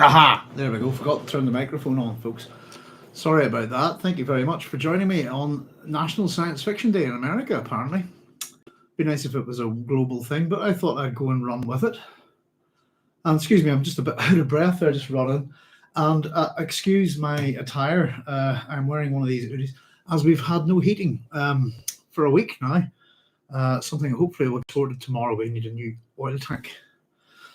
Aha! There we go. Forgot to turn the microphone on, folks. Sorry about that. Thank you very much for joining me on National Science Fiction Day in America, apparently. Be nice if it was a global thing, but I thought I'd go and run with it. And excuse me, I'm just a bit out of breath there, just running. And excuse my attire. I'm wearing one of these hoodies, as we've had no heating for a week now. Something hopefully will be sorted tomorrow. We need a new oil tank.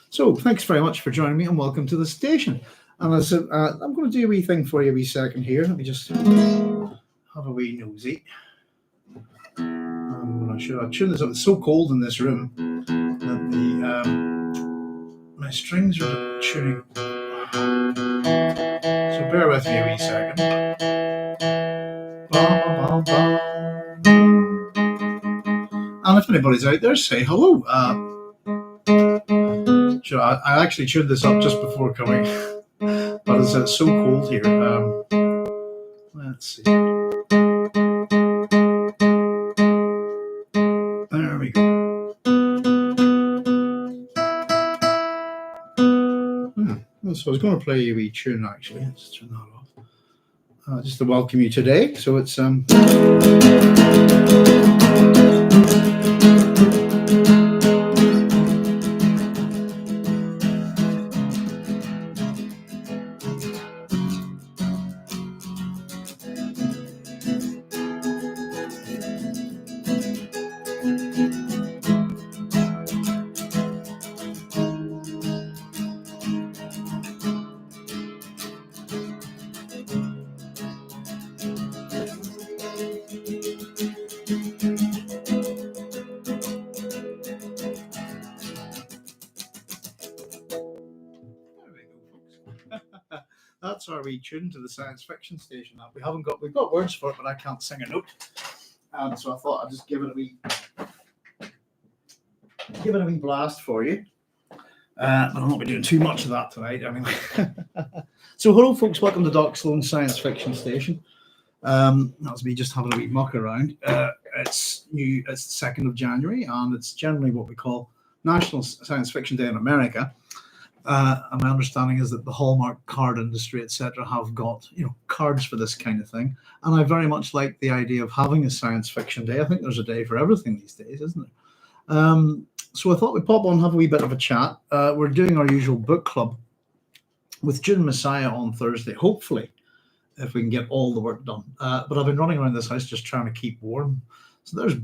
So thanks very much for joining me and welcome to the station. And as I'm going to do a wee thing for you a wee second here. Let me just have a wee nosy. I'm not sure. I'll tune this up. It's so cold in this room that my strings are tuning. So bear with me a wee second. And if anybody's out there, say hello. Sure, I actually tuned this up just before coming, but it's so cold here. Let's see. There we go. So I was going to play you a wee tune actually. Let's turn that off. Just to welcome you today. So it's that's our wee tune to the science fiction station. We've got words for it, but I can't sing a note. So I thought I'd just give it a wee blast for you. But I'll not be doing too much of that tonight anyway. So hello folks, welcome to Sloan Science Fiction Station. That's me just having a wee muck around. It's the 2nd of January, and it's generally what we call National Science Fiction Day in America. And my understanding is that the Hallmark card industry, etc., have got cards for this kind of thing. And I very much like the idea of having a science fiction day. I think there's a day for everything these days, isn't there? So I thought we'd pop on and have a wee bit of a chat. We're doing our usual book club with June Messiah on Thursday, hopefully, if we can get all the work done. But I've been running around this house just trying to keep warm. So there's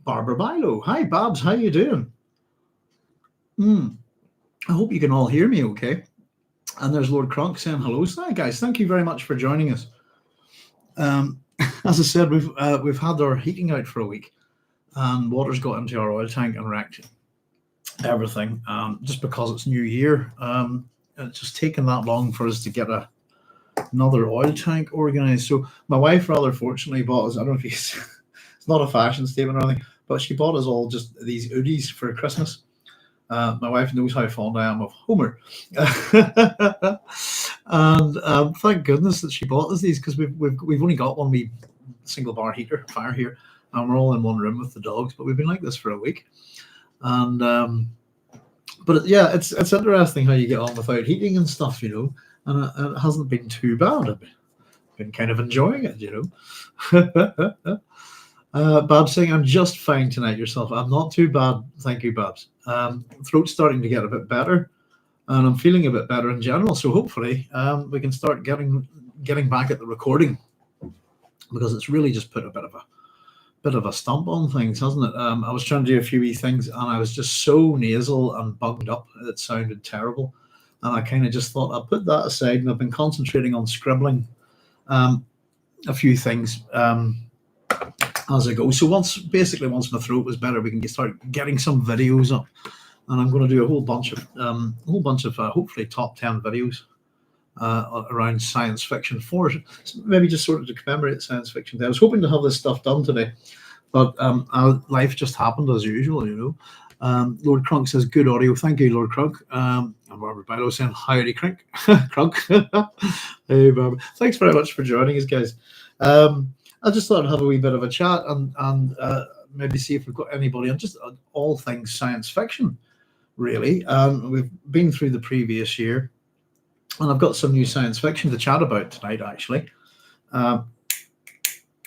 Barbara Bilo. Hi, Babs. How you doing? I hope you can all hear me okay. And there's Lord Cronk saying hello. So, hi, guys. Thank you very much for joining us. As I said, we've had our heating out for a week, and water's got into our oil tank and wrecked everything. Just because it's New Year, it's just taken that long for us to get another oil tank organized. So my wife rather fortunately bought us, I don't know if it's not a fashion statement or anything, but she bought us all just these hoodies for Christmas. My wife knows how fond I am of Homer. And thank goodness that she bought us these, because we've only got one wee single bar fire here, and we're all in one room with the dogs, but we've been like this for a week. And but yeah, it's interesting how you get on without heating and stuff, and it hasn't been too bad. I've been kind of enjoying it, Babs saying, I'm just fine tonight yourself. I'm not too bad. Thank you, Babs. Throat's starting to get a bit better, and I'm feeling a bit better in general. So hopefully we can start getting back at the recording, because it's really just put a bit of a stump on things, hasn't it? I was trying to do a few wee things, and I was just so nasal and bunged up. It sounded terrible. And I kind of just thought I'll put that aside, and I've been concentrating on scribbling a few things as I go. So once my throat was better, we can start getting some videos up, and I'm going to do a whole bunch of hopefully top 10 videos around science fiction for maybe just sort of to commemorate Science Fiction Day. I was hoping to have this stuff done today, but life just happened as usual, Lord Crunk says good audio. Thank you, Lord Crunk. And Barbara Bilo saying howdy, Crunk. Hey, Barbara. Thanks very much for joining us, guys. I just thought I'd have a wee bit of a chat and maybe see if we've got anybody on just all things science fiction, really. We've been through the previous year, and I've got some new science fiction to chat about tonight, actually. Uh,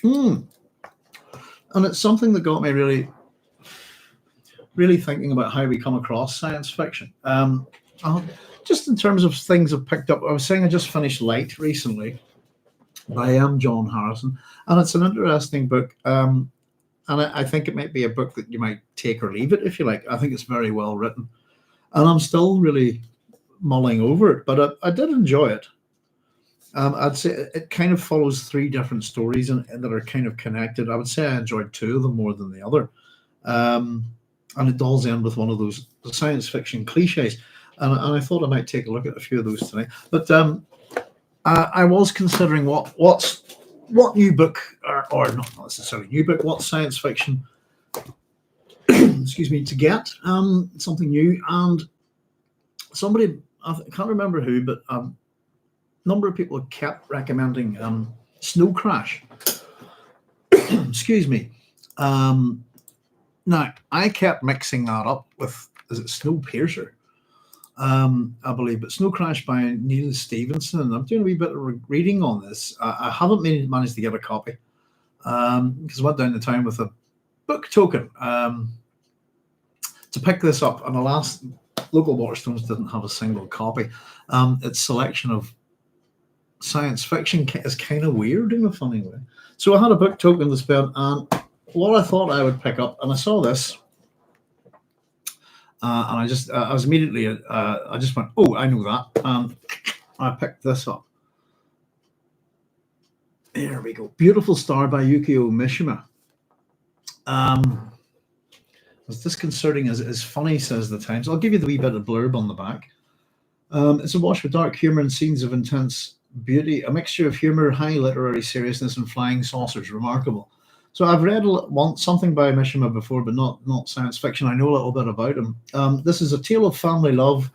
mm, and it's something that got me really thinking about how we come across science fiction. I'll, just in terms of things I've picked up, I was saying I just finished Light recently by John Harrison, and it's an interesting book. And I think it might be a book that you might take or leave it if you like. I think it's very well written, and I'm still really mulling over it, but I did enjoy it. I'd say it kind of follows three different stories and that are kind of connected. I would say I enjoyed two of them more than the other. Um, and it does end with one of those science fiction cliches. And I thought I might take a look at a few of those tonight. But I was considering what new book, or not necessarily new book, what science fiction, excuse me, to get something new. And somebody, I can't remember who, but number of people kept recommending Snow Crash. Excuse me. Now, I kept mixing that up with, is it Snowpiercer? I believe, but Snow Crash by Neil Stevenson. I'm doing a wee bit of reading on this. I haven't managed to get a copy because I went down to town with a book token to pick this up, and the last local Waterstones didn't have a single copy. Its selection of science fiction is kind of weird in a funny way. So I had a book token to spend, and what I thought I would pick up, and I saw this, and I was immediately, I just went, oh, I know that. I picked this up. There we go. Beautiful Star by Yukio Mishima. As disconcerting as it is funny, says the Times. I'll give you the wee bit of blurb on the back. It's a wash with dark humour and scenes of intense beauty, a mixture of humour, high literary seriousness, and flying saucers. Remarkable. So I've read something by Mishima before, but not science fiction. I know a little bit about him. This is a tale of family love,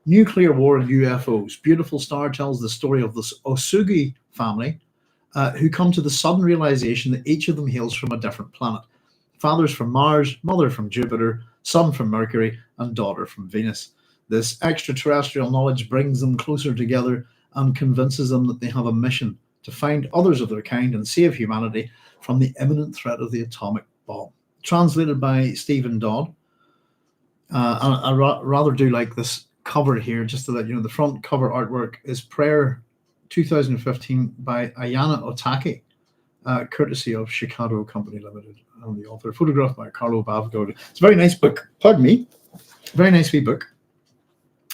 nuclear war, and UFOs. Beautiful Star tells the story of the Osugi family, who come to the sudden realization that each of them hails from a different planet. Fathers from Mars, mother from Jupiter, son from Mercury, and daughter from Venus. This extraterrestrial knowledge brings them closer together and convinces them that they have a mission to find others of their kind and save humanity from the imminent threat of the atomic bomb. Translated by Stephen Dodd. And I rather do like this cover here, just to let you know, the front cover artwork is Prayer 2015 by Ayana Otake, courtesy of Chicago Company Limited, and the author, photographed by Carlo Bavgo. It's a very nice book. Pardon me. Very nice wee book.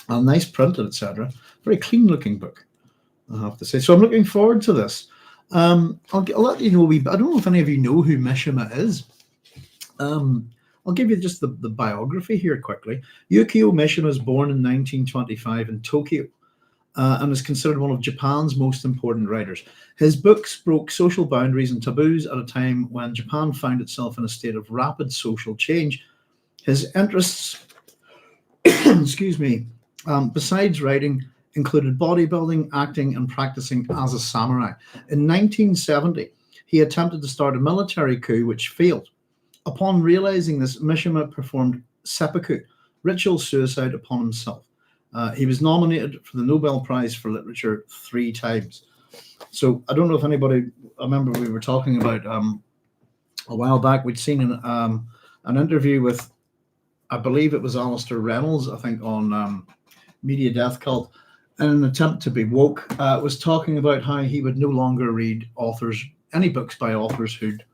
A nice print, etc. Very clean looking book, I have to say. So I'm looking forward to this. I'll let you know I don't know if any of you know who Mishima is. I'll give you just the biography here quickly. Yukio Mishima was born in 1925 in Tokyo and is considered one of Japan's most important writers. His books broke social boundaries and taboos at a time when Japan found itself in a state of rapid social change. His interests, excuse me, besides writing, included bodybuilding, acting, and practicing as a samurai. In 1970, he attempted to start a military coup which failed. Upon realizing this, Mishima performed seppuku, ritual suicide, upon himself. He was nominated for the Nobel Prize for Literature 3 times. So I don't know if anybody, I remember we were talking about a while back, we'd seen an interview with, I believe it was Alistair Reynolds, I think, on Media Death Cult, in an attempt to be woke, was talking about how he would no longer read any books by authors who'd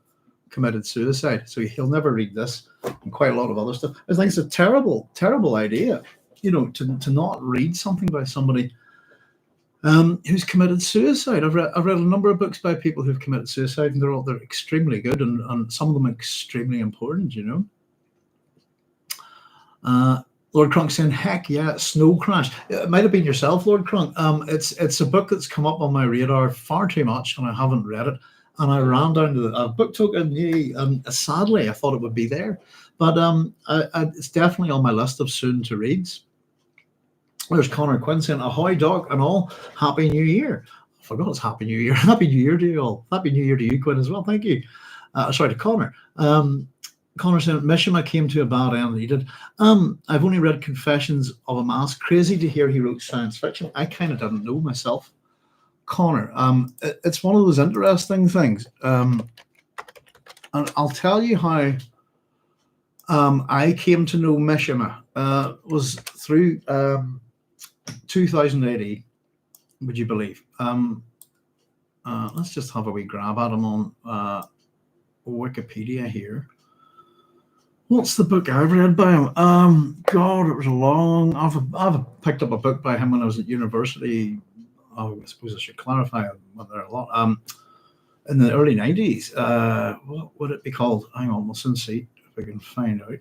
committed suicide. So he'll never read this and quite a lot of other stuff. I think it's a terrible, terrible idea, to not read something by somebody who's committed suicide. I've read a number of books by people who've committed suicide, and they're extremely good, and some of them extremely important, Lord Crunk saying, heck yeah, Snow Crash. It might have been yourself, Lord Crunk. It's a book that's come up on my radar far too much, and I haven't read it. And I ran down to the book token. Sadly, I thought it would be there. But it's definitely on my list of soon to reads. There's Connor Quinn saying, ahoy, Doc, and all. Happy New Year. I forgot it's Happy New Year. Happy New Year to you all. Happy New Year to you, Quinn, as well. Thank you. Sorry, to Connor. Connor said Mishima came to a bad end. He did. I've only read Confessions of a Mask. Crazy to hear he wrote science fiction. I kind of didn't know myself. Connor, it's one of those interesting things. And I'll tell you how I came to know Mishima. Was through 2080, would you believe? Let's just have a wee grab at him on Wikipedia here. What's the book I've read by him? God, it was a long. I've picked up a book by him when I was at university. Oh, I suppose I should clarify when there are a lot. In the early 90s. What would it be called? Hang on, we'll soon see if I can find out.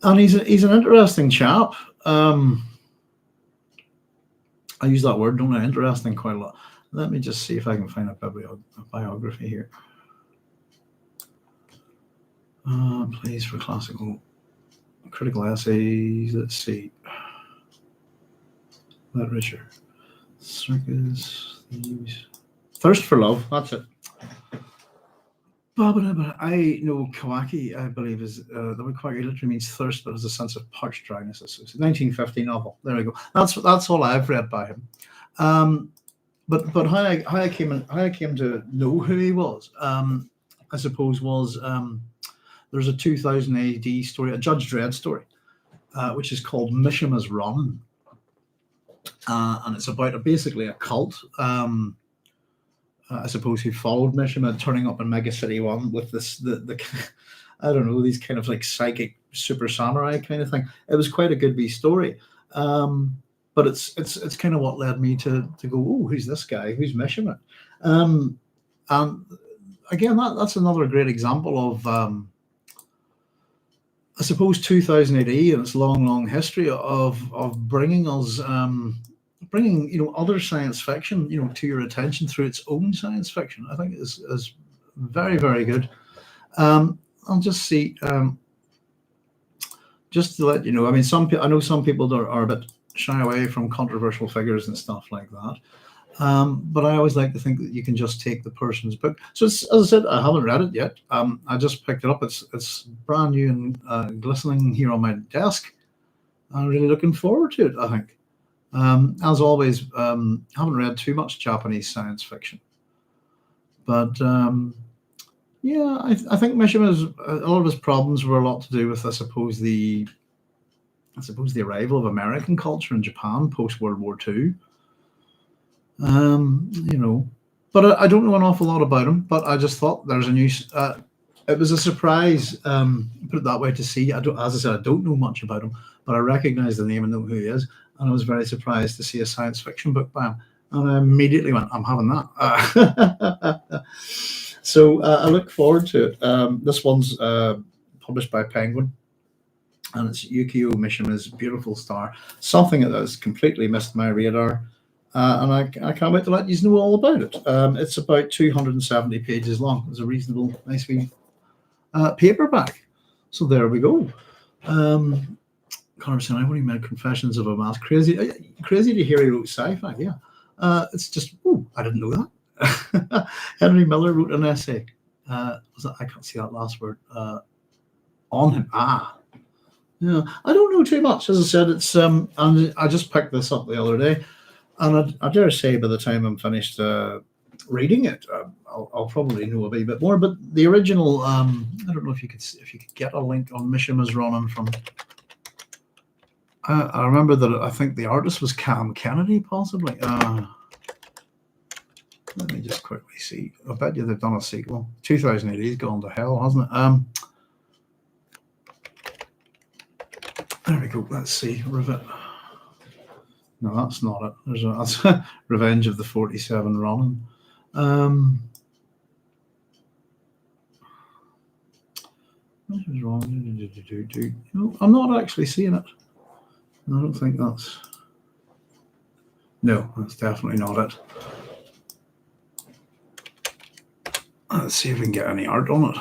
And he's an interesting chap. I use that word, don't I? Interesting quite a lot. Let me just see if I can find a biography here. Please, for classical critical essays. Let's see. Literature. Circus. Thieves. Thirst for Love. That's it. I know Kawaki, I believe, is the word Kawaki literally means thirst, but has a sense of parched dryness. It's a 1950 novel. There we go. That's all I've read by him. But how I came to know who he was, I suppose, was there's a 2000 AD story, a Judge Dredd story, which is called Mishima's Run, and it's about basically a cult. I suppose who followed Mishima turning up in Mega City 1 with the I don't know, these kind of like psychic super samurai kind of thing. It was quite a good wee story. But it's kind of what led me to go, oh, who's this guy? Who's Mishima? And again, that's another great example of I suppose 2000 AD and its long history of bringing us bringing other science fiction to your attention through its own science fiction. I think is very, very good. I'll just see, just to let you know, I mean, I know some people are a bit shy away from controversial figures and stuff like that, but I always like to think that you can just take the person's book. So as I said, I haven't read it yet. I just picked it up. It's brand new and glistening here on my desk. I'm really looking forward to it, I think. As always, haven't read too much Japanese science fiction, but yeah, I think Mishima's a lot of his problems were a lot to do with, I suppose, the arrival of American culture in Japan post World War II. But I don't know an awful lot about him. But I just thought there's a new. It was a surprise, put it that way, to see. As I said, I don't know much about him, but I recognize the name and know who he is. And I was very surprised to see a science fiction book by him. And I immediately went, I'm having that. So I look forward to it. This one's published by Penguin. And it's Yukio Mishima's Beautiful Star. Something that has completely missed my radar. And I can't wait to let you know all about it. It's about 270 pages long. It's a reasonable, nice wee paperback. So there we go. Connor said, I've only made Confessions of a Mask. Crazy to hear he wrote sci-fi. Yeah, it's just, I didn't know that. Henry Miller wrote an essay. I can't see that last word. On him. Yeah, I don't know too much. As I said, it's and I just picked this up the other day, and I dare say by the time I'm finished reading it, I'll probably know a wee bit more. But the original, I don't know if you could get a link on Mishima's Running from. I remember that I think the artist was Cam Kennedy, possibly. Let me just quickly see. I bet you they've done a sequel. 2008 has gone to hell, hasn't it? There we go. Let's see. No, that's not it. That's Revenge of the 47 Ronin. What was wrong? No, I'm not actually seeing it. I don't think that's. No, that's definitely not it. Let's see if we can get any art on it.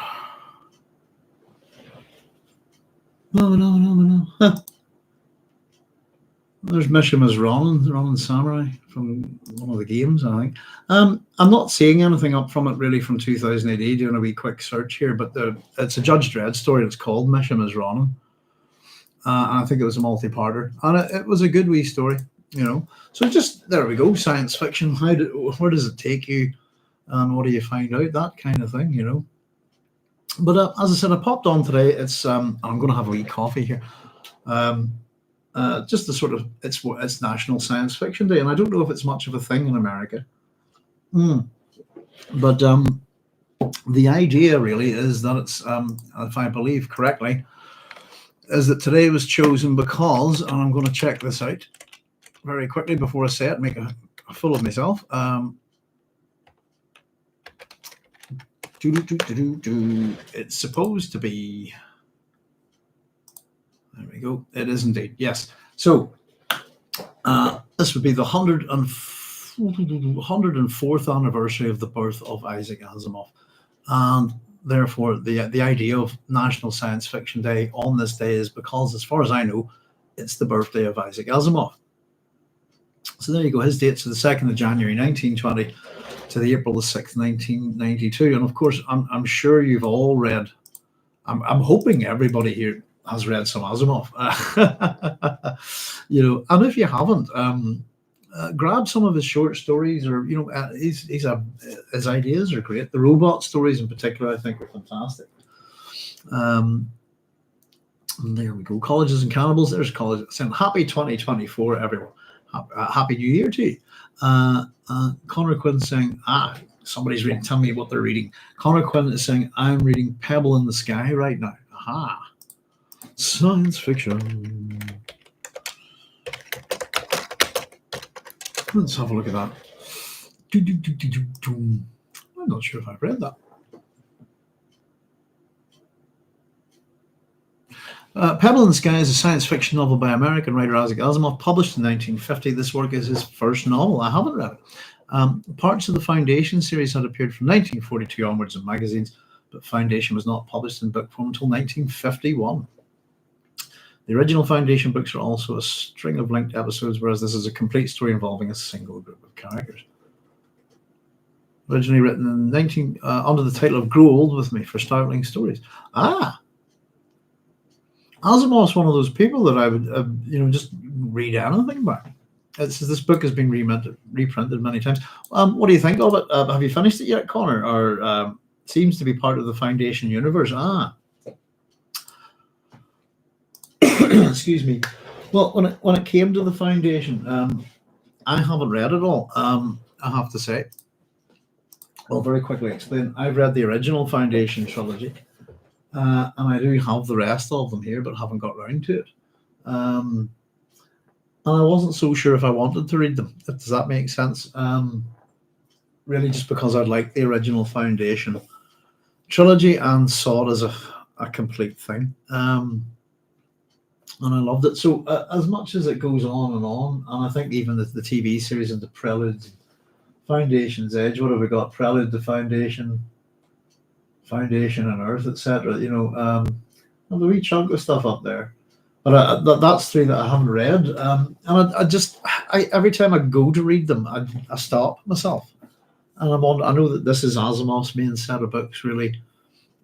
No. There's Mishima's Ronin Samurai from one of the games, I think. I'm not seeing anything up from it really from 2000 AD, doing a wee quick search here, but it's a Judge Dredd story. It's called Mishima's Ronin. And I think it was a multi-parter. And it was a good wee story, you know. So just, there we go, science fiction. Where does it take you? And what do you find out? That kind of thing, you know. But as I said, I popped on today. I'm going to have a wee coffee here. Just the sort of, it's National Science Fiction Day, and I don't know if it's much of a thing in America. But the idea really is that it's, if I believe correctly, is that today was chosen because, and I'm going to check this out very quickly before I say it, make a fool of myself. It's supposed to be, there we go, it is indeed, yes. So this would be the 104th anniversary of the birth of Isaac Asimov, and therefore the idea of National Science Fiction Day on this day is because, as far as I know, it's the birthday of Isaac Asimov. So there you go, his dates are the 2nd of January 1920 to the April the 6th, 1992. And of course, I'm sure you've all read, I'm hoping everybody here has read some Asimov. You know, and if you haven't, grab some of his short stories, or, you know, his ideas are great. The robot stories in particular, I think, are fantastic. And there we go. Colleges and Cannibals. There's college saying happy 2024, everyone. Happy New Year to you. Connor Quinn saying, somebody's reading. Tell me what they're reading. Connor Quinn is saying, I'm reading Pebble in the Sky right now. Aha. Science fiction. Let's have a look at that. I'm not sure if I've read that. Pebble in the Sky is a science fiction novel by American writer Isaac Asimov, published in 1950. This work is his first novel. I haven't read it. Parts of the Foundation series had appeared from 1942 onwards in magazines, but Foundation was not published in book form until 1951. The original Foundation books are also a string of linked episodes, whereas this is a complete story involving a single group of characters. Originally written in under the title of Grow Old With Me for Startling Stories. Asimov's one of those people that I would, just read anything by. This book has been reprinted many times. What do you think of it? Have you finished it yet, Connor? Or seems to be part of the Foundation universe? Excuse me. Well, when it came to the Foundation, I haven't read it all. I have to say. I'll very quickly explain. I've read the original Foundation trilogy. And I do have the rest of them here, but haven't got round to it. And I wasn't so sure if I wanted to read them. Does that make sense? Really, just because I like the original Foundation trilogy and saw it as a complete thing. And I loved it. So as much as it goes on, and I think even the TV series and the Prelude, Foundation's Edge, what have we got? Prelude to Foundation and Earth, etc. And a wee chunk of stuff up there, but that's three that I haven't read. And I every time I go to read them, I stop myself, and I know that this is Asimov's main set of books. Really,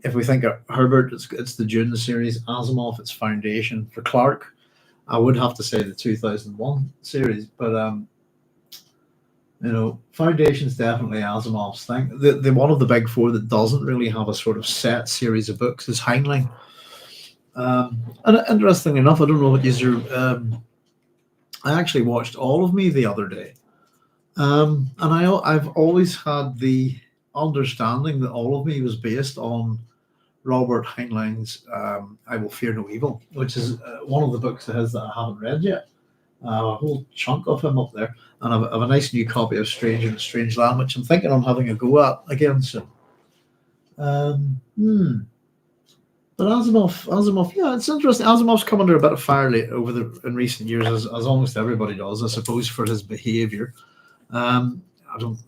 if we think of Herbert, it's the Dune series. Asimov, it's Foundation. For Clarke, I would have to say the 2001 series, but Foundation's definitely Asimov's thing. The one of the big four that doesn't really have a sort of set series of books is Heinlein. And interestingly enough, I don't know what I actually watched All of Me the other day. And I've always had the understanding that All of Me was based on Robert Heinlein's I Will Fear No Evil, which is one of the books of his that I haven't read yet. A whole chunk of him up there, and I have a nice new copy of Stranger in a Strange Land, which I'm thinking I'm having a go at again soon. But Asimov, yeah, it's interesting. Asimov's come under a bit of fire in recent years, as almost everybody does, I suppose, for his behaviour. I don't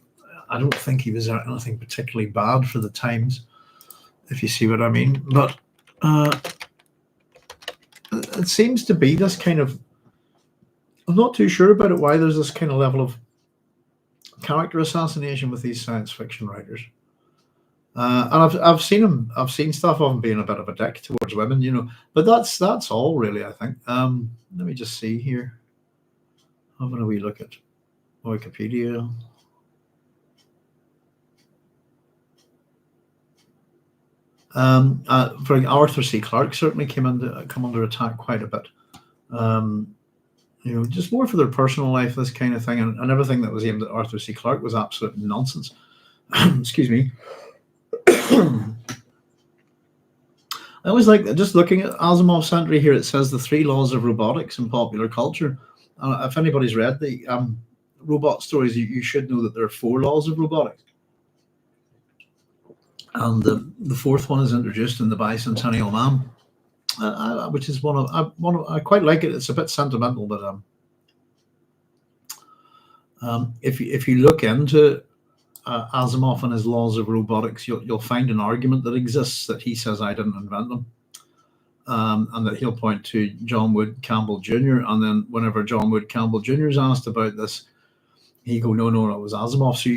think he was anything particularly bad for the times, if you see what I mean. But it seems to be this kind of I'm not too sure about it. Why there's this kind of level of character assassination with these science fiction writers. And I've seen him. I've seen stuff of him being a bit of a dick towards women, But that's all really. I think. Let me just see here. Having a wee look at Wikipedia. For Arthur C. Clarke certainly come under attack quite a bit. Just more for their personal life, this kind of thing, and everything that was aimed at Arthur C. Clarke was absolute nonsense. Excuse me. I always like just looking at Asimov's entry here. It says the 3 laws of robotics in popular culture. If anybody's read the robot stories, you should know that there are 4 laws of robotics. And the 4th one is introduced in the Bicentennial Man, which is one of I quite like it. It's a bit sentimental, but if you look into Asimov and his laws of robotics, you'll find an argument that exists that he says I didn't invent them, and that he'll point to John Wood Campbell Jr. And then whenever John Wood Campbell Jr. is asked about this, he go, no, it was Asimov. So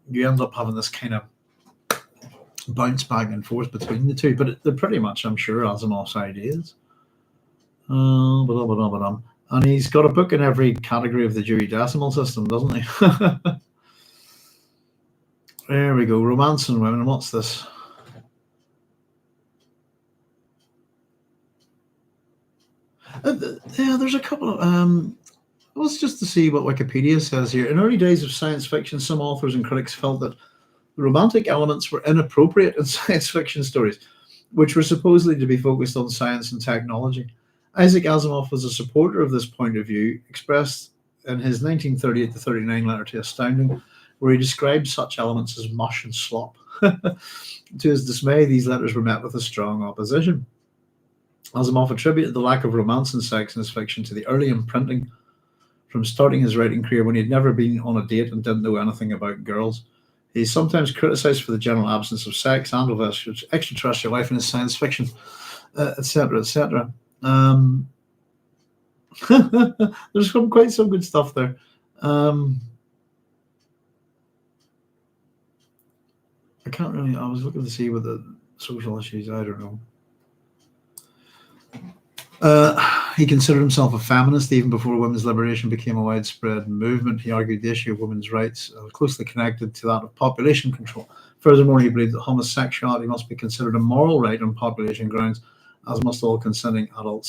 you end up having this kind of bounce back and forth between the two, but they're pretty much, I'm sure, Asimov's ideas. And he's got a book in every category of the Dewey Decimal System, doesn't he? There we go. Romance and Women. What's this? Yeah, there's a couple of. Let's just to see what Wikipedia says here. In early days of science fiction, some authors and critics felt that the romantic elements were inappropriate in science fiction stories, which were supposedly to be focused on science and technology. Isaac Asimov was a supporter of this point of view, expressed in his 1938 to 39 letter to Astounding, where he described such elements as mush and slop. To his dismay, these letters were met with a strong opposition. Asimov attributed the lack of romance and sex in his fiction to the early imprinting from starting his writing career when he'd never been on a date and didn't know anything about girls. He's sometimes criticized for the general absence of sex and of extraterrestrial life in his science fiction, etc., etc. There's quite some good stuff there. I can't really. I was looking to see what the social issues. I don't know. He considered himself a feminist even before women's liberation became a widespread movement. He argued the issue of women's rights was closely connected to that of population control. Furthermore, he believed that homosexuality must be considered a moral right on population grounds, as must all consenting adult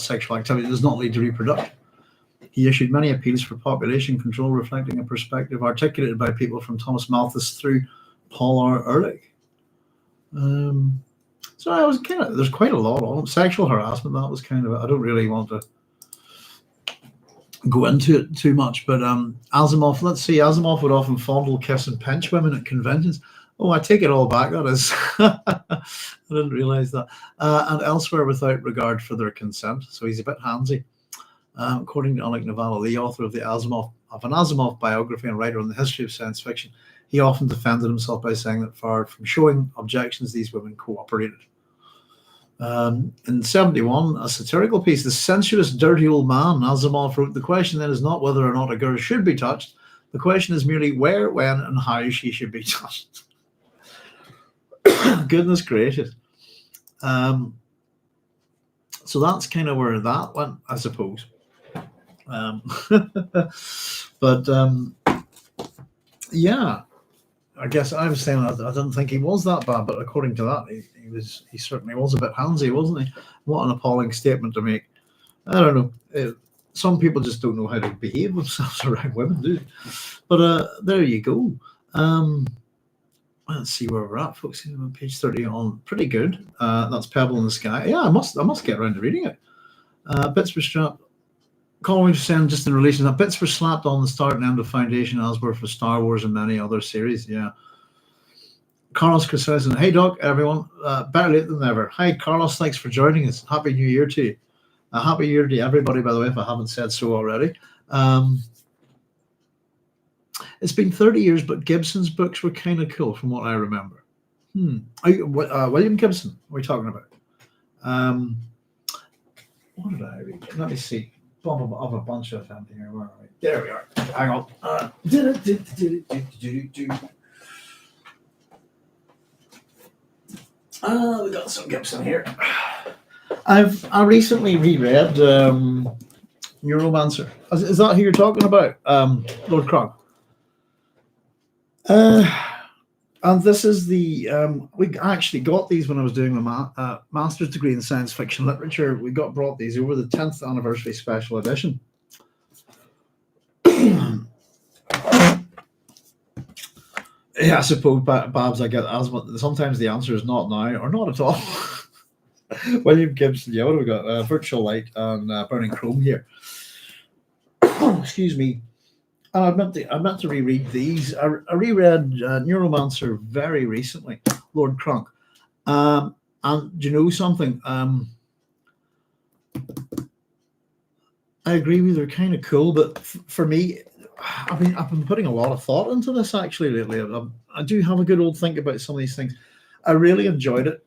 sexual activity does not lead to reproduction. He issued many appeals for population control, reflecting a perspective articulated by people from Thomas Malthus through Paul R. Ehrlich. So I was there's quite a lot on it. Sexual harassment, that was I don't really want to go into it too much, but Asimov, let's see, Asimov would often fondle, kiss and pinch women at conventions. Oh, I take it all back, that is. I didn't realize that. And elsewhere without regard for their consent. So he's a bit handsy. According to Alec Novala, the author of an Asimov biography and writer on the history of science fiction, he often defended himself by saying that far from showing objections, these women cooperated. In 71, a satirical piece, The Sensuous Dirty Old Man, Asimov wrote, the question then is not whether or not a girl should be touched. The question is merely where, when, and how she should be touched. Goodness gracious. So that's kind of where that went, I suppose. Yeah, I guess I was saying I didn't think he was that bad, but according to that, he certainly was a bit handsy, wasn't he? What an appalling statement to make. I don't know. Some people just don't know how to behave themselves around women, do they? But there you go. Let's see where we're at, folks. On page 30 on, pretty good. That's Pebble in the Sky. Yeah, I must get around to reading it. Bits were strapped. Colin was saying just in relation to that, bits were slapped on the start and end of Foundation, as were for Star Wars and many other series. Yeah. Carlos criticizing, hey Doc, everyone, better late than never. Hi Carlos, thanks for joining us. Happy New Year to you. Happy New Year to everybody, by the way, if I haven't said so already. It's been 30 years, but Gibson's books were kind of cool from what I remember. William Gibson, what are we talking about? What did I read? Let me see. of a bunch of them here. Where are we? There we are. Hang on. We got some Gibson here. I recently reread Neuromancer. Is that who you're talking about, Lord Cronk? And this is the we actually got these when I was doing my master's degree in science fiction literature. We brought these over the 10th anniversary special edition. Yeah, I suppose, Babs, I get asthma. Sometimes the answer is not now or not at all. William Gibson, yeah, what have we got? Virtual Light and Burning Chrome here. Excuse me. I meant to reread these. I reread Neuromancer very recently, Lord Cronk. And do you know something? I agree with you, they're kind of cool, but for me, I've been putting a lot of thought into this actually lately. I do have a good old think about some of these things. I really enjoyed it.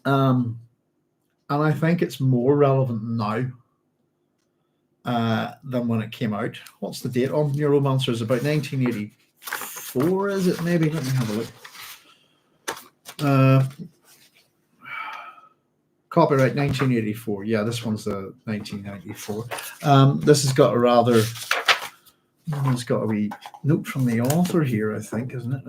And I think it's more relevant now than when it came out. What's the date on Neuromancer? Is about 1984, is it? Maybe. Let me have a look. Copyright 1984. Yeah, this one's 1994. This has got a rather. It's got a wee note from the author here, I think, isn't it?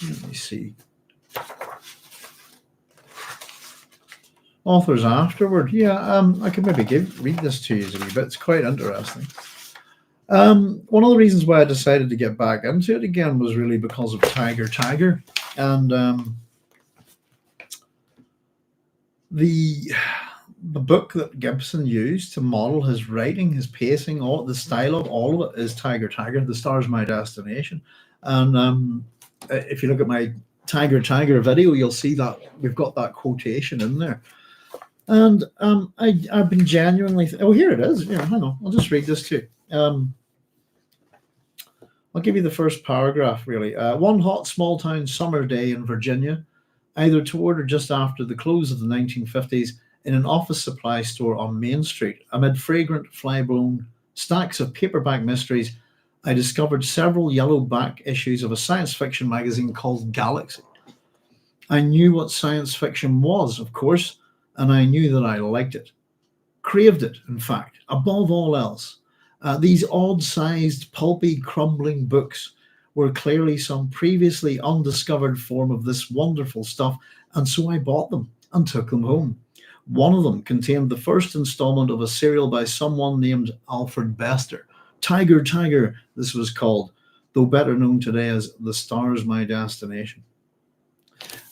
Let me see. Authors afterward. Yeah, I could maybe read this to you a wee bit. It's quite interesting. One of the reasons why I decided to get back into it again was really because of Tiger. And the book that Gibson used to model his writing, his pacing, all the style of all of it is Tiger. The Star's My Destination. And if you look at my Tiger video, you'll see that we've got that quotation in there. And I've been genuinely here it is. Yeah, hang on, I'll just read this to you. I'll give you the first paragraph, really. One hot small-town summer day in Virginia, either toward or just after the close of the 1950s, in an office supply store on Main Street, amid fragrant, fly-blown stacks of paperback mysteries, I discovered several yellow-back issues of a science fiction magazine called Galaxy. I knew what science fiction was, of course, and I knew that I liked it. Craved it, in fact, above all else. These odd-sized, pulpy, crumbling books were clearly some previously undiscovered form of this wonderful stuff, and so I bought them and took them home. One of them contained the first installment of a serial by someone named Alfred Bester. Tiger, this was called, though better known today as The Star's My Destination.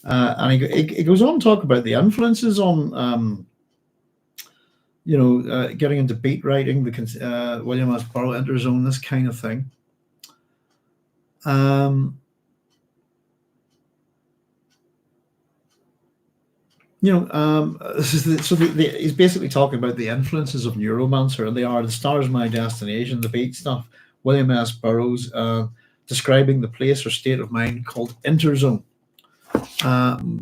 And he goes on to talk about the influences on getting into beat writing, the William S. Burroughs Interzone, this kind of thing. He's basically talking about the influences of Neuromancer, and they are The Star's My Destination, the beat stuff, William S. Burroughs, describing the place or state of mind called Interzone.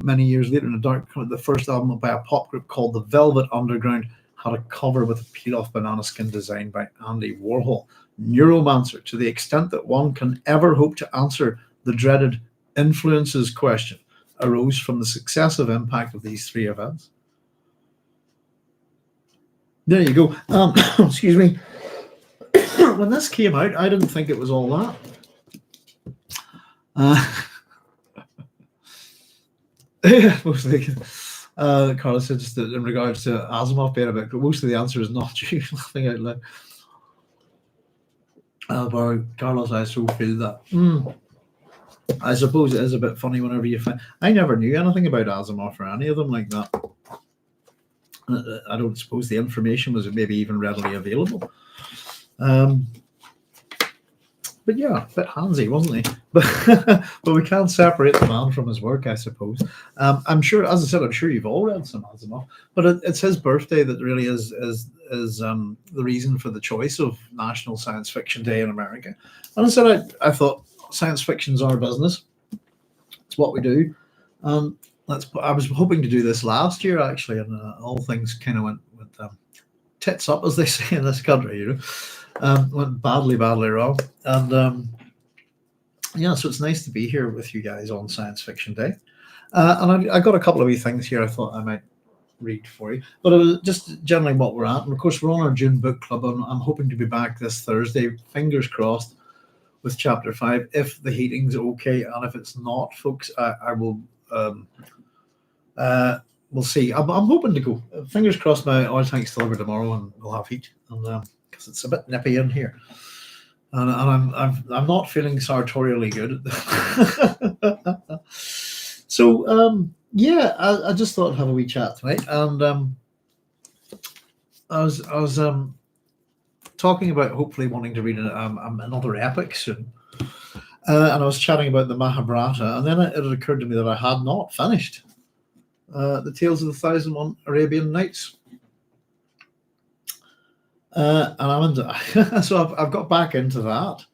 Many years later, in a dark, the first album by a pop group called the Velvet Underground had a cover with a peel-off banana skin design by Andy Warhol. Neuromancer, to the extent that one can ever hope to answer the dreaded influences question, arose from the successive impact of these three events. There you go. Excuse me. When this came out, I didn't think it was all that. Mostly, Carlos said just in regards to Asimov being a bit, but most of the answer is not you. Laughing out loud. Carlos, I so feel that. I suppose it is a bit funny whenever you find. I never knew anything about Asimov or any of them like that. I don't suppose the information was maybe even readily available. But yeah, a bit handsy, wasn't he? But we can't separate the man from his work, I suppose. I'm sure, as I said, I'm sure you've all read some Asimov, but it's his birthday that really is the reason for the choice of National Science Fiction Day in America. And I said I thought science fiction's our business. It's what we do. I was hoping to do this last year actually, and all things kind of went tits up, as they say in this country. Went badly wrong, and yeah, so it's nice to be here with you guys on Science Fiction Day. And I got a couple of wee things here I thought I might read for you. But it was just generally what we're at. And of course, we're on our June book club. And I'm hoping to be back this Thursday, fingers crossed, with chapter 5, if the heating's okay. And if it's not, folks, I will. We'll see. I'm hoping to go. Fingers crossed, my oil tank's delivered tomorrow, and we'll have heat. And because it's a bit nippy in here, and I'm not feeling sartorially good. So yeah, I just thought I'd have a wee chat tonight, and I was talking about hopefully wanting to read another epic soon, and I was chatting about the Mahabharata, and then it occurred to me that I had not finished the Tales of the 1001 Arabian Nights, and I'm into so I've got back into that,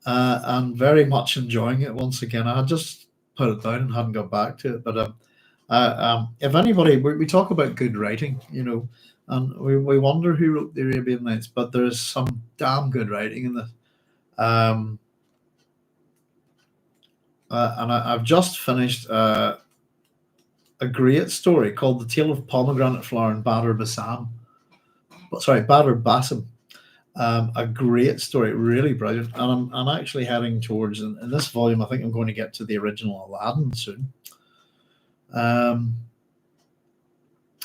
and very much enjoying it once again. I had just put it down and hadn't got back to it, but if anybody, we talk about good writing, and we wonder who wrote the Arabian Nights, but there is some damn good writing in this. And I've just finished a great story called The Tale of Pomegranate Flower and Badr Bassam. Badr Basim. A great story, really brilliant. And I'm actually heading towards, in this volume, I think I'm going to get to the original Aladdin soon.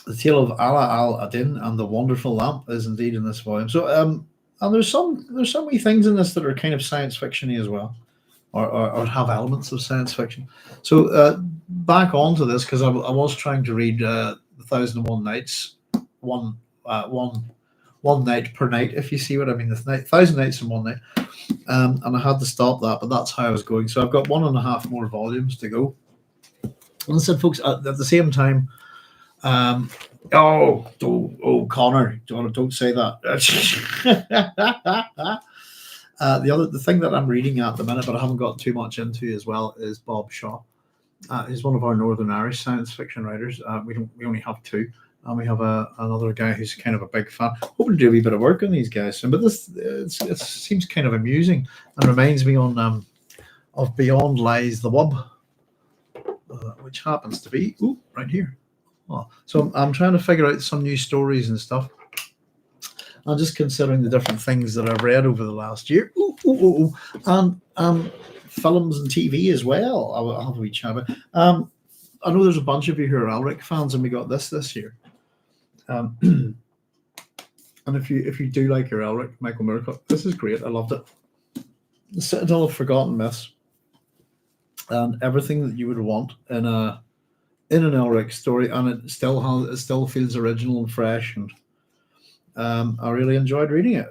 The Tale of Ala al-Adin and the Wonderful Lamp is indeed in this volume. So and there's some wee things in this that are kind of science fiction-y as well, or have elements of science fiction. So back onto this, because I was trying to read the 1001 Nights, one night per night, if you see what I mean. The 1,000 nights in one night, and I had to stop that, but that's how I was going. So I've got 1.5 more volumes to go. And I said, folks, at the same time, Connor, don't say that. The thing that I'm reading at the minute, but I haven't got too much into as well, is Bob Shaw. He's one of our Northern Irish science fiction writers. We only have two, and we have another guy who's kind of a big fan. Hoping to do a wee bit of work on these guys soon. But this it seems kind of amusing and reminds me of Beyond Lies the Wub, which happens to be right here. Oh, so I'm trying to figure out some new stories and stuff. I'm just considering the different things that I've read over the last year. And films and TV as well. I'll have a wee chat about. I know there's a bunch of you who are Elric fans, and we got this year. And if you do like your Elric, Michael Moorcock, this is great. I loved it. The Citadel of Forgotten Myths, and everything that you would want in an Elric story, and it still feels original and fresh, and I really enjoyed reading it.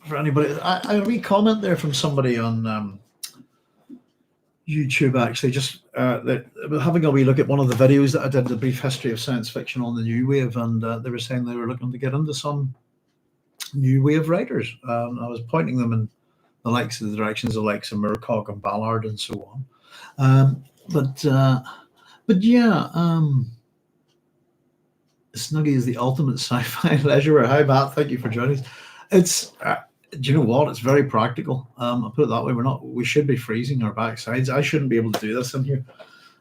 For anybody, I read comment there from somebody on YouTube, actually, just having a wee look at one of the videos that I did, the brief history of science fiction on the new wave, and they were saying they were looking to get into some new wave writers. I was pointing them in the directions of likes of Moorcock and Ballard and so on. But yeah, Snuggie is the ultimate sci-fi leisurer. Hi, Matt. Thank you for joining us. It's do you know what? It's very practical. I'll put it that way. We should be freezing our backsides. I shouldn't be able to do this in here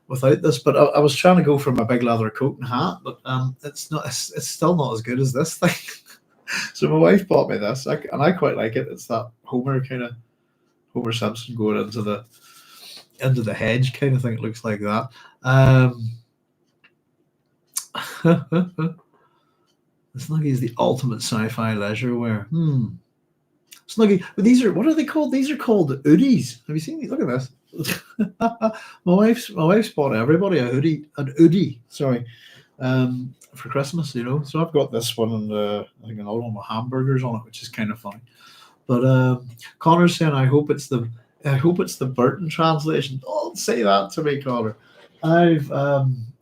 without this. But I was trying to go for my big leather coat and hat, but it's not. It's still not as good as this thing. So my wife bought me this, and I quite like it. It's that Homer Simpson going into the hedge kind of thing. It looks like that. Snuggie is the ultimate sci-fi leisure wear. Snuggie, but what are they called? These are called hoodies. Have you seen these? Look at this. my wife's bought everybody an hoodie. Sorry, for Christmas. So I've got this one, and I think another one with hamburgers on it, which is kind of funny. But Connor's saying, I hope it's the Burton translation. Don't say that to me, Connor. I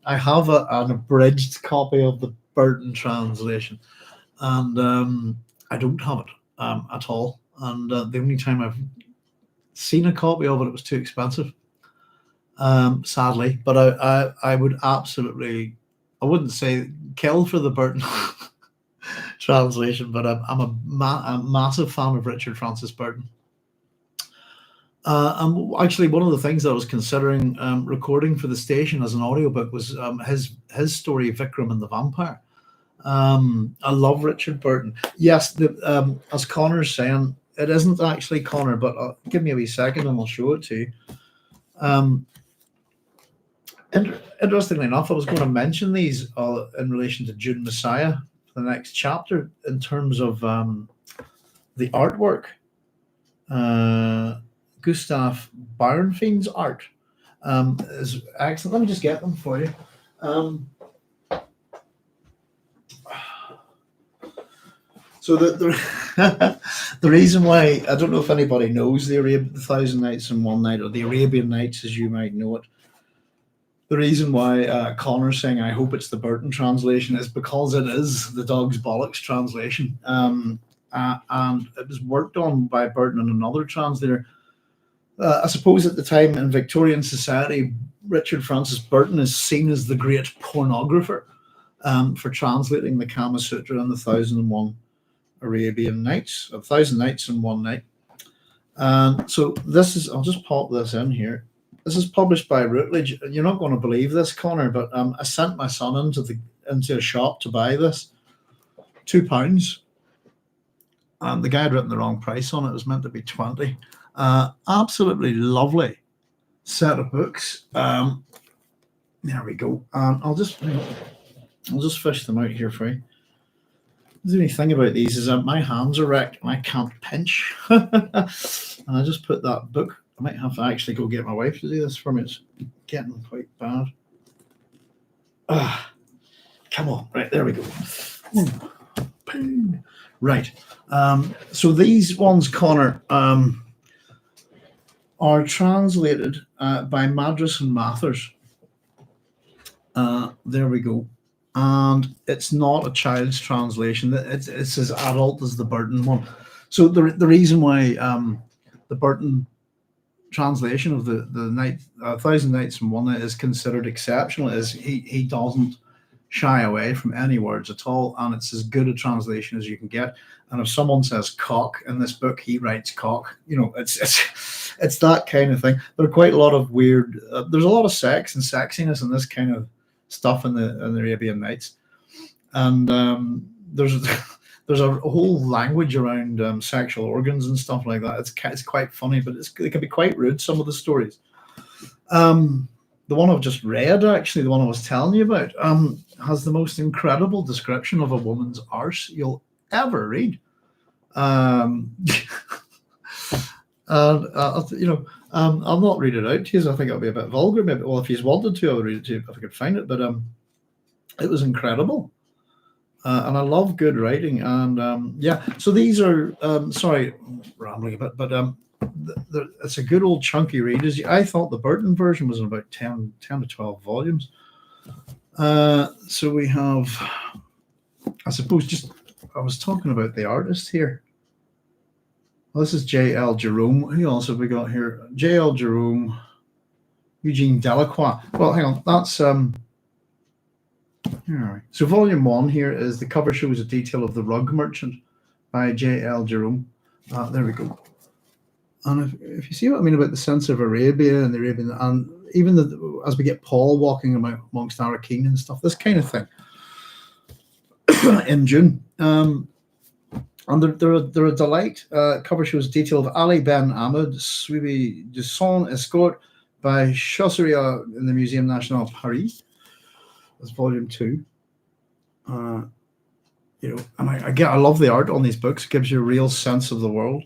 have an abridged copy of the Burton translation, and I don't have it at all. And the only time seen a copy of it. It was too expensive, sadly. But I would absolutely, I wouldn't say kill for the Burton translation, but I'm a massive fan of Richard Francis Burton. And actually, one of the things that I was considering recording for the station as an audiobook was his story, Vikram and the Vampire. I love Richard Burton. Yes, as Connor's saying, it isn't actually Connor, but give me a wee second and I'll show it to you. Interestingly enough, I was going to mention these in relation to Dune Messiah for the next chapter in terms of the artwork. Gustav Bauernfeind's art is excellent. Let me just get them for you. So the reason why, I don't know if anybody knows the Thousand Nights and One Night, or the Arabian Nights as you might know it. The reason why Connor's saying I hope it's the Burton translation is because it is the Dog's Bollocks translation. And it was worked on by Burton and another translator. I suppose at the time in Victorian society, Richard Francis Burton is seen as the great pornographer for translating the Kama Sutra and the 1001 Arabian Nights, 1,000 Nights and One Night. So this is, I'll just pop this in here. This is published by Routledge. You're not going to believe this, Connor, but I sent my son into a shop to buy this, £2. And the guy had written the wrong price on it. It was meant to be 20. Absolutely lovely set of books. There we go. I'll just fish them out here for you. The only thing about these is that my hands are wrecked and I can't pinch. And I just put that book. I might have to actually go get my wife to do this for me. It's getting quite bad. Come on. Right, there we go. Right. So these ones, Connor, are translated by Madras and Mathers. There we go. And it's not a child's translation. It's as adult as the Burton one. So the reason why the Burton translation of the 1,000 Nights and One Night is considered exceptional is he doesn't shy away from any words at all, and it's as good a translation as you can get. And if someone says cock in this book, he writes cock. You know, it's that kind of thing. There are quite a lot of weird. There's a lot of sex and sexiness in this kind of stuff in the Arabian Nights, and there's a whole language around sexual organs and stuff like that. It's quite funny, but it can be quite rude, some of the stories. The one I've just read, actually, the one I was telling you about, has the most incredible description of a woman's arse you'll ever read. And I'll not read it out to you. I think it'll be a bit vulgar. Maybe, well, if you wanted to, I would read it to you if I could find it. But it was incredible, and I love good writing. And so these are. Sorry, rambling a bit, but it's a good old chunky read. I thought the Burton version was in about 10 to 12 volumes. So we have, I suppose, I was talking about the artist here. Well, this is J.L. Jerome. Who else have we got here? J.L. Jerome, Eugene Delacroix. Well, hang on. That's all right. So volume 1 here is the cover shows a detail of The Rug Merchant by J.L. Jerome. There we go. And if you see what I mean about the sense of Arabia and the Arabian, and even as we get Paul walking amongst Arakeen and stuff, this kind of thing in June. And they're a delight. Cover shows detail of Ali Ben Ahmed, Suivi de Son Escort by Chausseria in the Muséum National Paris. That's volume 2. And I love the art on these books. It gives you a real sense of the world.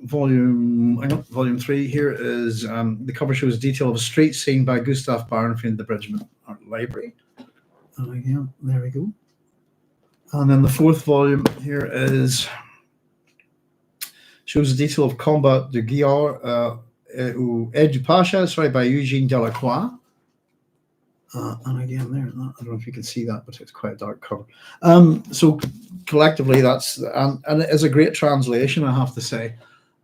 Volume 3 here is the cover shows detail of a street scene by Gustav Bauernfeind, the Bridgman Art Library. Again, there we go. And then the 4th volume here shows the detail of Combat de Guillard et du Pasha, by Eugene Delacroix. And again, there, I don't know if you can see that, but it's quite a dark cover. So collectively, that's and it is a great translation, I have to say.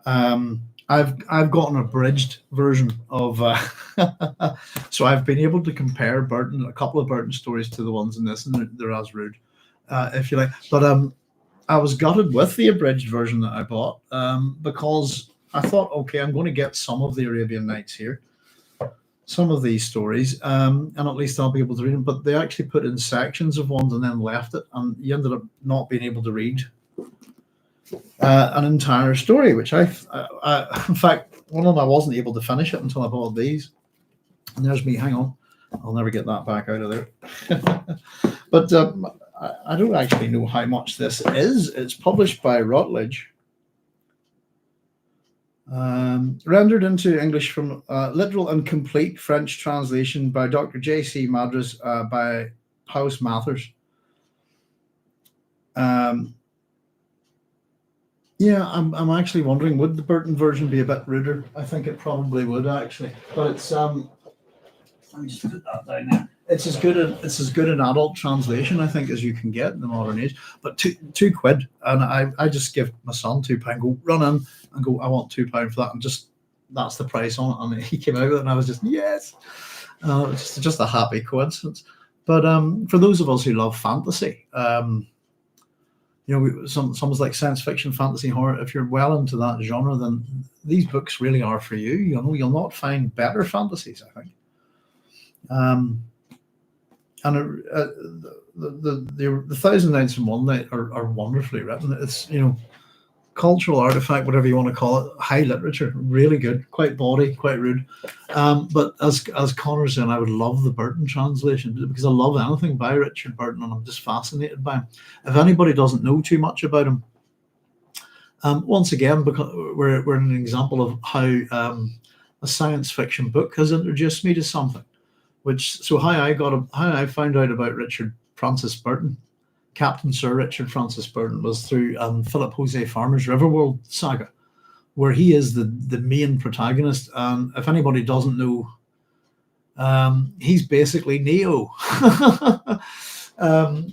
I've got an abridged version of, so I've been able to compare Burton, a couple of Burton stories to the ones in this, and they're as rude, if you like. But I was gutted with the abridged version that I bought, because I thought, okay, I'm going to get some of the Arabian Nights here, some of these stories, and at least I'll be able to read them. But they actually put in sections of ones and then left it, and you ended up not being able to read an entire story, which in fact, one of them I wasn't able to finish it until I bought these. And there's me. Hang on, I'll never get that back out of there. But I don't actually know how much this is. It's published by Routledge. Rendered into English from literal and complete French translation by Dr. J.C. Madras by House Mathers. Yeah, I'm actually wondering, would the Burton version be a bit ruder? I think it probably would, actually. But it's let me just put that down there. It's as good an adult translation, I think, as you can get in the modern age. But two quid, and I just give my son £2, go run in and go, I want £2 for that, and just that's the price on it. And he came out with it, and I was just yes, it's just a happy coincidence. But for those of us who love fantasy, someone's like science fiction, fantasy, horror. If you're well into that genre, then these books really are for you. You'll not find better fantasies, I think. And the Thousand Nights and One Night are wonderfully written. It's cultural artifact, whatever you want to call it, high literature, really good, quite bawdy, quite rude. But as Connor said, I would love the Burton translation because I love anything by Richard Burton, and I'm just fascinated by him. If anybody doesn't know too much about him, once again, because we're an example of how a science fiction book has introduced me to something. How I found out about Richard Francis Burton, Captain Sir Richard Francis Burton, was through Philip Jose Farmer's Riverworld saga, where he is the main protagonist. And if anybody doesn't know, he's basically Neo. The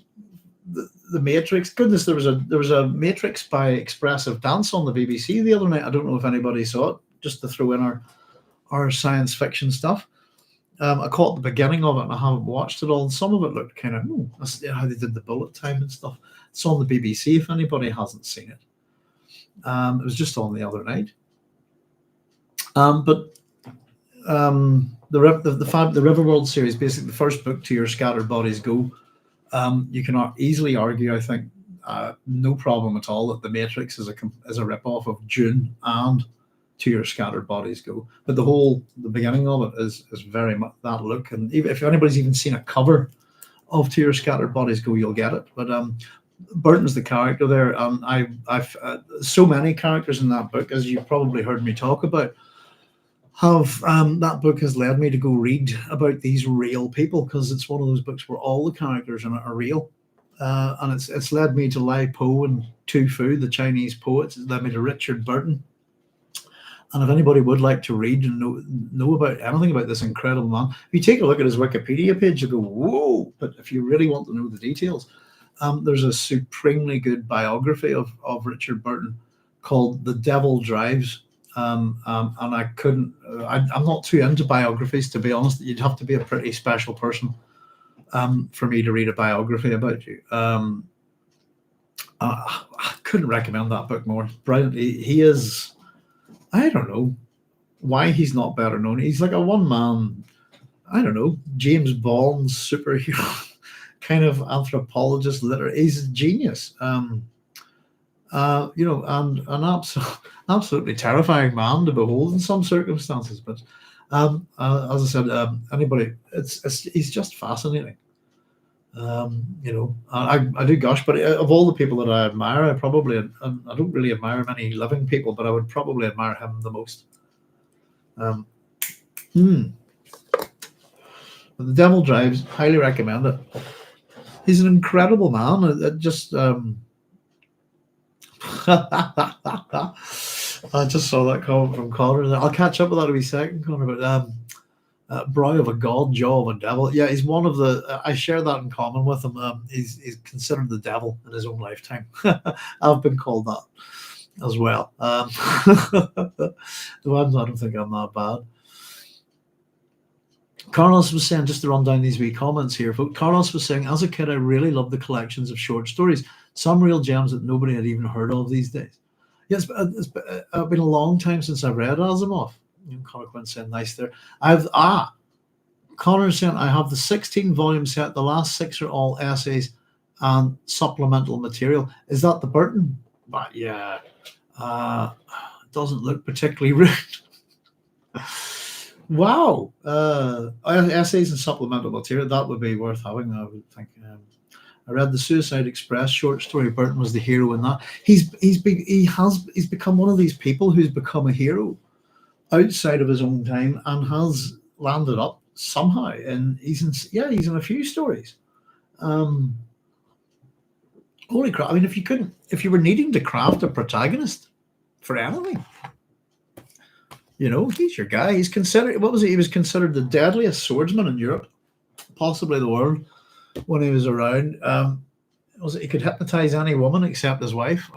Matrix. Goodness, there was a Matrix by Expressive Dance on the BBC the other night. I don't know if anybody saw it. Just to throw in our science fiction stuff. I caught the beginning of it, and I haven't watched it all. And some of it looked kind of, that's how they did the bullet time and stuff. It's on the BBC if anybody hasn't seen it. It was just on the other night. But the Riverworld series, basically the first book, To Your Scattered Bodies Go. You can easily argue, I think, no problem at all, that The Matrix is a rip-off of Dune and To Your Scattered Bodies Go. But the beginning of it is very much that look. And even if anybody's even seen a cover of To Your Scattered Bodies Go, you'll get it. But Burton's the character there. I've so many characters in that book, as you've probably heard me talk about. That book has led me to go read about these real people, because it's one of those books where all the characters in it are real. And it's led me to Lai Po and Tu Fu, the Chinese poets. It's led me to Richard Burton. And if anybody would like to read and know about anything about this incredible man, if you take a look at his Wikipedia page, you go, whoa! But if you really want to know the details, there's a supremely good biography of Richard Burton called The Devil Drives. And I'm not too into biographies, to be honest. You'd have to be a pretty special person for me to read a biography about you. I couldn't recommend that book more. Brilliant. He is... I don't know why he's not better known. He's like a one-man, I don't know, James Bond superhero kind of anthropologist. He's a genius. And an absolutely terrifying man to behold in some circumstances. But as I said, anybody, he's just fascinating. I do gush, but of all the people that I admire, I don't really admire many living people, but I would probably admire him the most. But The Devil Drives, highly recommend it. He's an incredible man. It just I just saw that comment from Connor. I'll catch up with that in a wee second, Connor. But brow of a god, jaw of a devil. Yeah, he's one of the. I share that in common with him. He's considered the devil in his own lifetime. I've been called that. as well. The ones I don't think I'm that bad. Carlos was saying, just to run down these wee comments here, folks. Carlos was saying, as a kid, I really loved the collections of short stories, some real gems that nobody had even heard of these days. Yeah, it's been a long time since I've read Asimov. Connor Quinn saying, nice there. Connor saying, I have the 16 volume set. The last 6 are all essays and supplemental material. Is that the Burton? But yeah, it doesn't look particularly rude. Wow. Essays and supplemental material, that would be worth having, I would think. I read the Suicide Express short story. Burton was the hero in that. He's become one of these people who's become a hero outside of his own time and has landed up somehow. And he's in a few stories. Holy crap! I mean, if you were needing to craft a protagonist for anything, he's your guy. He's considered, what was it? He was considered the deadliest swordsman in Europe, possibly the world, when he was around. Was it he could hypnotize any woman except his wife?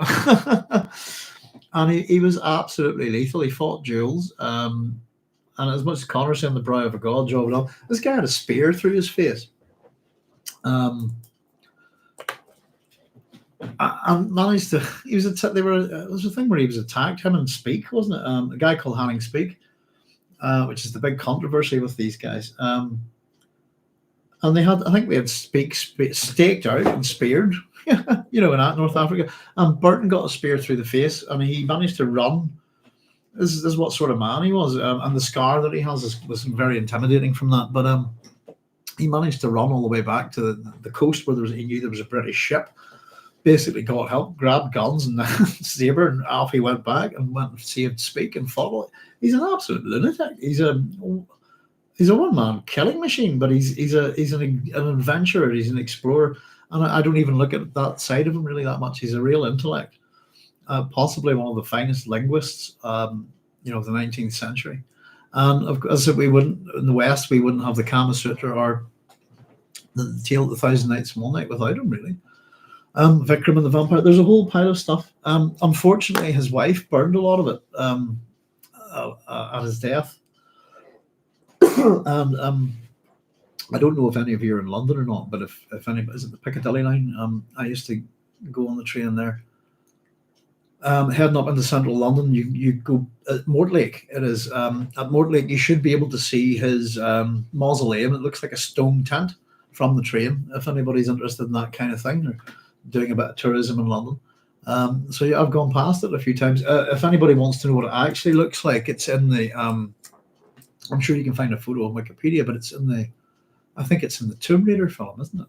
And he was absolutely lethal. He fought duels. And as much as Connor saying the brow of a god drove it up, this guy had a spear through his face. And managed to. They were. It was a thing where he was attacked. Him and Speak, wasn't it? A guy called Hanning Speak, which is the big controversy with these guys. And they had. I think they had Speak staked out and speared. In North Africa. And Burton got a spear through the face, and he managed to run. This is what sort of man he was, and the scar that he has was very intimidating from that. But he managed to run all the way back to the coast where he knew there was a British ship. Basically got help, grabbed guns and saber, and off he went back and went and saved Speak and fought. He's an absolute lunatic. He's a one-man killing machine, but he's an adventurer. He's an explorer, and I don't even look at that side of him really that much. He's a real intellect, possibly one of the finest linguists, of the 19th century. And of course, we wouldn't in the West, we wouldn't have the Kama Sutra or the Tale of the Thousand Nights and One Night without him, really. Vikram and the Vampire. There's a whole pile of stuff. Unfortunately, his wife burned a lot of it at his death. And I don't know if any of you are in London or not, but if anybody is at the Piccadilly line, I used to go on the train there. Heading up into central London, you go at Mortlake. It is at Mortlake. You should be able to see his mausoleum. It looks like a stone tent from the train. If anybody's interested in that kind of thing, or doing a bit of tourism in London. So yeah, I've gone past it a few times. If anybody wants to know what it actually looks like, it's in the. I'm sure you can find a photo on Wikipedia, but it's in the. I think it's in the Tomb Raider film, isn't it?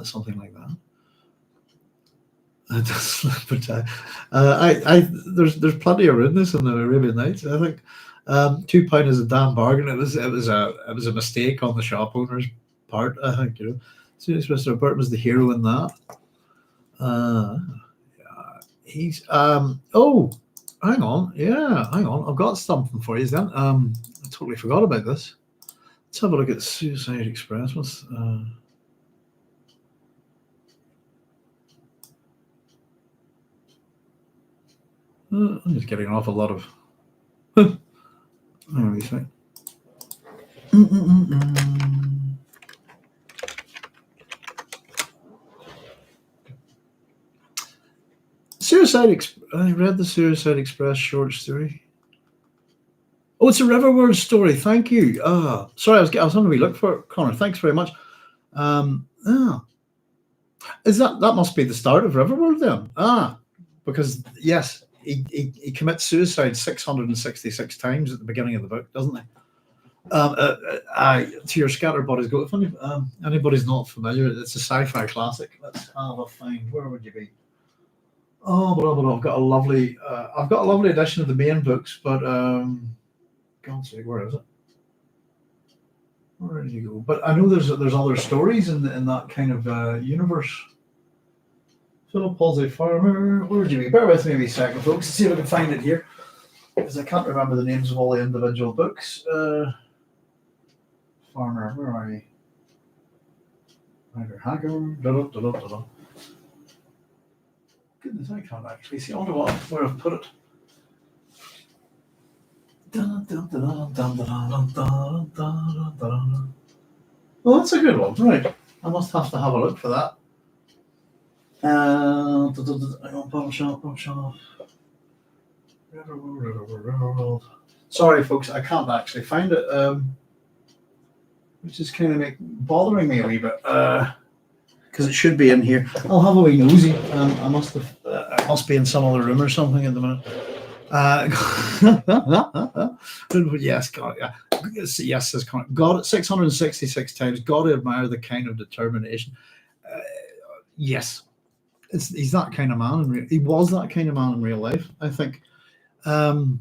Something like that. There's plenty of rudeness in the Arabian Nights. I think £2 is a damn bargain. It was a mistake on the shop owner's part. I think Mr. Burton was the hero in that. He's oh, hang on, I've got something for you then. I totally forgot about this. Let's have a look at Suicide Express. What's I'm just getting off a lot of. What do you think? I read the Suicide Express short story. Oh, it's a Riverworld story. Thank you. Sorry, I was on a wee look for it, Connor. Thanks very much. Is that must be the start of Riverworld then? Because yes. He commits suicide 666 times at the beginning of the book, doesn't he? To your scattered bodies go. If anybody's not familiar, it's a sci-fi classic. Let's have a find. Where would you be? Oh, but I've got a lovely edition of the main books, but God's sake, where is it? Where did you go? But I know there's other stories in that kind of universe. Philip Palsy Farmer, where would you be? Bear with me a wee second, folks, to see if I can find it here, because I can't remember the names of all the individual books. Farmer, where are you? Hacker. Goodness, I can't actually see. I wonder where I've put it. Well, that's a good one, right? I must have to have a look for that. Bottom shelf. Riverworld. Sorry, folks, I can't actually find it, which is kind of bothering me a wee bit, because it should be in here. I'll have a wee nosy. I must be in some other room or something at the minute. Yes, God, yeah. Yes, says Connor. God, 666 times. God to admire the kind of determination. Yes, he's that kind of man. He was that kind of man in real life, I think. What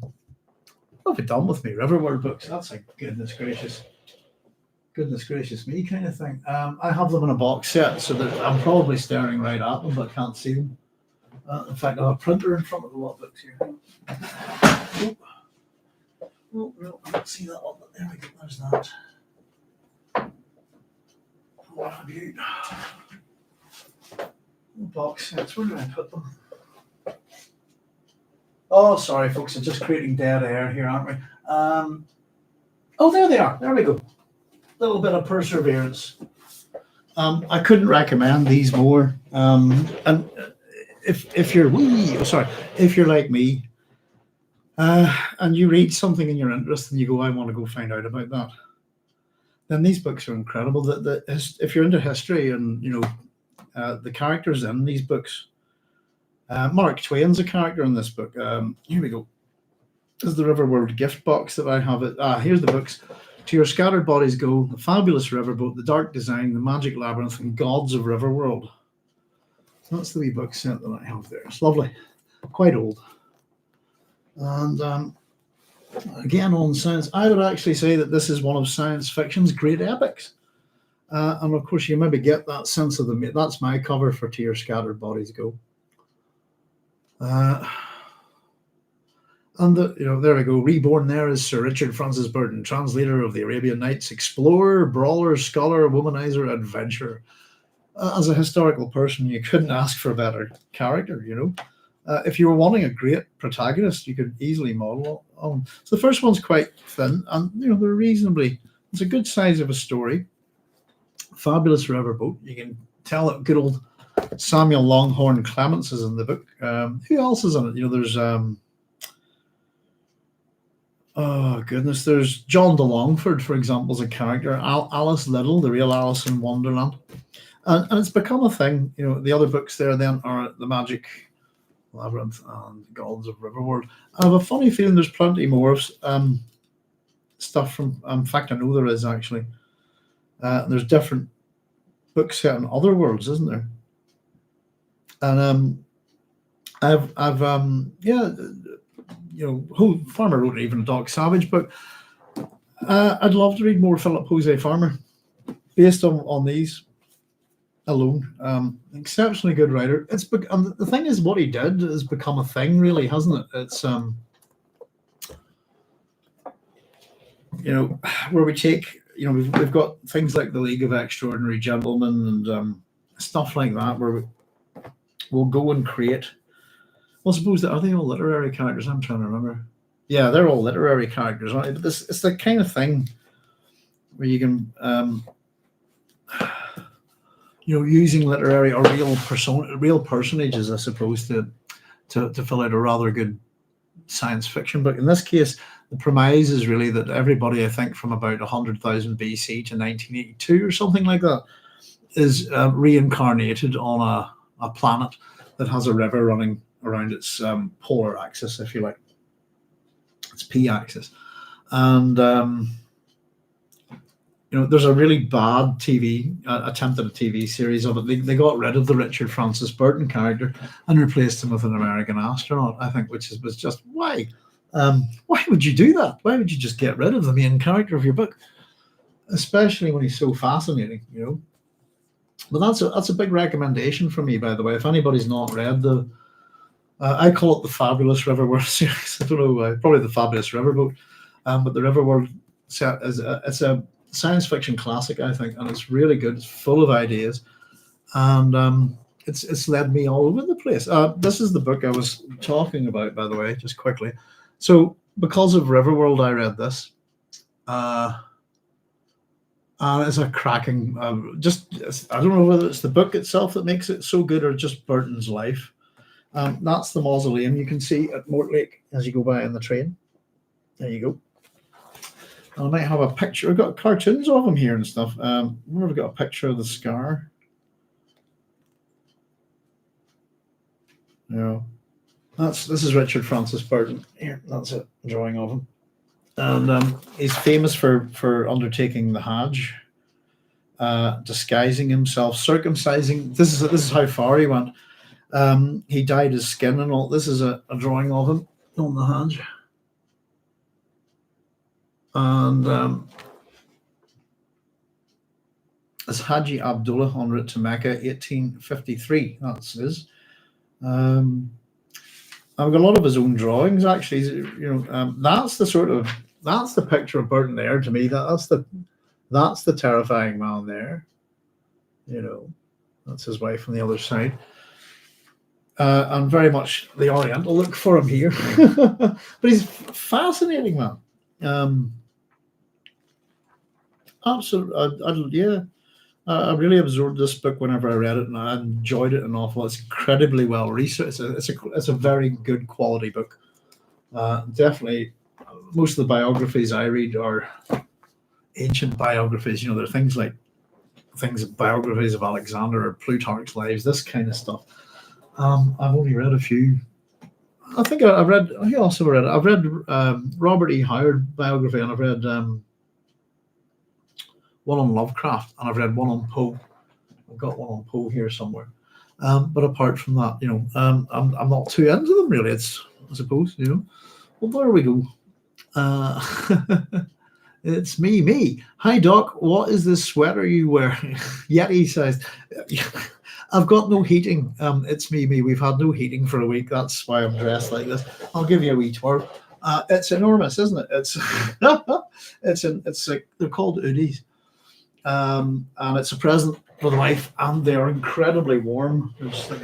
have you done with me? Riverworld books. That's a goodness gracious me kind of thing. I have them in a box set, so that I'm probably staring right at them, but can't see them. In fact, I have a printer in front of the lot books here. Oh, no, I don't see that one, but there we go. There's that. What a beaut. Box sets. Where do I put them? Oh, sorry, folks. I'm just creating dead air here, aren't we? Oh, there they are. There we go. Little bit of perseverance. I couldn't recommend these more. And if you're like me, and you read something in your interest and you go, I want to go find out about that, then these books are incredible. If you're into history and the characters in these books, Mark Twain's a character in this book. Here we go. This is the Riverworld gift box that I have. Here's the books. To Your Scattered Bodies Go, The Fabulous Riverboat, The Dark Design, The Magic Labyrinth, and Gods of Riverworld. So that's the wee book set that I have there. It's lovely. Quite old. And again, on science, I would actually say that this is one of science fiction's great epics. And of course, you maybe get that sense of that's my cover for To Your Scattered Bodies Go. And there we go. Reborn there is Sir Richard Francis Burton, translator of the Arabian Nights, explorer, brawler, scholar, womanizer, adventurer. As a historical person, you couldn't ask for a better character, If you were wanting a great protagonist, you could easily model on. So the first one's quite thin, and they're reasonably. It's a good size of a story. Fabulous riverboat. You can tell that good old Samuel Longhorn Clements is in the book. Who else is in it? There's oh goodness, there's John de Longford, for example, as a character. Alice Liddell, the real Alice in Wonderland, and it's become a thing. The other books there then are The Magic Labyrinth and Gods of Riverworld. I have a funny feeling there's plenty more of stuff from. In fact, I know there is actually. There's different books set in other worlds, isn't there? And Farmer wrote even a Doc Savage book. I'd love to read more Philip Jose Farmer, based on these alone. Exceptionally good writer. And the thing is, what he did has become a thing, really, hasn't it? It's where we take, we've got things like the League of Extraordinary Gentlemen and stuff like that, where we'll go and create. Well, suppose are they all literary characters? I'm trying to remember. Yeah, they're all literary characters, aren't they? But it's the kind of thing where you can, using literary or real personages, I suppose, to fill out a rather good science fiction book. In this case, the premise is really that everybody, I think, from about 100,000 BC to 1982 or something like that, is reincarnated on a planet that has a river running around its polar axis, if you like, its p-axis. And there's a really bad attempted a TV series of it. They got rid of the Richard Francis Burton character and replaced him with an American astronaut, I think, which was just why would you do that? Why would you just get rid of the main character of your book, especially when he's so fascinating, But that's a big recommendation for me, by the way. If anybody's not read I call it the Fabulous Riverworld series. I don't know why. Probably the Fabulous Riverboat, but the Riverworld set it's a science fiction classic, I think, and it's really good. It's full of ideas, and it's led me all over the place. This is the book I was talking about, by the way, just quickly. So because of Riverworld, I read this. It's a cracking. I don't know whether it's the book itself that makes it so good or just Burton's life. That's the mausoleum you can see at Mortlake as you go by on the train. There you go. I might have a picture. I've got cartoons of him here and stuff. Where have I got a picture of the scar? Yeah, this is Richard Francis Burton. Here, that's a drawing of him, and he's famous for undertaking the Hajj, disguising himself, circumcising. This is how far he went. He dyed his skin and all. This is a drawing of him on the Hajj, and it's Haji Abdullah en route to Mecca, 1853. That's his. I've got a lot of his own drawings, actually. That's the picture of Burton there to me. That's the terrifying man there. That's his wife on the other side. And very much the Oriental look for him here. But he's a fascinating man. Absolutely, yeah. I really absorbed this book whenever I read it, and I enjoyed it an awful lot. It's incredibly well researched. It's a very good quality book. Definitely, most of the biographies I read are ancient biographies. They're biographies of Alexander or Plutarch's lives, this kind of stuff. I've only read a few. I think I've read. I also read. I've read Robert E. Howard biography, and I've read one on Lovecraft, and I've read one on Poe. I've got one on Poe here somewhere. But apart from that, I'm not too into them really. I suppose. Well, there we go. It's me. Hi, Doc. What is this sweater you wear? Yeti says, I've got no heating. It's me. We've had no heating for a week. That's why I'm dressed like this. I'll give you a wee tour. It's enormous, isn't it? It's like they're called hoodies. And it's a present for the wife, and they are incredibly warm. They're just like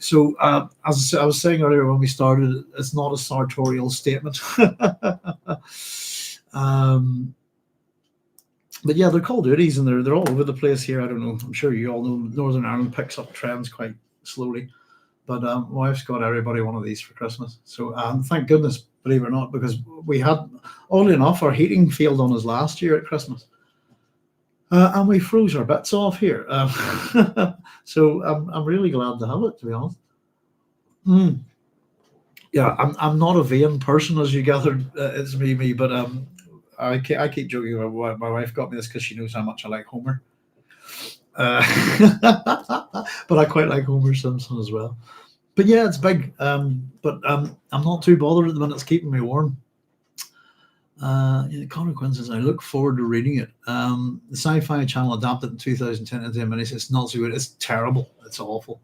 So as I was saying earlier when we started, it's not a sartorial statement. But yeah, they're called hoodies, and they're all over the place here. I don't know. I'm sure you all know Northern Ireland picks up trends quite slowly. But my wife's got everybody one of these for Christmas. So thank goodness, believe it or not, because we had, oddly enough, our heating failed on us last year at Christmas. And we froze our bits off here. So I'm really glad to have it, to be honest. Yeah, I'm not a vain person, as you gathered. It's me. But I keep joking about why my wife got me this because she knows how much I like Homer. But I quite like Homer Simpson as well. But yeah, it's big. But I'm not too bothered at the minute. It's keeping me warm. Connor Quinn says, I look forward to reading it. The Sci-Fi Channel adapted in 2010 into a miniseries. It's not so good. It's terrible. It's awful.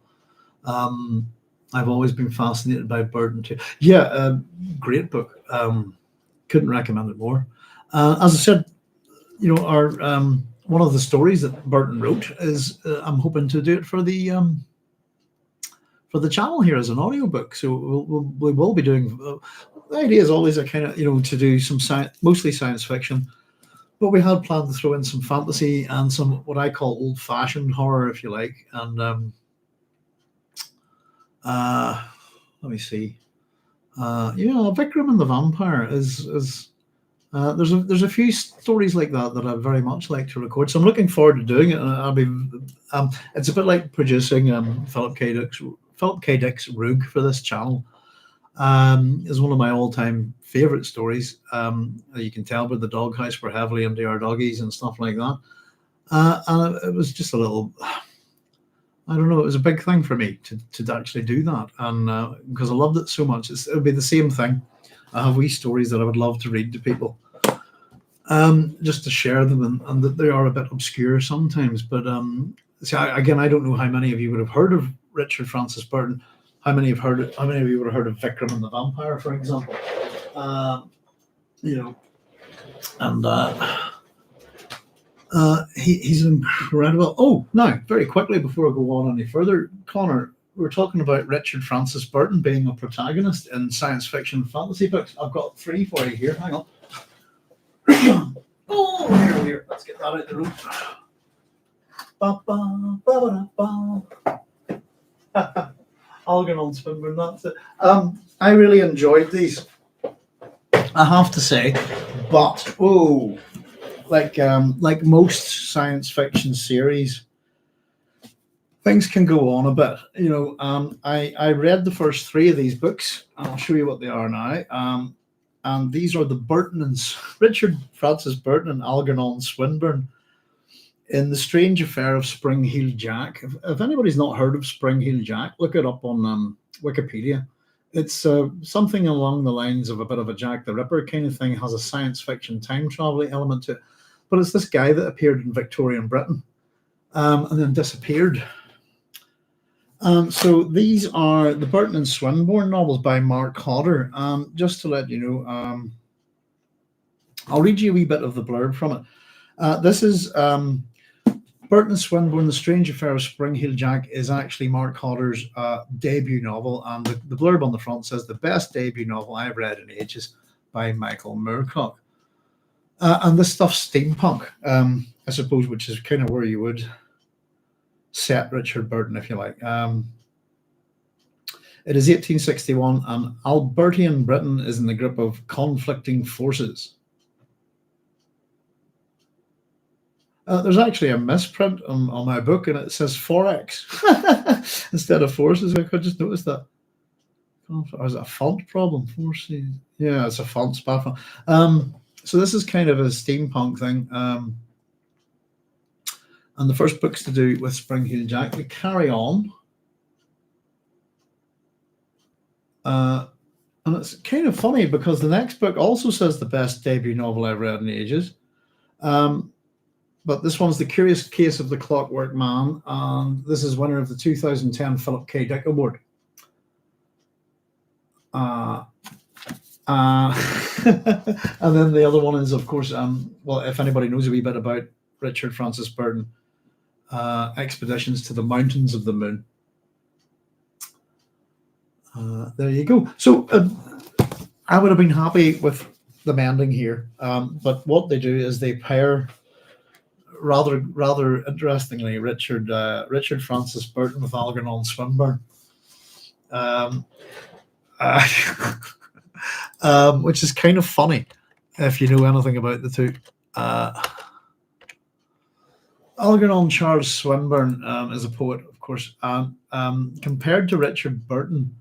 I've always been fascinated by Burton too. Yeah, great book. Couldn't recommend it more. As I said, our one of the stories that Burton wrote is I'm hoping to do it for the channel here as an audiobook. So we will be doing. The idea is always a kind of to do some mostly science fiction, but we had planned to throw in some fantasy and some what I call old-fashioned horror, if you like. And let me see. Vikram and the Vampire is there's a few stories like that I very much like to record. So I'm looking forward to doing it, and I'll be. It's a bit like producing Philip K. Dick's Rogue for this channel. Is one of my all-time favorite stories. You can tell by the Doghouse we're heavily into our doggies and stuff like that. And it was just a little. I don't know. It was a big thing for me to actually do that, and because I loved it so much, it would be the same thing. I have wee stories that I would love to read to people, just to share them, and that they are a bit obscure sometimes. But I don't know how many of you would have heard of Richard Francis Burton. How many of you would have heard of Vikram and the Vampire, for example? And He's incredible. Oh, now, very quickly before I go on any further, Connor, we're talking about Richard Francis Burton being a protagonist in science fiction and fantasy books. I've got three for you here. Hang on. Oh, here. Let's get that out of the room. Ba, ba, ba, ba, ba. Algernon Swinburne, that's it. I really enjoyed these, I have to say, but like most science fiction series, things can go on a bit. I read the first three of these books, and I'll show you what they are now. And these are the Burton and Richard Francis Burton and Algernon Swinburne in The Strange Affair of Spring-Heeled Jack. If anybody's not heard of Spring-Heeled Jack, look it up on Wikipedia. It's something along the lines of a bit of a Jack the Ripper kind of thing. It has a science fiction time traveling element to it. But it's this guy that appeared in Victorian Britain and then disappeared. So these are the Burton and Swinburne novels by Mark Hodder. Just to let you know, I'll read you a wee bit of the blurb from it. This is Burton and Swinburne, The Strange Affair of Spring-Heeled Jack is actually Mark Hodder's debut novel, and the blurb on the front says, the best debut novel I've read in ages by Michael Moorcock. And this stuff's steampunk, I suppose, which is kind of where you would set Richard Burton, if you like. It is 1861, and Albertian Britain is in the grip of conflicting forces. There's actually a misprint on my book, and it says Forex instead of forces. I could just notice that. Or is it a font problem? Forces. Yeah, it's a font bad font. So this is kind of a steampunk thing. And the first book's to do with Spring-Heeled Jack. We carry on. And it's kind of funny because the next book also says the best debut novel I've read in ages. But this one's The Curious Case of the Clockwork Man, and this is winner of the 2010 Philip K. Dick Award. And then the other one is, of course, well, if anybody knows a wee bit about Richard Francis Burton, Expeditions to the Mountains of the Moon. There you go. So I would have been happy with them ending here, but what they do is they pair, rather interestingly, Richard Francis Burton with Algernon Swinburne, which is kind of funny if you know anything about the two. Algernon Charles Swinburne is a poet, of course. Compared to Richard Burton,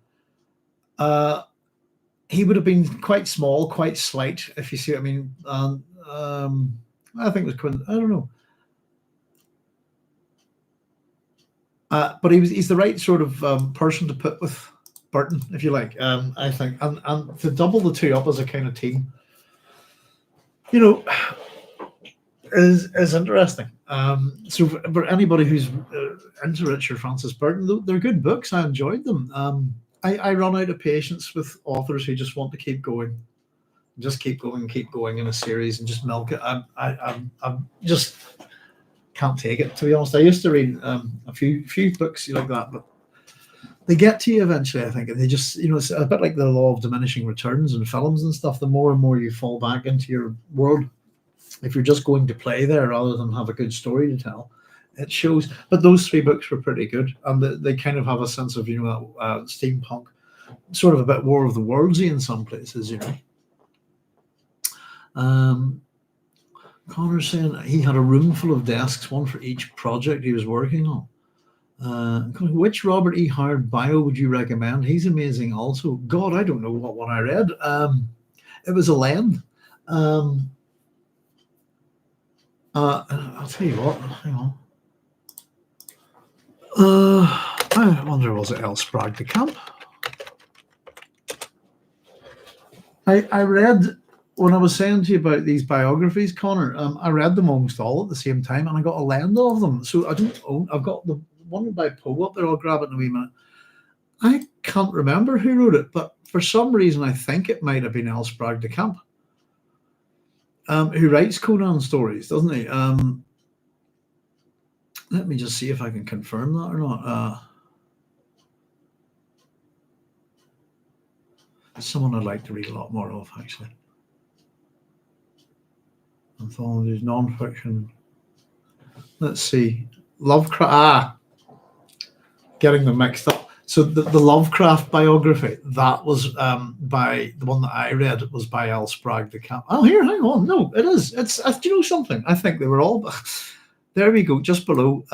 he would have been quite small, quite slight, if you see what I mean. I think it was I don't know. But he's the right sort of person to put with Burton, if you like, I think. And to double the two up as a kind of team, is interesting. So for anybody who's into Richard Francis Burton, they're good books. I enjoyed them. I run out of patience with authors who just want to keep going, in a series and just milk it. I just can't take it, to be honest. I used to read a few books like that, but they get to you eventually, I think, and they just, it's a bit like the law of diminishing returns in films and stuff. The more and more you fall back into your world, if you're just going to play there rather than have a good story to tell, it shows. But those three books were pretty good, and they kind of have a sense of, steampunk, sort of a bit War of the Worldsy in some places, Connor's saying he had a room full of desks, one for each project he was working on. Which Robert E. Howard bio would you recommend? He's amazing also. God, I don't know what one I read. It was a Len. I'll tell you what, hang on. I wonder, was it El Sprague de Camp? I read, when I was saying to you about these biographies, Connor, I read them almost all at the same time, and I got a lend of them. So I don't own, I've got the one by Poe up there. I'll grab it in a wee minute. I can't remember who wrote it, but for some reason I think it might have been El Sprague de Camp, who writes Conan stories, doesn't he? Let me just see if I can confirm that or not. Someone I'd like to read a lot more of, actually. Anthologies, non-fiction. Let's see. Lovecraft. Getting them mixed up. So the Lovecraft biography, that was by the one that I read, it was by L. Sprague de Camp. Oh, here, hang on. No, it is. It's do you know something? I think they were all. There we go. Just below.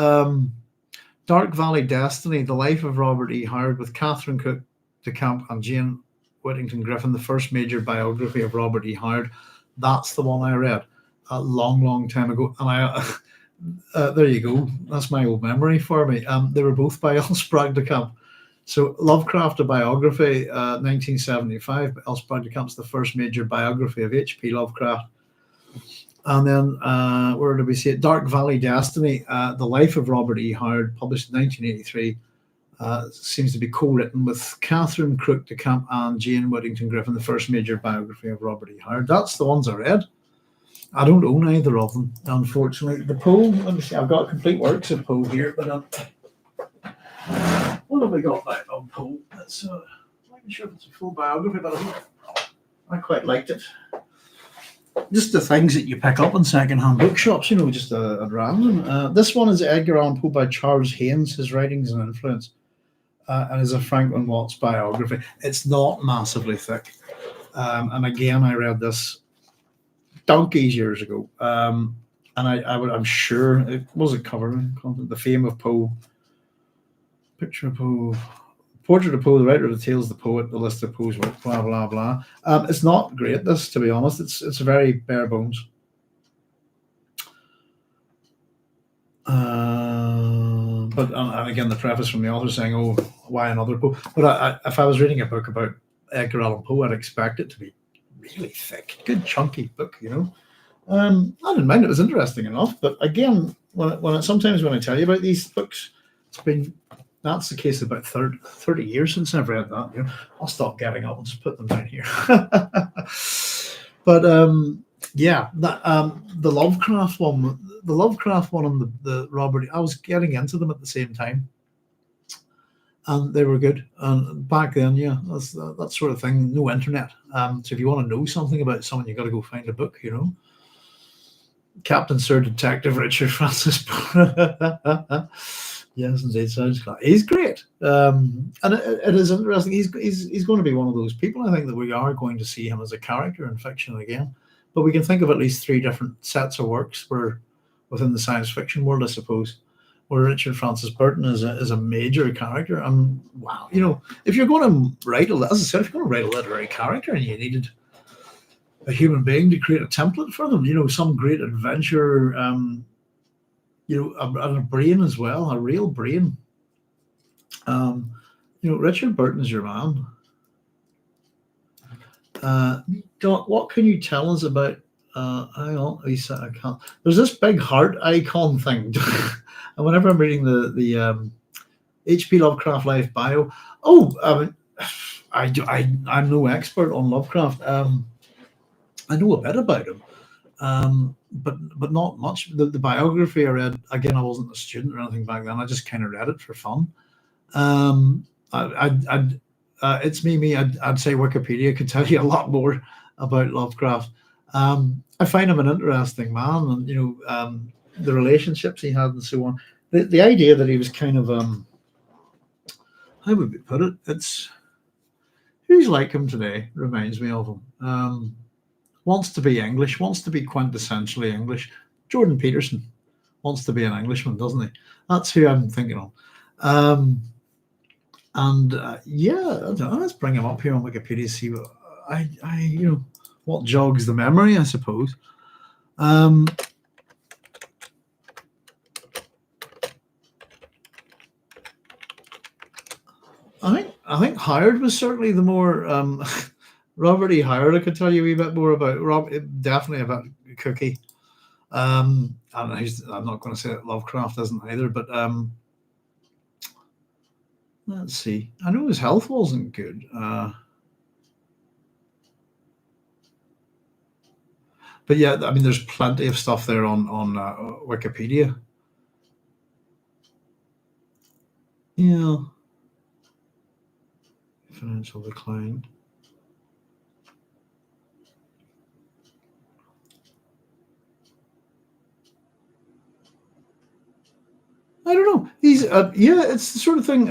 Dark Valley Destiny: The Life of Robert E. Howard, with Catherine Cook de Camp and Jane Whittington Griffin, the first major biography of Robert E. Howard. That's the one I read a long, long time ago, and I. There you go. That's my old memory for me. They were both by L. Sprague de Camp. So Lovecraft, a biography, 1975. L. Sprague de Camp's the first major biography of H.P. Lovecraft. And then where did we see it? Dark Valley Destiny, The Life of Robert E. Howard, published in 1983. Seems to be co-written with Catherine Crook de Camp and Jane Whittington Griffin, the first major biography of Robert E. Howard. That's the ones I read. I don't own either of them, unfortunately. The Poe, let me see, I've got complete works of Poe here, but what have we got back on Poe? That's I'm not sure if it's a full biography, but I quite liked it. Just the things that you pick up in second-hand bookshops, just at random. This one is Edgar Allan Poe by Charles Haynes, His Writings and Influence, and is a Franklin Watts biography. It's not massively thick. And again, I read this donkeys years ago, and I'm sure it was a covering content. The Fame of Poe, Picture of Poe, Portrait of Poe, the writer of the tales, the poet, the list of Poe's work, blah blah blah. It's not great, this, to be honest. It's very bare bones. But and again, the preface from the author saying, "Oh, why another Poe?" But if I was reading a book about Edgar Allan Poe, I'd expect it to be really thick, good chunky book, I didn't mind. It was interesting enough, but again, sometimes when I tell you about these books, that's the case about 30 years since I've read that. I'll stop getting up and just put them down here. But yeah, the Lovecraft one and the Robert, I was getting into them at the same time, and they were good. And back then, yeah, that's that sort of thing. No internet, so if you want to know something about someone, you got to go find a book. Captain Sir Detective Richard Francis. Yes, indeed, sounds like he's great, and it is interesting. He's going to be one of those people. I think that we are going to see him as a character in fiction again. But we can think of at least 3 different sets of works where, within the science fiction world, I suppose, where Richard Francis Burton is a major character. And wow, if you're going to write as I said, if you're going to write a literary character and you needed a human being to create a template for them, some great adventure, and a brain as well, a real brain. Richard Burton's your man. What can you tell us about? Hang on, I can't. There's this big heart icon thing, and whenever I'm reading the H.P. Lovecraft Life bio, I'm no expert on Lovecraft. I know a bit about him, but not much. The biography I read, again, I wasn't a student or anything back then. I just kind of read it for fun. It's me. I'd say Wikipedia could tell you a lot more about Lovecraft. I find him an interesting man, and the relationships he had and so on. The idea that he was kind of how would we put it? It's who's like him today reminds me of him. Wants to be English, wants to be quintessentially English. Jordan Peterson wants to be an Englishman, doesn't he? That's who I'm thinking of. Yeah, I don't know, let's bring him up here on Wikipedia, see what what jogs the memory, I suppose. I think Howard was certainly the more Robert E. Howard. I could tell you a wee bit more about definitely about Cookie. I'm not going to say that Lovecraft isn't either, but let's see. I know his health wasn't good. But yeah, I mean, there's plenty of stuff there on Wikipedia. Yeah, financial decline. I don't know. He's yeah, it's the sort of thing.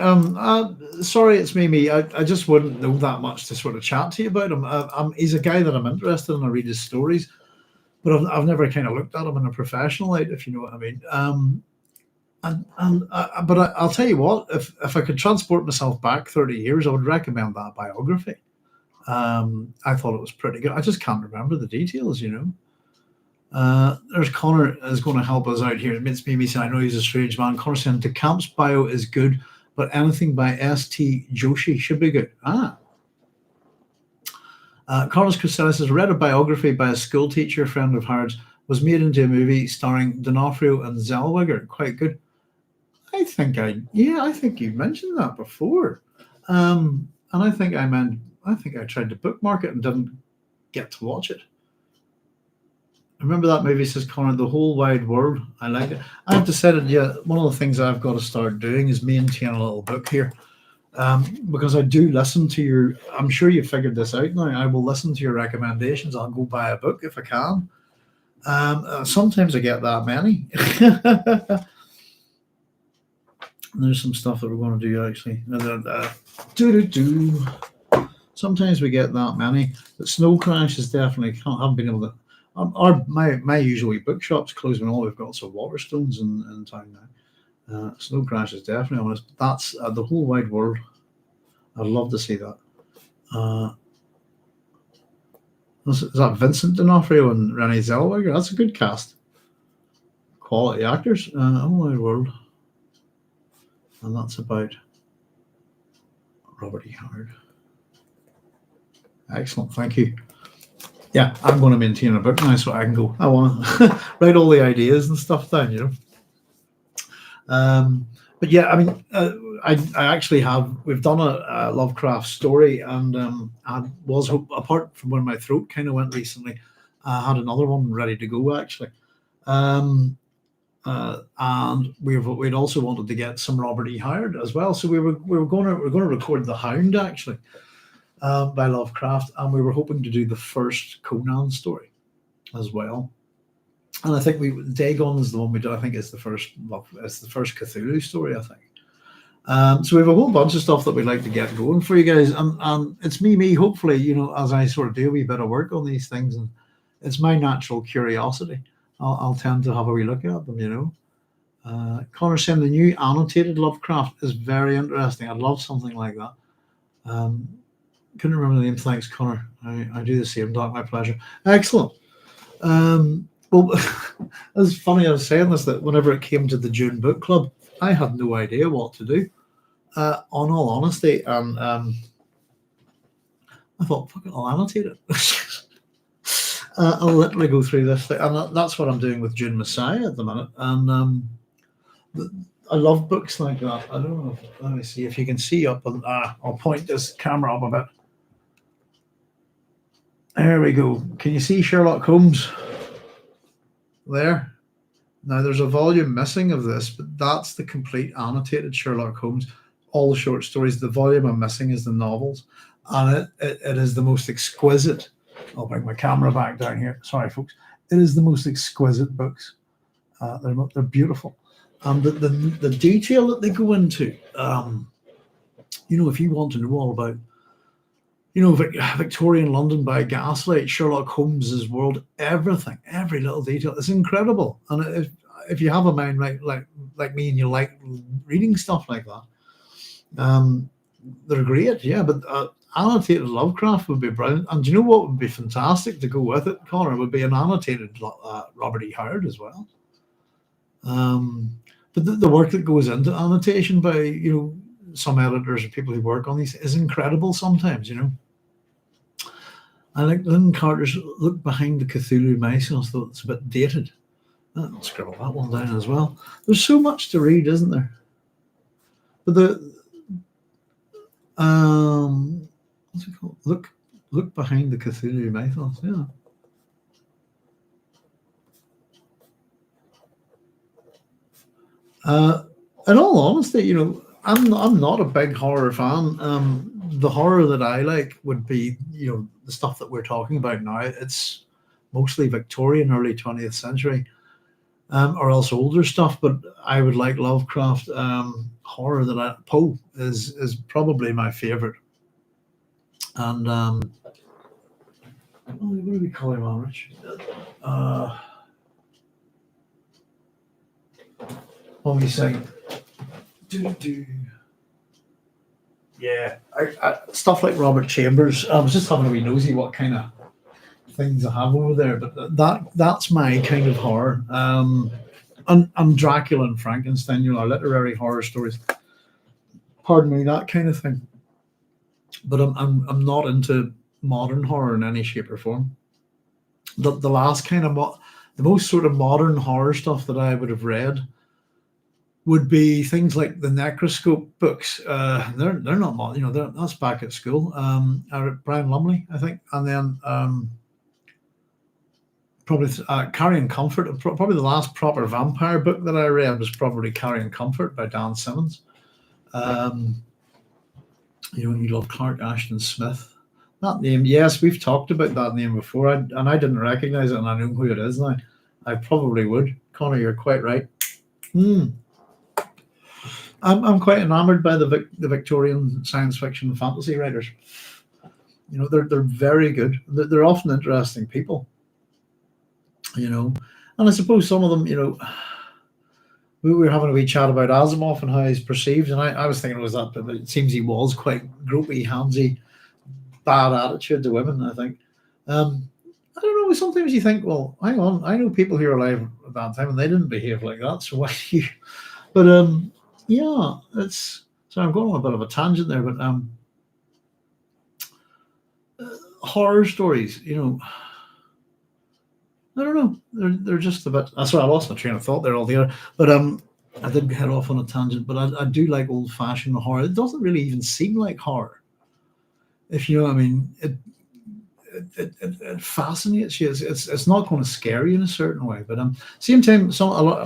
Sorry, it's me. I just wouldn't know that much to sort of chat to you about him. He's a guy that I'm interested in. I read his stories, but I've never kind of looked at him in a professional light, if you know what I mean. But I'll tell you what, if I could transport myself back 30 years, I would recommend that biography. I thought it was pretty good. I just can't remember the details, you know. There's Connor is going to help us out here. It's me saying I know he's a strange man. Connor saying De Camp's bio is good, but anything by S.T. Joshi should be good. Carlos Cristales has read a biography by a school teacher friend of Howard's, was made into a movie starring D'Onofrio and Zellweger. Quite good. I think you mentioned that before. And I think I tried to bookmark it and didn't get to watch it. Remember that movie, says Connor, The Whole Wide World. I like it. I've decided, yeah, one of the things I've got to start doing is maintain a little book here. Because I do listen to your, I'm sure you figured this out now. I will listen to your recommendations. I'll go buy a book if I can. Sometimes I get that many. There's some stuff that we're going to do actually. Sometimes we get that many. But Snow Crash is definitely, haven't been able to. My usual bookshop's closed when all we've got some Waterstones in town now. Snow Crash is definitely on us. That's The Whole Wide World. I'd love to see that. Is that Vincent D'Onofrio and Renee Zellweger? That's a good cast. Quality actors. Whole Wide World. And that's about Robert E. Howard. Excellent, thank you. Yeah, I'm going to maintain a book now so I can go. I want to write all the ideas and stuff down, you know. But yeah, I mean, I actually have. We've done a Lovecraft story, and I was apart from when my throat kind of went recently. I had another one ready to go actually, and we'd also wanted to get some Robert E. Howard as well. So we're going to record The Hound actually. By Lovecraft, and we were hoping to do the first Conan story as well. And I think Dagon is the one we do. I think it's the first Cthulhu story. I think. So we have a whole bunch of stuff that we'd like to get going for you guys, and it's me. Hopefully, you know, as I sort of do a wee bit of work on these things, and it's my natural curiosity. I'll tend to have a wee look at them, you know. Connor saying the new annotated Lovecraft is very interesting. I'd love something like that. Couldn't remember the name. Thanks, Connor. I do the same. Doc, my pleasure. Excellent. Well, it's funny. I was saying this that whenever it came to the June book club, I had no idea what to do. On all honesty, and I thought, fuck it, I'll annotate it. I'll literally go through this thing, and that's what I'm doing with June Messiah at the minute. And I love books like that. I don't know. Let me see if you can see up. I'll point this camera up a bit. There we go. Can you see Sherlock Holmes there? Now there's a volume missing of this, but that's the complete annotated Sherlock Holmes. All the short stories. The volume I'm missing is the novels, and it is the most exquisite. I'll bring my camera back down here. Sorry, folks. It is the most exquisite books. They're beautiful, and the detail that they go into. You know, if you want to know all about, you know, Victorian London by gaslight, Sherlock Holmes's world, everything, every little detail, it's incredible. And if you have a mind like me and you like reading stuff like that, they're great. Yeah, but annotated Lovecraft would be brilliant. And do you know what would be fantastic to go with it, Connor? Would be an annotated Robert E. Howard as well. But the work that goes into annotation by, you know, some editors or people who work on these is incredible sometimes, you know. I like Lynn Carter's Look Behind the Cthulhu Mice, though it's a bit dated. I'll scribble that one down as well. There's so much to read, isn't there? But what's it called? Look Behind the Cthulhu Mythos, yeah. In all honesty, you know, I'm not a big horror fan. The horror that I like would be, the stuff that we're talking about now. It's mostly Victorian, early 20th century, or else older stuff. But I would like Lovecraft. Horror that Poe is probably my favorite. And what do we call him, Rich? Uh, what we say? Do. Yeah, stuff like Robert Chambers. I was just having a wee nosy what kind of things I have over there, but that's my kind of horror. And Dracula and Frankenstein, literary horror stories. Pardon me, that kind of thing. But I'm not into modern horror in any shape or form. The last kind of the most sort of modern horror stuff that I would have read would be things like the Necroscope books. They're not modern, that's back at school. Brian Lumley, I think, and then probably Carrying Comfort. Probably the last proper vampire book that I read was probably Carrying Comfort by Dan Simmons. You love Clark Ashton Smith. That name, yes, we've talked about that name before, and I didn't recognize it, and I know who it is now. I probably would. Connor, you're quite right. I'm quite enamored by the Victorian science fiction and fantasy writers. They're very good. They're often interesting people. And I suppose some of them, we were having a wee chat about Asimov and how he's perceived, and I was thinking it was that, but it seems he was quite gropey, handsy, bad attitude to women, I think. I don't know, sometimes you think, well, hang on, I know people who are alive at that time and they didn't behave like that, so why do you? But yeah, it's so I'm going on a bit of a tangent there, but horror stories, I don't know. They're just a bit. Sorry, I lost my train of thought there altogether. But I did head off on a tangent. But I do like old fashioned horror. It doesn't really even seem like horror, if you know what I mean. It fascinates you. It's not going to scare you in a certain way. But same time,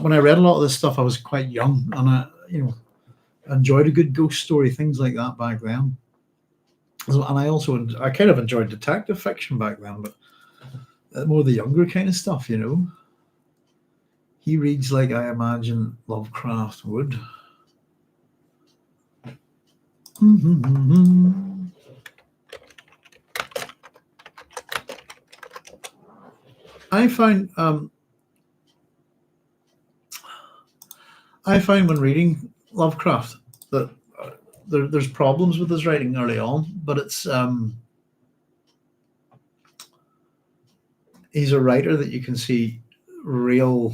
when I read a lot of this stuff, I was quite young, and I enjoyed a good ghost story, things like that back then. And I kind of enjoyed detective fiction back then, but more the younger kind of stuff, He reads like I imagine Lovecraft would. I find when reading Lovecraft that there's problems with his writing early on, but it's he's a writer that you can see real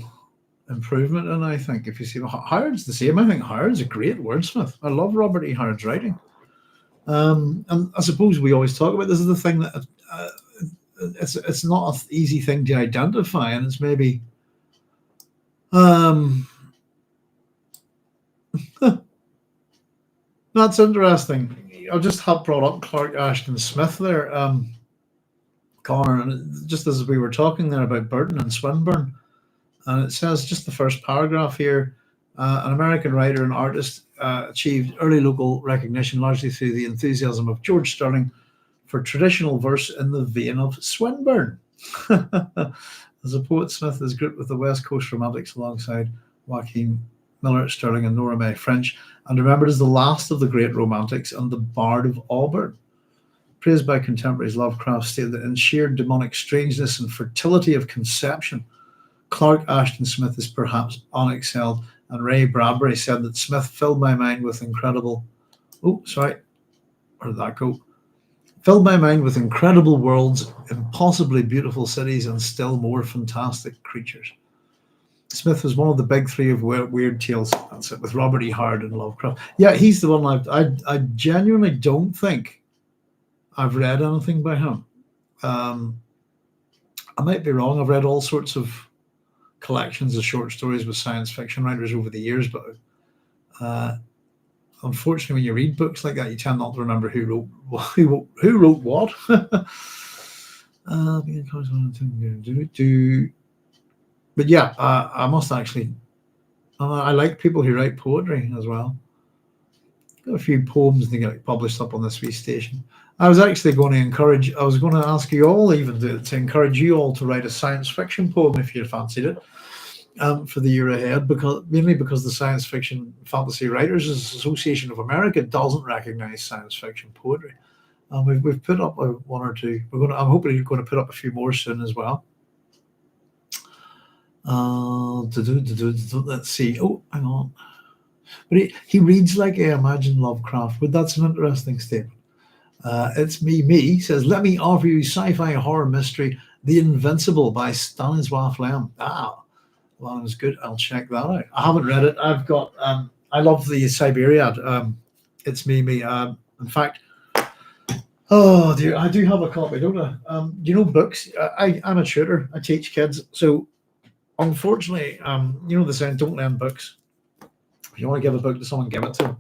improvement in. I think if you see Howard's the same. I think Howard's a great wordsmith. I love Robert E. Howard's writing. And I suppose we always talk about this is the thing that it's not an easy thing to identify, and it's maybe that's interesting. I just have brought up Clark Ashton Smith there, Connor, and just as we were talking there about Burton and Swinburne, and it says just the first paragraph here. An American writer and artist achieved early local recognition largely through the enthusiasm of George Sterling for traditional verse in the vein of Swinburne. As a poet, Smith is grouped with the West Coast Romantics alongside Joaquin Miller, Sterling, and Nora Mae French, and remembered as the last of the great Romantics and the Bard of Auburn. Praised by contemporaries, Lovecraft stated that in sheer demonic strangeness and fertility of conception, Clark Ashton Smith is perhaps unexcelled, and Ray Bradbury said that Smith filled my mind with incredible. Oh, sorry, where did that go? Filled my mind with incredible worlds, impossibly beautiful cities, and still more fantastic creatures. Smith was one of the big three of weird tales. That's it, with Robert E. Howard and Lovecraft. Yeah, he's the one I genuinely don't think I've read anything by him. I might be wrong. I've read all sorts of collections of short stories with science fiction writers over the years, but unfortunately, when you read books like that, you tend not to remember who wrote what. But yeah, I must actually. I like people who write poetry as well. got a few poems to get published up on this wee station. I was actually going to encourage, I was going to ask you all even to encourage you all to write a science fiction poem if you fancied it, for the year ahead, because mainly because the Science Fiction Fantasy Writers Association of America doesn't recognize science fiction poetry. We've put up one or two. I'm hoping you're going to put up a few more soon as well. Let's see. Oh, hang on. But he reads like I imagine Lovecraft, but that's an interesting statement. It's me says, let me offer you sci-fi horror mystery, The Invincible by Stanislav Lem. Ah, well, it was good. I'll check that out. I haven't read it. I've got, I love the Siberiad. It's me. In fact, oh dear, I do have a copy, don't I? You know, books. I'm a tutor. I teach kids. So unfortunately, you know the saying, don't lend books. If you want to give a book to someone, give it to them.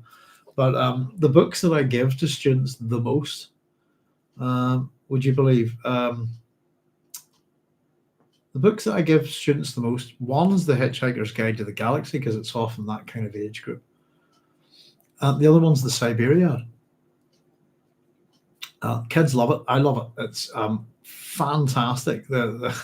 But the books that I give to students the most, would you believe? The books that I give students the most, one's The Hitchhiker's Guide to the Galaxy, because it's often that kind of age group. The other one's the Siberiad. Kids love it. I love it. It's fantastic. The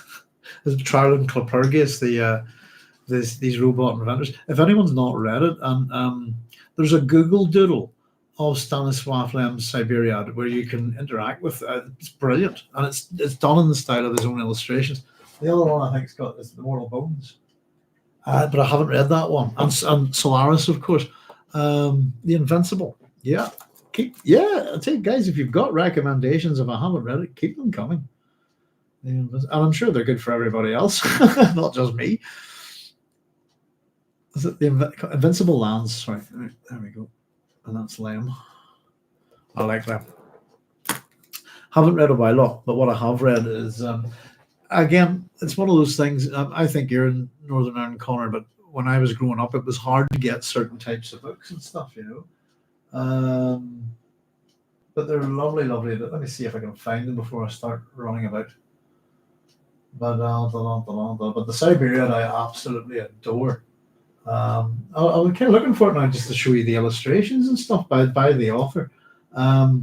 Trial and Clopergus, these robot inventors. If anyone's not read it, and there's a Google Doodle of Stanislav Lem's Siberiad where you can interact with. It's brilliant, and it's done in the style of his own illustrations. The other one I think's got is The Mortal Bones, but I haven't read that one. And Solaris, of course. The Invincible. Yeah. I tell you guys, if you've got recommendations, if I haven't read it, keep them coming. And I'm sure they're good for everybody else, not just me. Is it the Invincible Lands? Sorry, there we go. And that's Lem. I like that. Haven't read a while, but what I have read is, again, it's one of those things. I think you're in Northern Ireland, Connor, but when I was growing up, it was hard to get certain types of books and stuff, you know. But they're lovely. Let me see if I can find them before I start running about. But the Siberian I absolutely adore. I was kind of looking for it now just to show you the illustrations and stuff by the author. I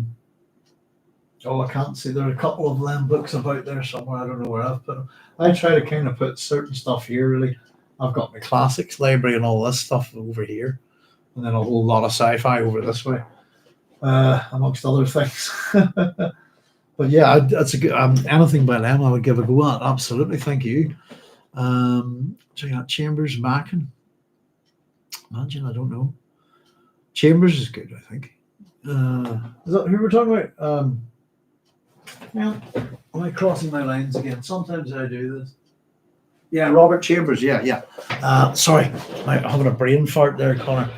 can't see. There are a couple of Lem books about there somewhere. I don't know where I've put them. I try to kind of put certain stuff here, really. I've got my classics library and all this stuff over here, and then a whole lot of sci-fi over this way, amongst other things. But yeah, that's a good. Anything by Lem I would give a go at. Absolutely, thank you. Check out Chambers, Mackin. Imagine, I don't know. Chambers is good, I think. Is that who we're talking about? Well, am I crossing my lines again? Sometimes I do this. Yeah, Robert Chambers. Yeah. Sorry, I'm having a brain fart there, Connor.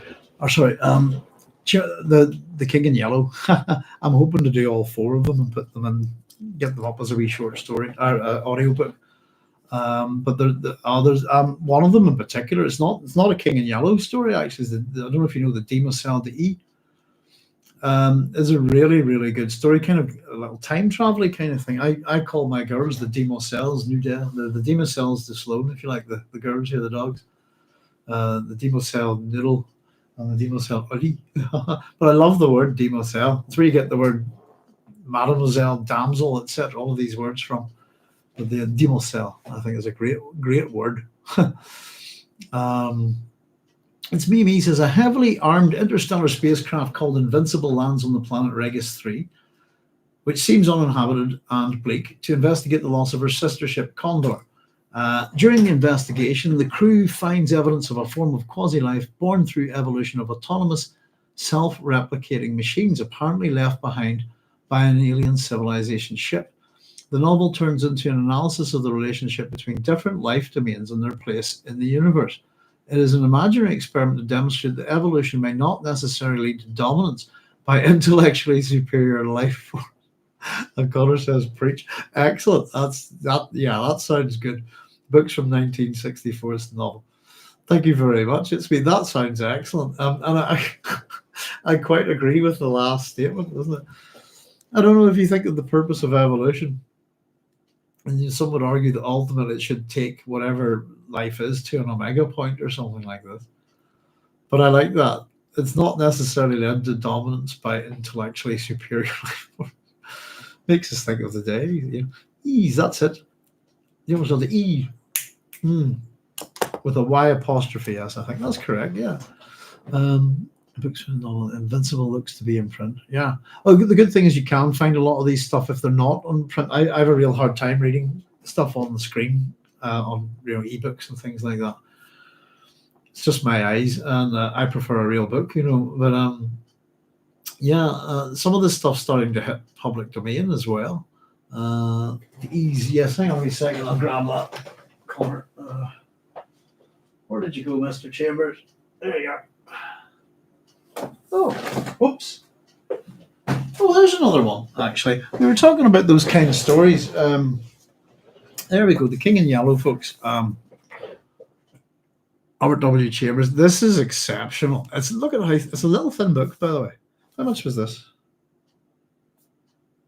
Or sorry, the King in Yellow. I'm hoping to do all four of them and put them in, get them up as a wee short story or audiobook. But the others, one of them in particular, it's not a King in Yellow story. Actually, I don't know if you know the Demosel de is a really, really good story, kind of a little time travel kind of thing. I call my girls the Demosels, the Demosels de Sloan, if you like, the girls here, the dogs. The Demosel Noodle and the Demosel Udi. But I love the word Demosel. It's where you get the word mademoiselle, damsel, etc. All of these words from. But the Demosel, I think, is a great word. It's me says, a heavily armed interstellar spacecraft called Invincible lands on the planet Regis 3, which seems uninhabited and bleak, to investigate the loss of her sister ship Condor. During the investigation, the crew finds evidence of a form of quasi-life born through evolution of autonomous, self-replicating machines, apparently left behind by an alien civilization ship. The novel turns into an analysis of the relationship between different life domains and their place in the universe. It is an imaginary experiment to demonstrate that evolution may not necessarily lead to dominance by intellectually superior life form. And Connor says, preach. Excellent. That sounds good. Books from 1964 is the novel. Thank you very much. That sounds excellent. And I quite agree with the last statement, isn't it? I don't know if you think of the purpose of evolution. And some would argue that ultimately it should take whatever life is to an omega point or something like this. But I like that. it's not necessarily led to dominance by intellectually superior life form. Makes us think of the day. You know, ease, that's it. You almost have the E with a Y apostrophe S, I think. That's correct, yeah. Books with novel Invincible looks to be in print. Yeah. Oh, the good thing is you can find a lot of these stuff if they're not on print. I have a real hard time reading stuff on the screen, on ebooks and things like that. It's just my eyes, and I prefer a real book, But some of this stuff's starting to hit public domain as well. The ease, yes. Hang on a second. I'll grab that corner. Where did you go, Mr. Chambers? There you are. Oh, whoops. Oh, there's another one, actually. We were talking about those kind of stories. There we go. The King in Yellow, folks. Robert W. Chambers. This is exceptional. Look at how it's a little thin book, by the way. How much was this?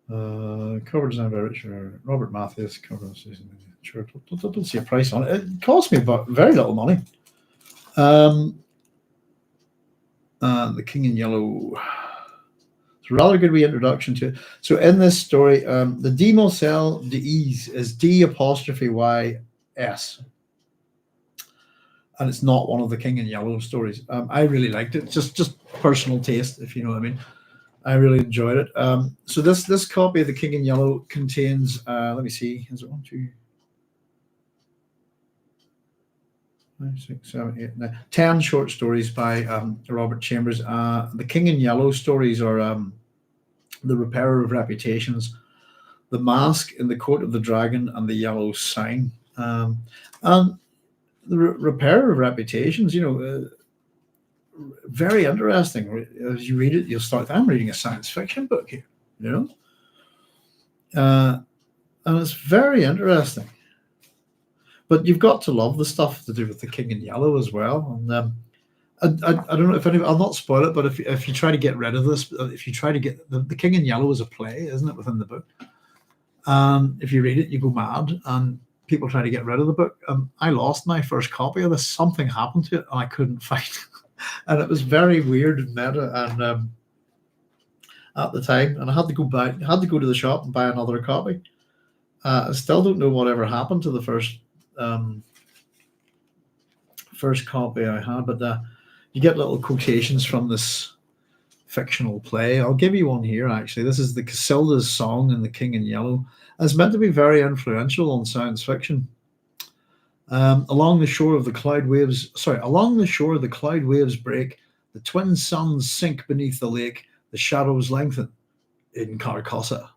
Cover design by Richard Robert Matthews. Cover season. Sure, don't see a price on it. It cost me about very little money. The King in Yellow. It's a rather good reintroduction to it. So in this story, the demoiselle d'Ease is D apostrophe Y S. And it's not one of the King in Yellow stories. I really liked it. Just personal taste, if you know what I mean. I really enjoyed it. So this copy of the King in Yellow contains, let me see, is it 1, 2, 5, 6, 7, 8, 9, 10 short stories by Robert Chambers. The King in Yellow stories are The Repairer of Reputations, The Mask in the Court of the Dragon, and The Yellow Sign. And the Repairer of Reputations, very interesting. As you read it, you'll start, I'm reading a science fiction book here, and it's very interesting. But you've got to love the stuff to do with the King in Yellow as well. And I don't know if I'll not spoil it, but if you try to get rid of this, if you try to get the King in Yellow is a play, isn't it, within the book? If you read it, you go mad, and people try to get rid of the book. I lost my first copy of this. Something happened to it, and I couldn't find it. And it was very weird and meta, and at the time, and I had to go to the shop and buy another copy. I still don't know whatever happened to the first copy I had, but you get little quotations from this fictional play. I'll give you one here, actually. This is the Casilda's song in The King in Yellow. It's meant to be very influential on science fiction. Along the shore the cloud waves break, the twin suns sink beneath the lake, the shadows lengthen in Carcosa.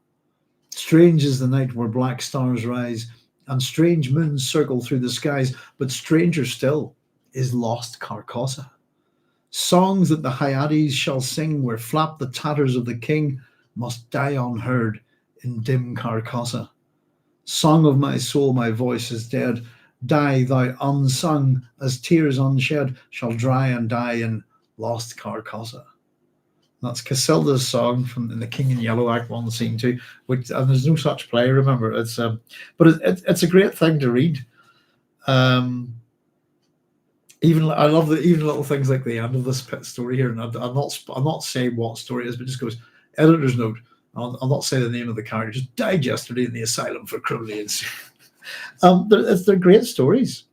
Strange is the night where black stars rise, and strange moons circle through the skies, but stranger still is lost Carcosa. Songs that the Hyades shall sing, where flap the tatters of the king, must die unheard in dim Carcosa. Song of my soul, my voice is dead. Die thou unsung, as tears unshed shall dry and die in lost Carcosa. That's Casilda's song in The King in Yellow, Act 1, Scene 2. And there's no such play, remember. But it's a great thing to read. I love even little things like the end of this story here. And I'm not saying what story it is, but it just goes, editor's note. I'll not say the name of the character. Just died yesterday in the asylum for criminals. They're great stories.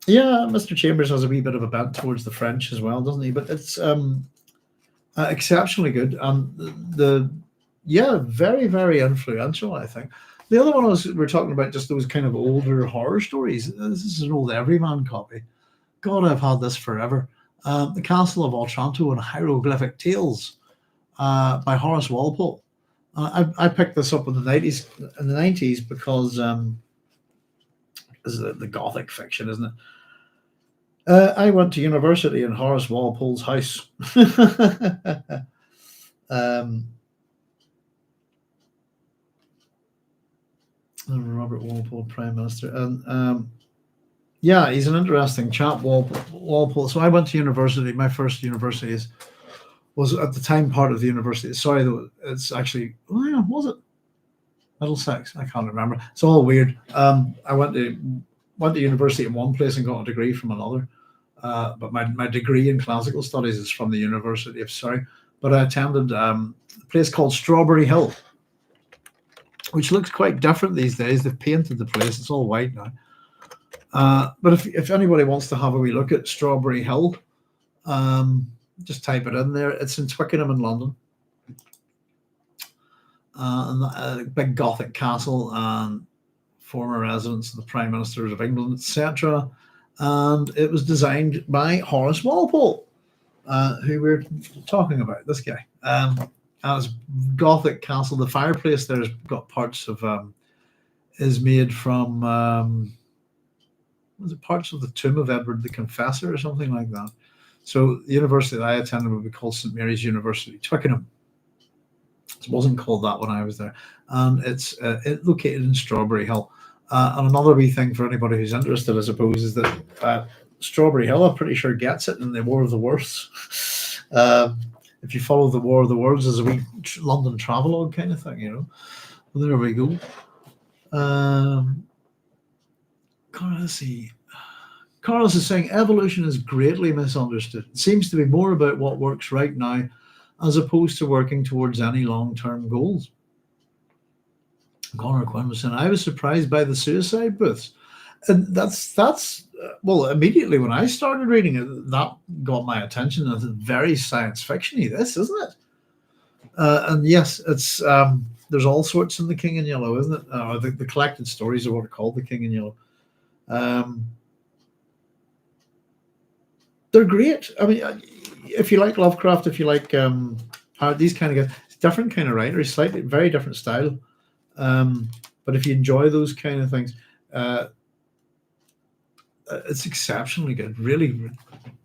Mr. Chambers has a wee bit of a bent towards the French as well, doesn't he? But it's exceptionally good, and very, very influential, I think. The other one we're talking about, just those kind of older horror stories. This is an old Everyman copy. God, I've had this forever. The Castle of Otranto and Hieroglyphic Tales by Horace Walpole. I picked this up in the 90s because this is the Gothic fiction, isn't it? I went to university in Horace Walpole's house. Robert Walpole, Prime Minister, and he's an interesting chap, Walpole. So I went to university. My first university was at the time part of the university. Sorry, though, it's actually, was it Middlesex? I can't remember. It's all weird. I went to university in one place and got a degree from another. but my degree in classical studies is from the University of Surrey. But I attended a place called Strawberry Hill, which looks quite different these days. They've painted the place; it's all white now. But if anybody wants to have a wee look at Strawberry Hill, just type it in there. It's in Twickenham in London. And a big Gothic castle and former residence of the Prime Ministers of England, etc. And it was designed by Horace Walpole, who we're talking about, this guy. And it's Gothic castle. The fireplace there's got parts of, is made from, was it parts of the tomb of Edward the Confessor or something like that? So the university that I attended would be called St Mary's University, Twickenham. It wasn't called that when I was there. And it's located in Strawberry Hill. And another wee thing for anybody who's interested, I suppose, is that Strawberry Hill, I'm pretty sure, gets it in the War of the Worlds. If you follow the War of the Worlds as a wee London travelogue kind of thing, you know. Well, there we go. Let's see. Carlos is saying evolution is greatly misunderstood. It seems to be more about what works right now as opposed to working towards any long-term goals. Connor Quinn was saying, I was surprised by the suicide booths. And that's well, immediately when I started reading it, that got my attention. It's very science fiction-y, this, isn't it? And yes, it's there's all sorts in The King in Yellow, isn't it? The collected stories are what are called The King in Yellow. They're great. I mean, if you like Lovecraft, if you like these kind of guys, different kind of writers, slightly very different style. But if you enjoy those kind of things, it's exceptionally good. Really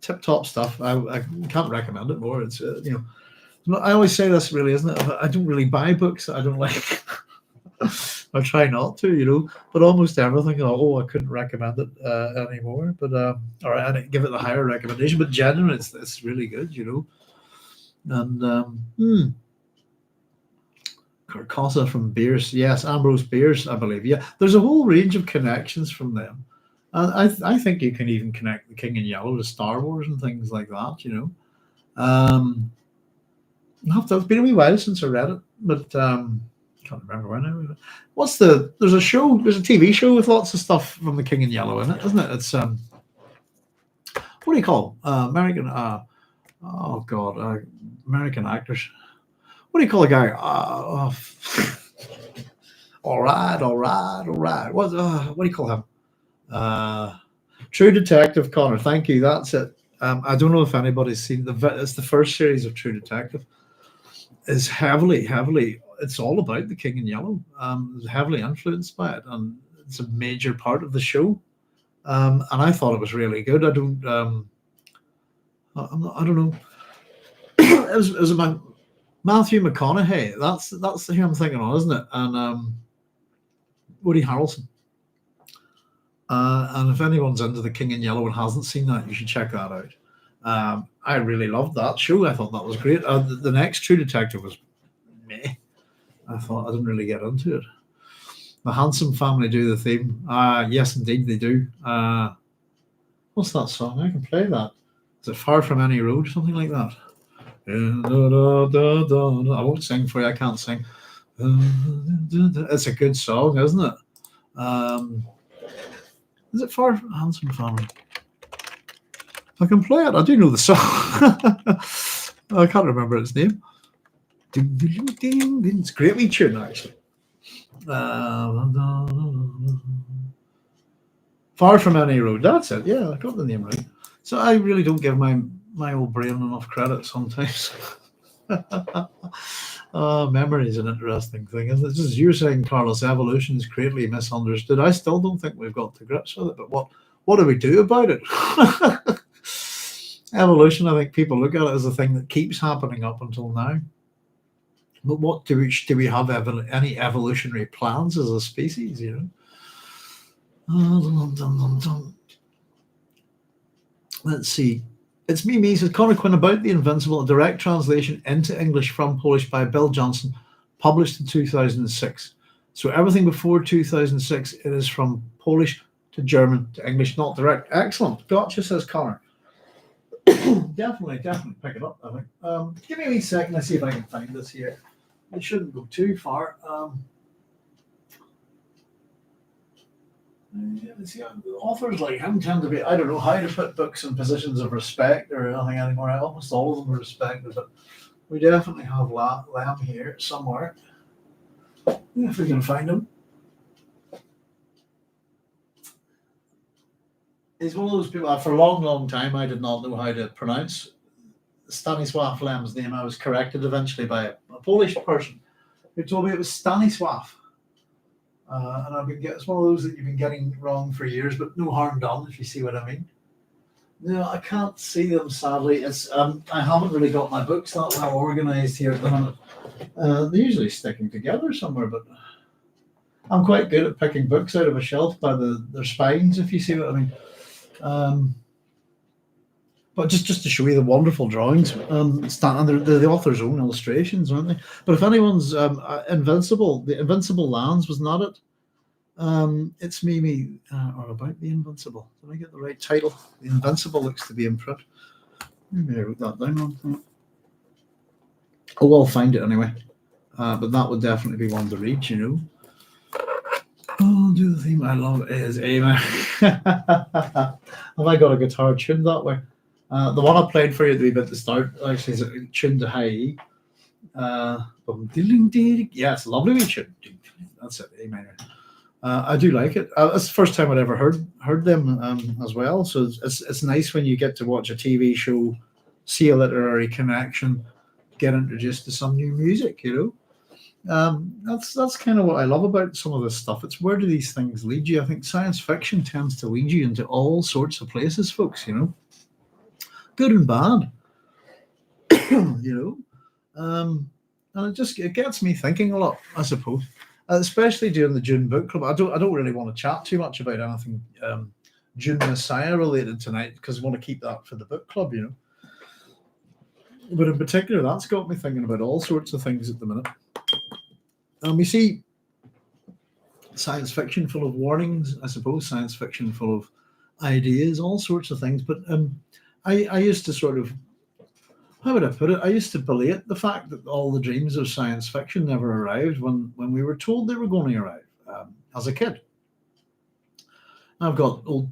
tip-top stuff. I can't recommend it more. It's you know, I always say this, really, isn't it? I don't really buy books that I don't like. I try not to, you know, but almost everything, I couldn't recommend it anymore, but or I'd give it a higher recommendation. But generally, it's really good, you know. And Carcosa from Beers, yes, Ambrose Beers, I believe, yeah. There's a whole range of connections from them, and I think you can even connect The King in Yellow to Star Wars and things like that, you know. It's been a wee while since I read it, but can't remember when I read it. There's a TV show with lots of stuff from The King in Yellow in it, isn't it? It's what do you call American American actors. What do you call a guy? All right. What do you call him? True Detective, Connor. Thank you. That's it. I don't know if anybody's seen it's the first series of True Detective. Is heavily. It's all about The King in Yellow. It's heavily influenced by it, and it's a major part of the show. And I thought it was really good. I don't know. it was about Matthew McConaughey. That's who I'm thinking of, isn't it? And Woody Harrelson. And if anyone's into The King in Yellow and hasn't seen that, you should check that out. I really loved that show. I thought that was great. The next True Detective was meh. I thought I didn't really get into it. The Handsome Family do the theme. Yes, indeed, they do. What's that song? I can play that. Is it Far From Any Road? Something like that. I won't sing for you. I can't sing. It's a good song, isn't it? Is it Far From Handsome Family? I can play it. I do know the song. I can't remember its name. It's a great wee tune, actually. Far From Any Road. That's it. Yeah, I got the name right. So I really don't give my old brain enough credit sometimes. Memory is an interesting thing, isn't it? Just as you're saying, Carlos, evolution is greatly misunderstood. I still don't think we've got to grips with it, but what do we do about it? Evolution, I think people look at it as a thing that keeps happening up until now. But what do we have any evolutionary plans as a species, you know? Let's see. It's me, says Connor Quinn, about the Invincible, a direct translation into English from Polish by Bill Johnson, published in 2006. So everything before 2006, it is from Polish to German to English, not direct. Excellent. Gotcha, says Connor. Definitely pick it up, I think. Give me a wee second. I see if I can find this here. It shouldn't go too far. See, authors like him tend to be, I don't know how to put books in positions of respect or anything anymore. Almost all of them are respected, but we definitely have Lamb here somewhere. If we can find him. He's one of those people, for a long time, I did not know how to pronounce Stanisław Lem's name. I was corrected eventually by a Polish person who told me it was Stanisław. And I've been it's one of those that you've been getting wrong for years, but no harm done, if you see what I mean. No, I can't see them, sadly. It's I haven't really got my books that well organised here at the minute. They're usually sticking together somewhere, but I'm quite good at picking books out of a shelf by their spines, if you see what I mean. But just to show you the wonderful drawings, and they're the author's own illustrations, aren't they? But if anyone's Invincible, the Invincible Lands, was not it? It's Mimi, or About the Invincible. Did I get the right title? The Invincible looks to be in print. Maybe I wrote that down. Oh, I'll find it anyway. But that would definitely be one to read, you know. Oh, do the theme I love is Amy. Have I got a guitar tuned that way? The one I played for you at the start actually is tuned to high E. Yeah, it's a lovely wee tune. That's it, A minor. I do like it. That's the first time I'd ever heard them as well. So it's nice when you get to watch a TV show, see a literary connection, get introduced to some new music, you know. That's kind of what I love about some of this stuff. It's where do these things lead you? I think science fiction tends to lead you into all sorts of places, folks, you know. Good and bad. You know. And it gets me thinking a lot, I suppose. Especially during the Dune book club. I don't really want to chat too much about anything Dune Messiah related tonight, because I want to keep that for the book club, you know. But in particular, that's got me thinking about all sorts of things at the minute. And we see science fiction full of warnings, I suppose, science fiction full of ideas, all sorts of things. But I used to sort of, how would I put it? I used to belate the fact that all the dreams of science fiction never arrived when we were told they were going to arrive as a kid. I've got old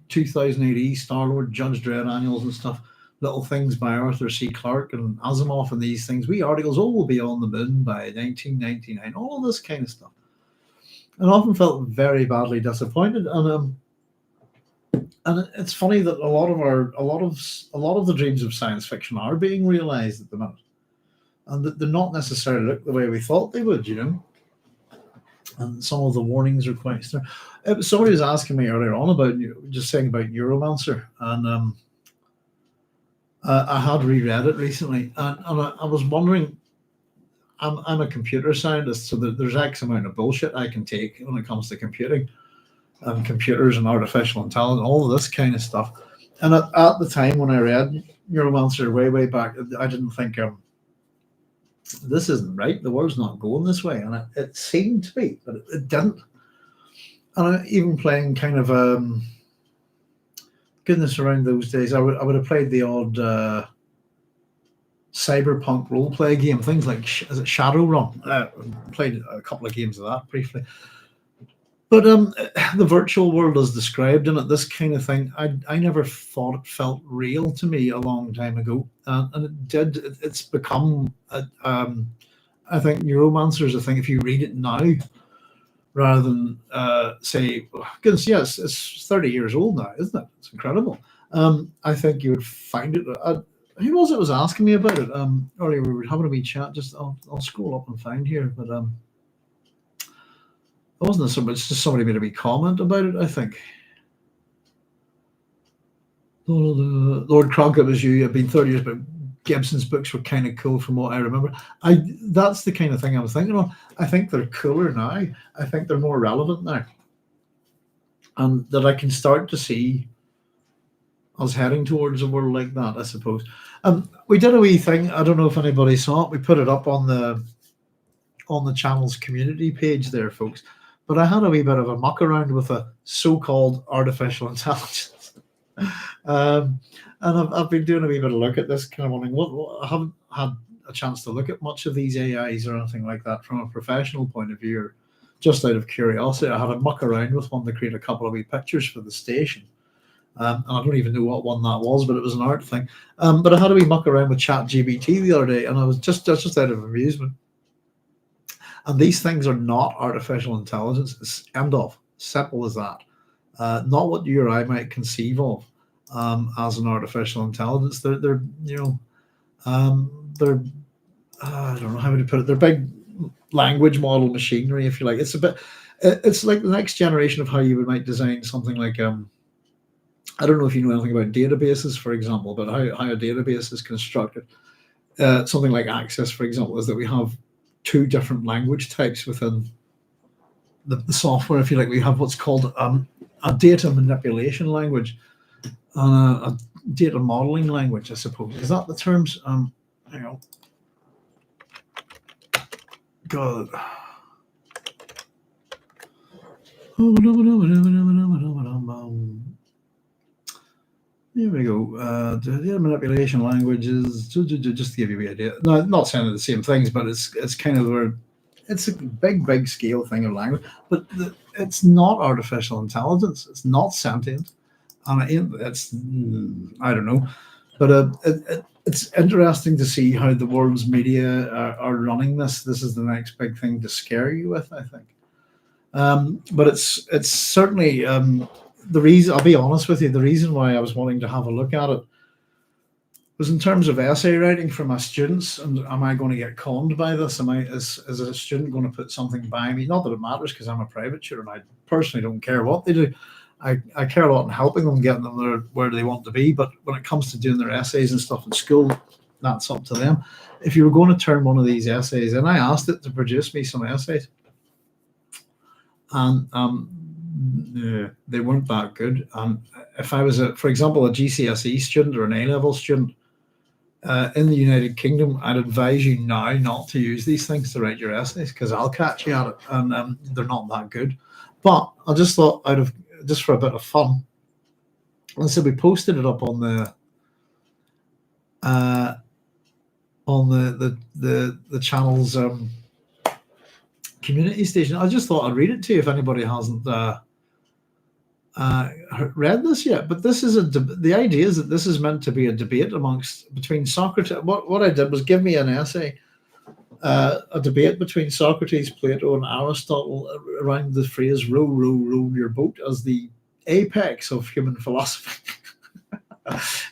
2000 AD, Star-Lord, Judge Dredd annuals and stuff, little things by Arthur C. Clarke and Asimov and these things, wee articles, we'll be on the moon by 1999, all of this kind of stuff. And I often felt very badly disappointed. And it's funny that a lot of the dreams of science fiction are being realized at the minute, and that they're not necessarily look the way we thought they would, you know. And some of the warnings are quite stern. Somebody was asking me earlier on about just saying about Neuromancer, and I had reread it recently, and I was wondering. I'm a computer scientist, so there's X amount of bullshit I can take when it comes to computing. And computers and artificial intelligence, all of this kind of stuff. And at the time when I read Neuromancer way back, I didn't think this isn't right. The world's not going this way, and it seemed to be, but it didn't. And even playing kind of goodness, around those days, I would have played the odd cyberpunk role play game, things like is it Shadowrun? Played a couple of games of that briefly. But the virtual world as described in it, this kind of thing, I never thought it felt real to me a long time ago. And it did. It's become, I think, Neuromancer is a thing. If you read it now, rather than say, goodness, yes, it's 30 years old now, isn't it? It's incredible. I think you would find it. Who was it was asking me about it earlier? We were having a wee chat. Just I'll scroll up and find here, but it wasn't so much, just somebody made a wee comment about it, I think. Lord Cronkite, it was you. I've been 30 years, but Gibson's books were kind of cool from what I remember. That's the kind of thing I was thinking of. I think they're cooler now. I think they're more relevant now. And that I can start to see us heading towards a world like that, I suppose. We did a wee thing. I don't know if anybody saw it. We put it up on the channel's community page there, folks. But I had a wee bit of a muck around with a so-called artificial intelligence. um, and I've been doing a wee bit of look at this, kind of wondering I haven't had a chance to look at much of these AIs or anything like that from a professional point of view, or just out of curiosity. I had a muck around with one to create a couple of wee pictures for the station. And I don't even know what one that was, but it was an art thing. But I had a wee muck around with ChatGPT the other day, and I was just out of amusement. And these things are not artificial intelligence. It's end of. Simple as that. Not what you or I might conceive of as an artificial intelligence. They're they're I don't know how to put it. They're big language model machinery, if you like. It's like the next generation of how you might design something like I don't know if you know anything about databases, for example, but how a database is constructed. Something like Access, for example, is that we have two different language types within the software, if you like. We have what's called a data manipulation language and a data modeling language, I suppose. Is that the terms? Hang on. God. Here we go. Data manipulation languages, just to give you an idea. No, not saying the same things, but it's kind of where it's a big scale thing of language. But it's not artificial intelligence. It's not sentient, and it's I don't know. But it's interesting to see how the world's media are running this. This is the next big thing to scare you with, I think. But it's certainly. The reason, I'll be honest with you, the reason why I was wanting to have a look at it was in terms of essay writing for my students. And am I going to get conned by this? Am I, as a student, going to put something by me? Not that it matters, because I'm a private tutor and I personally don't care what they do. I care a lot in helping them, getting them there where they want to be. But when it comes to doing their essays and stuff in school, that's up to them. If you were going to turn one of these essays, and I asked it to produce me some essays, and they weren't that good. If I was, for example, a GCSE student or an A-level student in the United Kingdom, I'd advise you now not to use these things to write your essays, because I'll catch you at it, and they're not that good. But I just thought, just for a bit of fun, and so we posted it up on the channel's community station. I just thought I'd read it to you if anybody hasn't read this yet. But this is the idea is that this is meant to be a debate between Socrates. What I did was give me an essay, a debate between Socrates, Plato, and Aristotle around the phrase "row, row, row your boat" as the apex of human philosophy.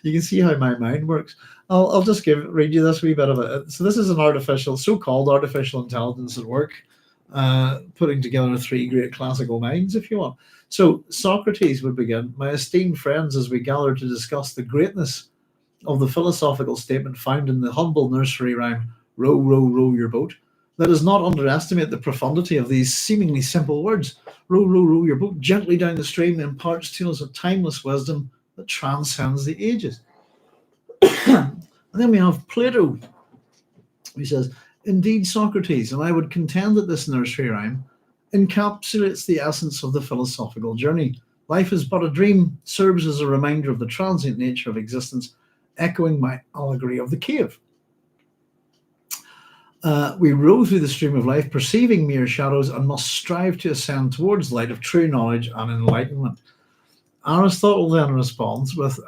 You can see how my mind works. I'll just read you this wee bit of it. So this is an so-called artificial intelligence at work, putting together three great classical minds, if you want. So Socrates would begin: "My esteemed friends, as we gather to discuss the greatness of the philosophical statement found in the humble nursery rhyme, 'Row, row, row your boat,' let us not underestimate the profundity of these seemingly simple words. 'Row, row, row your boat' gently down the stream imparts to us a timeless wisdom that transcends the ages." And then we have Plato. He says, "Indeed, Socrates, and I would contend that this nursery rhyme encapsulates the essence of the philosophical journey. Life is but a dream, serves as a reminder of the transient nature of existence, echoing my allegory of the cave. We row through the stream of life, perceiving mere shadows, and must strive to ascend towards light of true knowledge and enlightenment." Aristotle then responds with,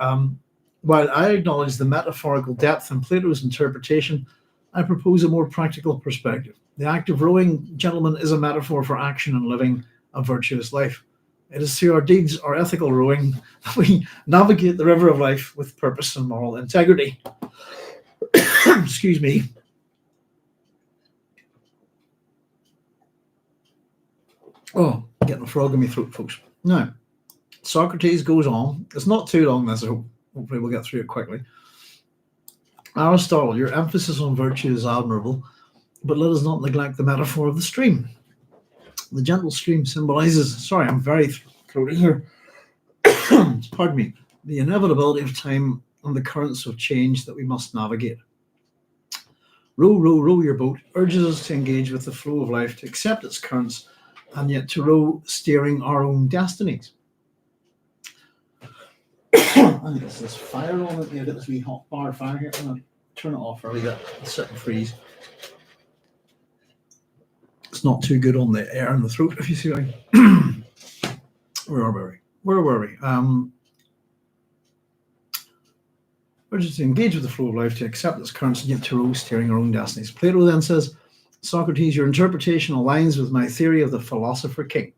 "While I acknowledge the metaphorical depth in Plato's interpretation, I propose a more practical perspective. The act of rowing, gentlemen, is a metaphor for action and living a virtuous life. It is through our deeds, our ethical rowing, that we navigate the river of life with purpose and moral integrity." Excuse me. Oh, getting a frog in my throat, folks. Now, Socrates goes on. It's not too long, this. Hopefully we'll get through it quickly. "Aristotle, your emphasis on virtue is admirable, but let us not neglect the metaphor of the stream. The gentle stream symbolizes," sorry, I'm very throaty here, pardon me, "the inevitability of time and the currents of change that we must navigate. Row, row, row your boat urges us to engage with the flow of life, to accept its currents, and yet to row steering our own destinies." I guess this fire on it. Yeah, get this wee hot bar fire here. I'm gonna turn it off for a wee bit. Sit and freeze. It's not too good on the air in the throat, if you see what I mean. Where were we? We're just to engage with the flow of life, to accept its currents, and yet to row steering our own destinies. Plato then says, Socrates, your interpretation aligns with my theory of the philosopher king.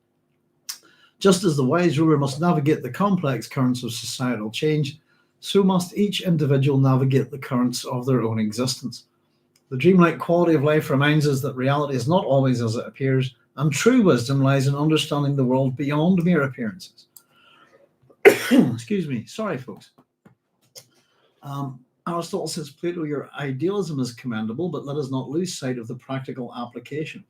Just as the wise ruler must navigate the complex currents of societal change, so must each individual navigate the currents of their own existence. The dreamlike quality of life reminds us that reality is not always as it appears, and true wisdom lies in understanding the world beyond mere appearances. Excuse me. Sorry, folks. Aristotle says, Plato, your idealism is commendable, but let us not lose sight of the practical application.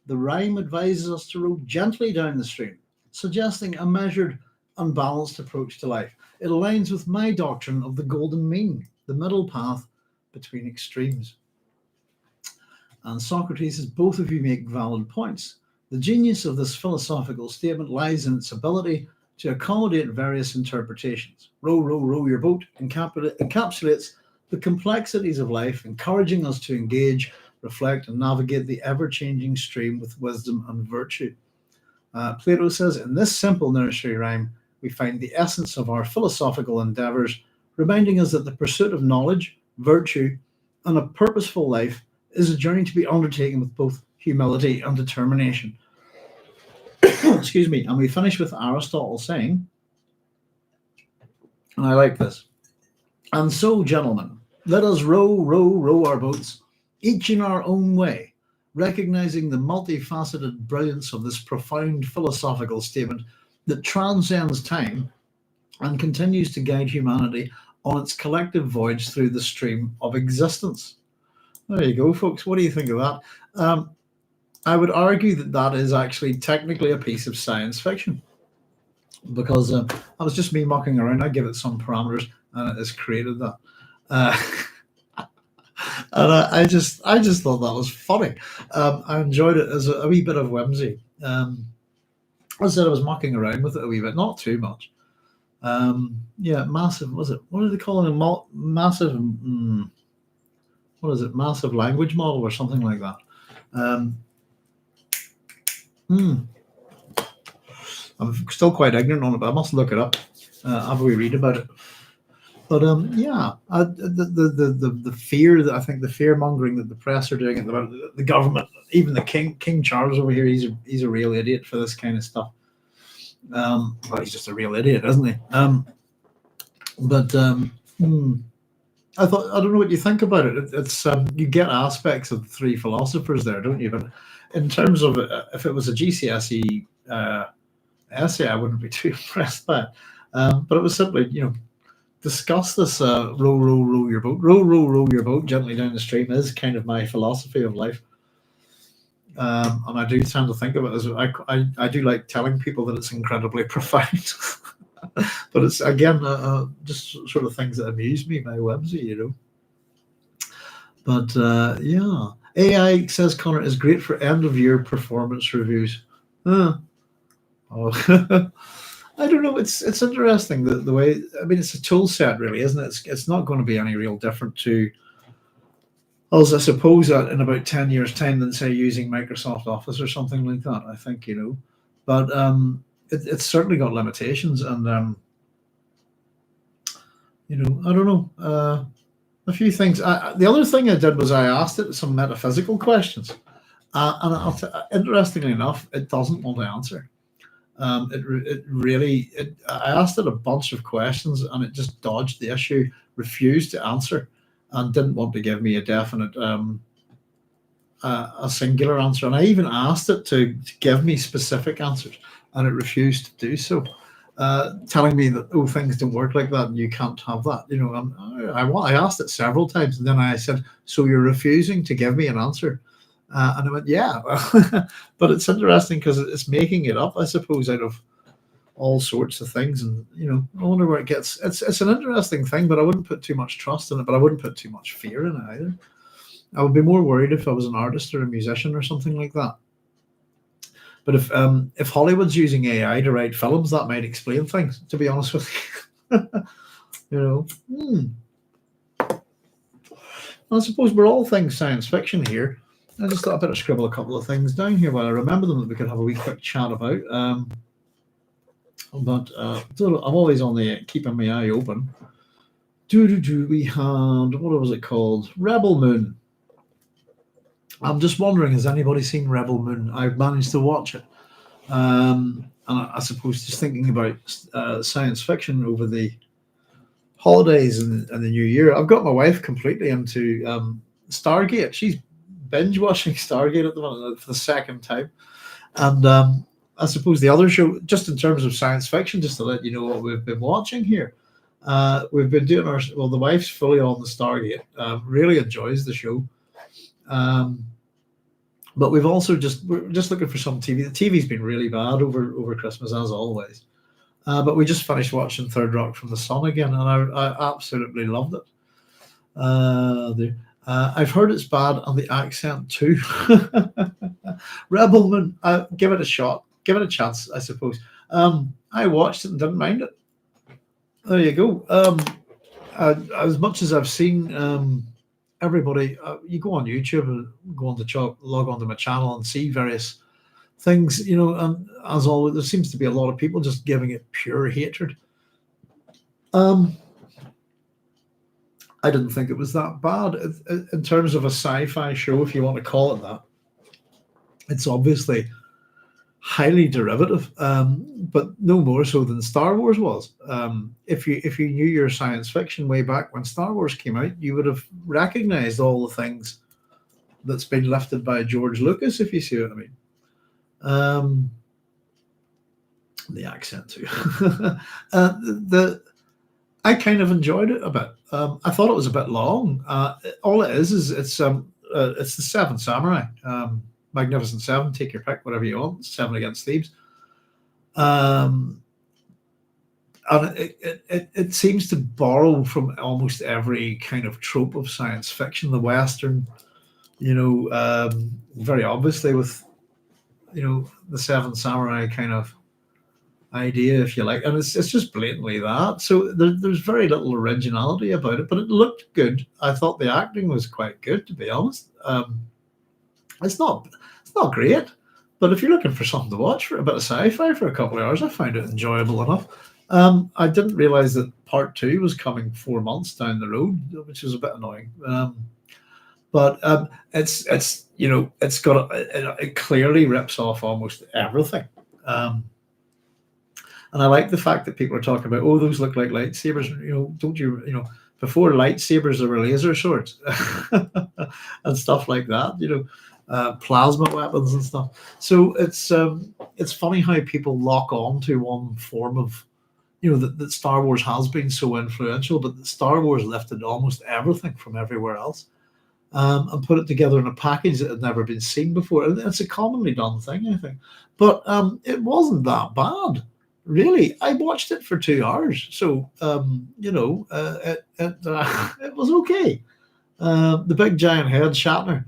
The rhyme advises us to row gently down the stream, suggesting a measured, unbalanced approach to life. It aligns with my doctrine of the golden mean, the middle path between extremes. And Socrates says, both of you make valid points. The genius of this philosophical statement lies in its ability to accommodate various interpretations. Row, row, row your boat encapsulates the complexities of life, encouraging us to engage, reflect, and navigate the ever-changing stream with wisdom and virtue. Plato says, in this simple nursery rhyme, we find the essence of our philosophical endeavors, reminding us that the pursuit of knowledge, virtue, and a purposeful life is a journey to be undertaken with both humility and determination. Excuse me. And we finish with Aristotle saying, and I like this, and so, gentlemen, let us row, row, row our boats, each in our own way, recognizing the multifaceted brilliance of this profound philosophical statement that transcends time and continues to guide humanity on its collective voyage through the stream of existence. There you go, folks. What do you think of that? I would argue that that is actually technically a piece of science fiction, because I was just me mucking around. I give it some parameters, and it has created that. And I just thought that was funny. I enjoyed it as a wee bit of whimsy. As I said, I was mucking around with it a wee bit, not too much. Yeah, massive. Was it? What do they call it? Massive. What is it? Massive language model or something like that. I'm still quite ignorant on it, but I must look it up. Have we read about it? But yeah, the fear that I think the fear mongering that the press are doing about the government, even the King Charles over here, he's a real idiot for this kind of stuff. Well, he's just a real idiot, isn't he? I thought, I don't know what you think about it. It's you get aspects of the three philosophers there, don't you? But in terms of if it was a GCSE essay, I wouldn't be too impressed by it. But it was simply, discuss this row, row, row your boat. Row, row, row your boat gently down the stream is kind of my philosophy of life. And I do tend to think of it as I do like telling people that it's incredibly profound. But it's, again, just sort of things that amuse me, my whimsy, But yeah, AI, says Connor, is great for end-of-year performance reviews. Oh. I don't know. It's interesting the way. I mean, it's a tool set, really, isn't it? It's not going to be any real different to, as I suppose, that in about 10 years' time than, say, using Microsoft Office or something like that. I think, but it's certainly got limitations, and I don't know. A few things. The other thing I did was I asked it some metaphysical questions, and interestingly enough, it doesn't want to answer. I asked it a bunch of questions, and it just dodged the issue, refused to answer, and didn't want to give me a definite, a singular answer. And I even asked it to give me specific answers, and it refused to do so, telling me that, things don't work like that, and you can't have that. I asked it several times, and then I said, so you're refusing to give me an answer? And I went, yeah. But it's interesting because it's making it up, I suppose, out of all sorts of things. And, I wonder where it gets. It's an interesting thing, but I wouldn't put too much trust in it, but I wouldn't put too much fear in it either. I would be more worried if I was an artist or a musician or something like that. But if Hollywood's using AI to write films, that might explain things, to be honest with you. You know, I suppose we're all things science fiction here. I just thought I'd better scribble a couple of things down here while I remember them that we could have a wee quick chat about. But I'm always on the keeping my eye open. We had, what was it called? Rebel Moon. I'm just wondering, has anybody seen Rebel Moon? I've managed to watch it. And I suppose just thinking about science fiction over the holidays and the new year, I've got my wife completely into Stargate. She's binge watching Stargate at the moment for the second time. And I suppose the other show, just in terms of science fiction, just to let you know what we've been watching here, we've been doing the wife's fully on the Stargate, really enjoys the show. But we're just looking for some TV. The TV's been really bad over Christmas, as always. But we just finished watching Third Rock from the Sun again, and I absolutely loved it. I've heard it's bad on the accent too. Rebel Moon, give it a shot, give it a chance, I suppose. I watched it and didn't mind it. There you go. As much as I've seen everybody, you go on YouTube and log onto my channel and see various things, and as always, there seems to be a lot of people just giving it pure hatred. I didn't think it was that bad in terms of a sci-fi show, if you want to call it that. It's obviously highly derivative, but no more so than Star Wars was. If you knew your science fiction way back when Star Wars came out, you would have recognized all the things that's been lifted by George Lucas, if you see what I mean. The accent too. I kind of enjoyed it a bit. I thought it was a bit long. All it is it's the Seven Samurai, Magnificent Seven. Take your pick, whatever you want. Seven against Thebes. And it seems to borrow from almost every kind of trope of science fiction. The Western, very obviously with the Seven Samurai kind of idea, if you like, and it's just blatantly that. So there's very little originality about it, but it looked good. I thought the acting was quite good, to be honest. It's not great, but if you're looking for something to watch for a bit of sci-fi for a couple of hours, I found it enjoyable enough. I didn't realize that part 2 was coming 4 months down the road, which was a bit annoying. But it's got it clearly rips off almost everything. And I like the fact that people are talking about, those look like lightsabers. Don't you, before lightsabers there were laser swords and stuff like that, plasma weapons and stuff. So it's funny how people lock on to one form of, that Star Wars has been so influential, but that Star Wars lifted almost everything from everywhere else and put it together in a package that had never been seen before. And it's a commonly done thing, I think. But it wasn't that bad. Really, I watched it for 2 hours, so it was okay. The big giant head, Shatner.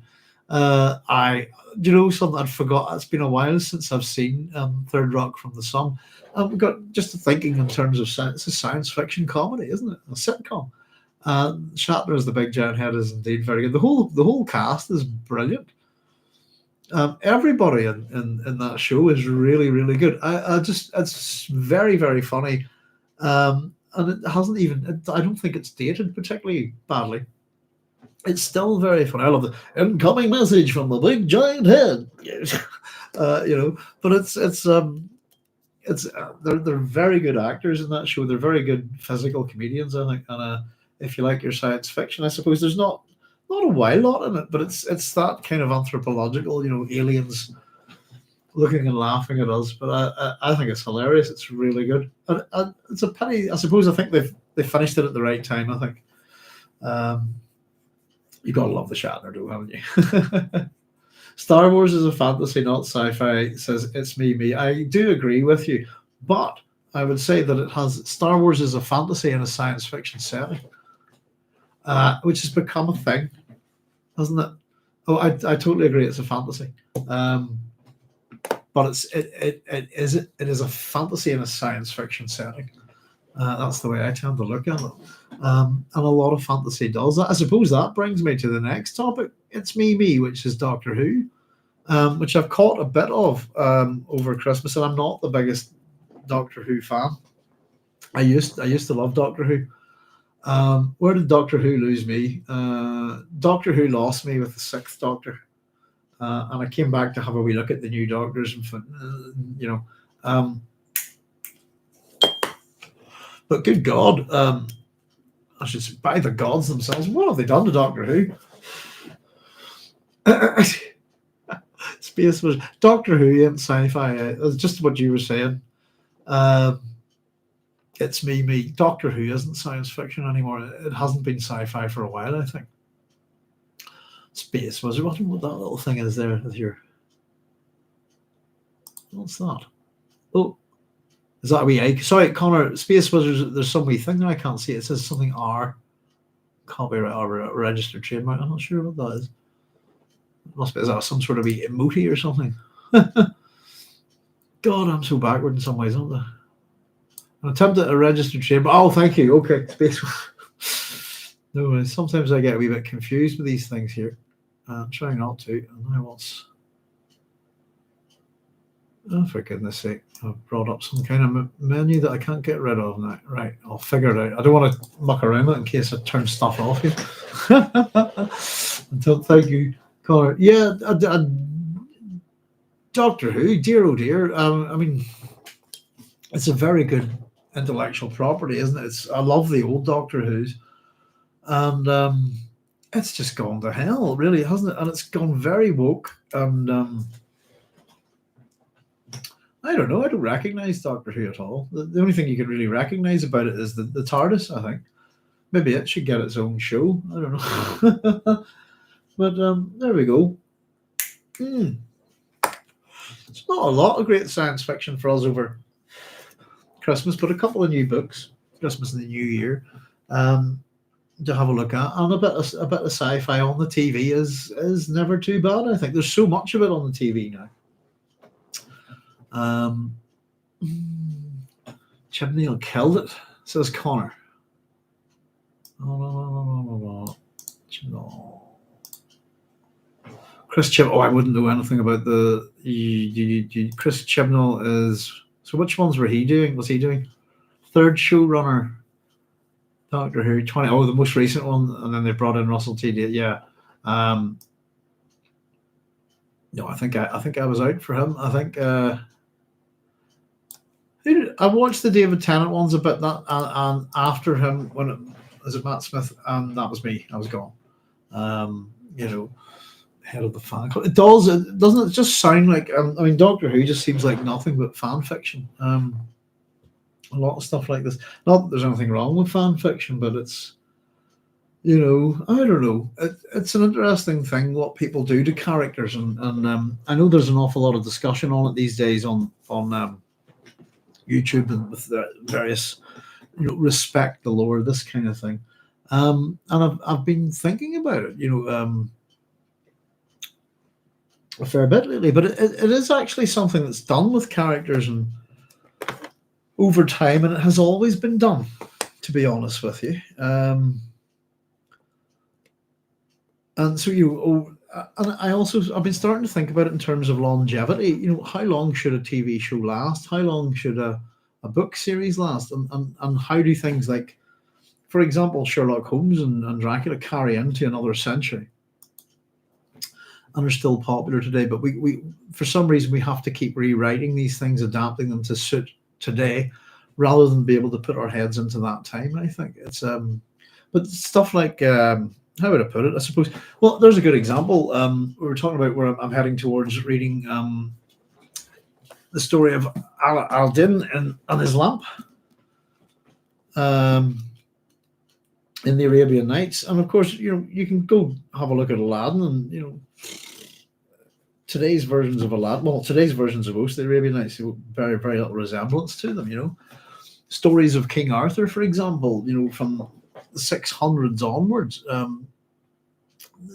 Something I'd forgot. It's been a while since I've seen Third Rock from the Sun. We got just thinking in terms of science. It's a science fiction comedy, isn't it? A sitcom. Shatner as the big giant head is indeed very good. The whole cast is brilliant. Everybody in that show is really, really good. It's very, very funny, and it hasn't even. I don't think it's dated particularly badly. It's still very funny. I love the incoming message from the big giant head. But they're very good actors in that show. They're very good physical comedians, I think. And if you like your science fiction, I suppose there's not a wild lot in it, but it's that kind of anthropological, aliens looking and laughing at us. But I think it's hilarious. It's really good. And it's a pity. I suppose I think they finished it at the right time. I think you gotta love the Shatner, though, haven't you? Star Wars is a fantasy, not sci-fi. Says it's me. I do agree with you, but I would say that Star Wars is a fantasy in a science fiction setting. Which has become a thing, hasn't it? I totally agree. It's a fantasy, but it is a fantasy in a science fiction setting. That's the way I tend to look at it. And a lot of fantasy does that. I suppose that brings me to the next topic. It's Me, which is Doctor Who, which I've caught a bit of over Christmas, and I'm not the biggest Doctor Who fan. I used to love Doctor Who. Where did Doctor Who lose me? Doctor Who lost me with the Sixth Doctor, and I came back to have a wee look at the new Doctors, and you know, but good God, I should say, by the gods themselves, what have they done to Doctor Who? Space was Doctor Who and sci-fi. It's just what you were saying. It's me. Doctor Who isn't science fiction anymore. It hasn't been sci-fi for a while, I think. Space Wizard. What that little thing is there with your... What's that? Oh, is that a wee egg? Sorry, Connor. Space Wizards. There's some wee thing there I can't see. It says something R. Copyright or registered trademark. I'm not sure what that is. It must be. Is that some sort of wee emoji or something? God, I'm so backward in some ways, aren't I? An attempt at a registered trademark. Oh, thank you. Okay, Space. No, sometimes I get a wee bit confused with these things here. I'm trying not to. And now what's... Oh, for goodness sake. I've brought up some kind of menu that I can't get rid of now. Right, I'll figure it out. I don't want to muck around with it in case I turn stuff off here. Thank you, Connor. Yeah, Doctor Who, dear oh dear. I mean, it's a very good intellectual property, isn't it? I love the old Doctor Who's. And it's just gone to hell, really, hasn't it? And it's gone very woke. And I don't know. I don't recognize Doctor Who at all. The only thing you can really recognize about it is the TARDIS, I think. Maybe it should get its own show. I don't know. But there we go. It's not a lot of great science fiction for us over Christmas, but a couple of new books, Christmas and the New Year, to have a look at, and a bit of sci-fi on the TV is never too bad. I think there's so much of it on the TV now. Chibnall killed it, says Connor. Oh, Chris Chibnall. Oh, I wouldn't know anything about the. Chris Chibnall is. So which ones was he doing? Third showrunner. Doctor Who 20. Oh, the most recent one, and then they brought in Russell T. Davies. Yeah. No, I think I was out for him. I think I watched the David Tennant ones a bit, and after him, was it Matt Smith, and that was me. I was gone. Head of the fan club. Doesn't it just sound like? I mean, Doctor Who just seems like nothing but fan fiction. A lot of stuff like this. Not that there's anything wrong with fan fiction, but it's, I don't know. It's an interesting thing what people do to characters, and I know there's an awful lot of discussion on it these days on YouTube and with the various, respect the lore, this kind of thing. And I've been thinking about it, a fair bit lately, but it is actually something that's done with characters and over time, and it has always been done, to be honest with you. And so and I've been starting to think about it in terms of longevity. How long should a TV show last? How long should a book series last? And how do things like, for example, Sherlock Holmes and Dracula carry into another century and are still popular today? But we for some reason we have to keep rewriting these things, adapting them to suit today, rather than be able to put our heads into that time. I think it's but stuff like how would I put it? I suppose. Well, there's a good example. We were talking about where I'm heading towards reading the story of Al-Din and his lamp in the Arabian Nights, and of course, you can go have a look at Aladdin, and today's versions of Aladdin. Well, today's versions of most of the Arabian Nights, very very little resemblance to them. Stories of King Arthur, for example, from the 600s onwards.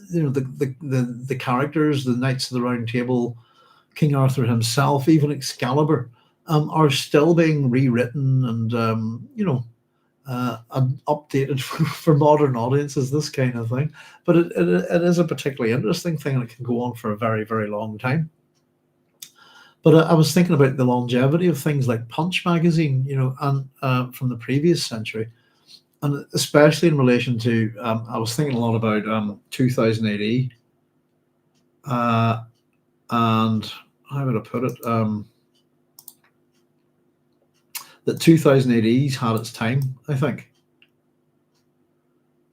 The characters, the Knights of the Round Table, King Arthur himself, even Excalibur, are still being rewritten and and updated for modern audiences, this kind of thing. But it is a particularly interesting thing, and it can go on for a very, very long time. But I was thinking about the longevity of things like Punch magazine, and from the previous century, and especially in relation to, I was thinking a lot about 2000 AD, and how would I put it? That 2000 AD's had its time, I think.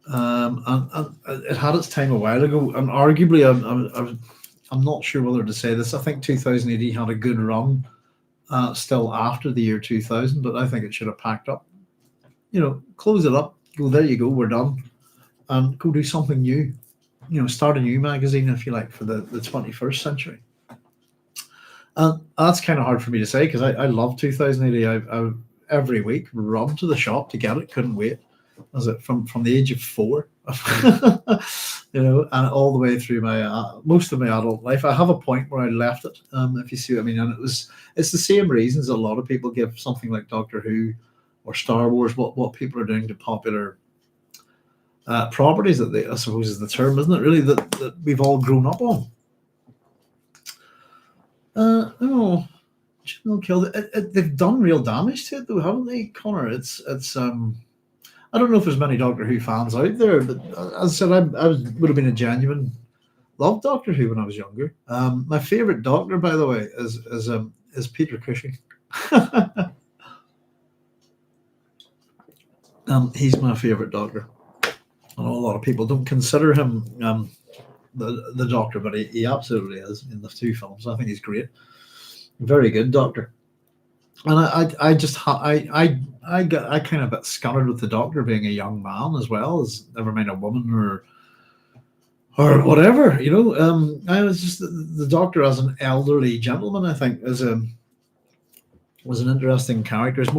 And it had its time a while ago, and arguably, I'm not sure whether to say this. I think 2000 AD had a good run still after the year 2000, but I think it should have packed up. Close it up, go, there you go, we're done, and go do something new. Start a new magazine, if you like, for the 21st century. And that's kind of hard for me to say, because I love 2000 AD. I every week run to the shop to get it, couldn't wait. Was it from the age of 4, and all the way through my most of my adult life. I have a point where I left it, if you see what I mean. And it's the same reasons a lot of people give something like Doctor Who or Star Wars what people are doing to popular properties that I suppose is the term, isn't it? Really, that we've all grown up on. Oh, Killed it. They've done real damage to it, though, haven't they, Connor? It's I don't know if there's many Doctor Who fans out there, but as I said, I would have been a genuine loved Doctor Who when I was younger. My favorite Doctor, by the way, is Peter Cushing. He's my favorite Doctor. I know a lot of people don't consider him the Doctor, but he absolutely is in the 2 films. I think he's great. Very good Doctor. And I kind of got scattered with the Doctor being a young man as well, as never mind a woman or whatever. I was just the Doctor as an elderly gentleman. I think was an interesting character. It's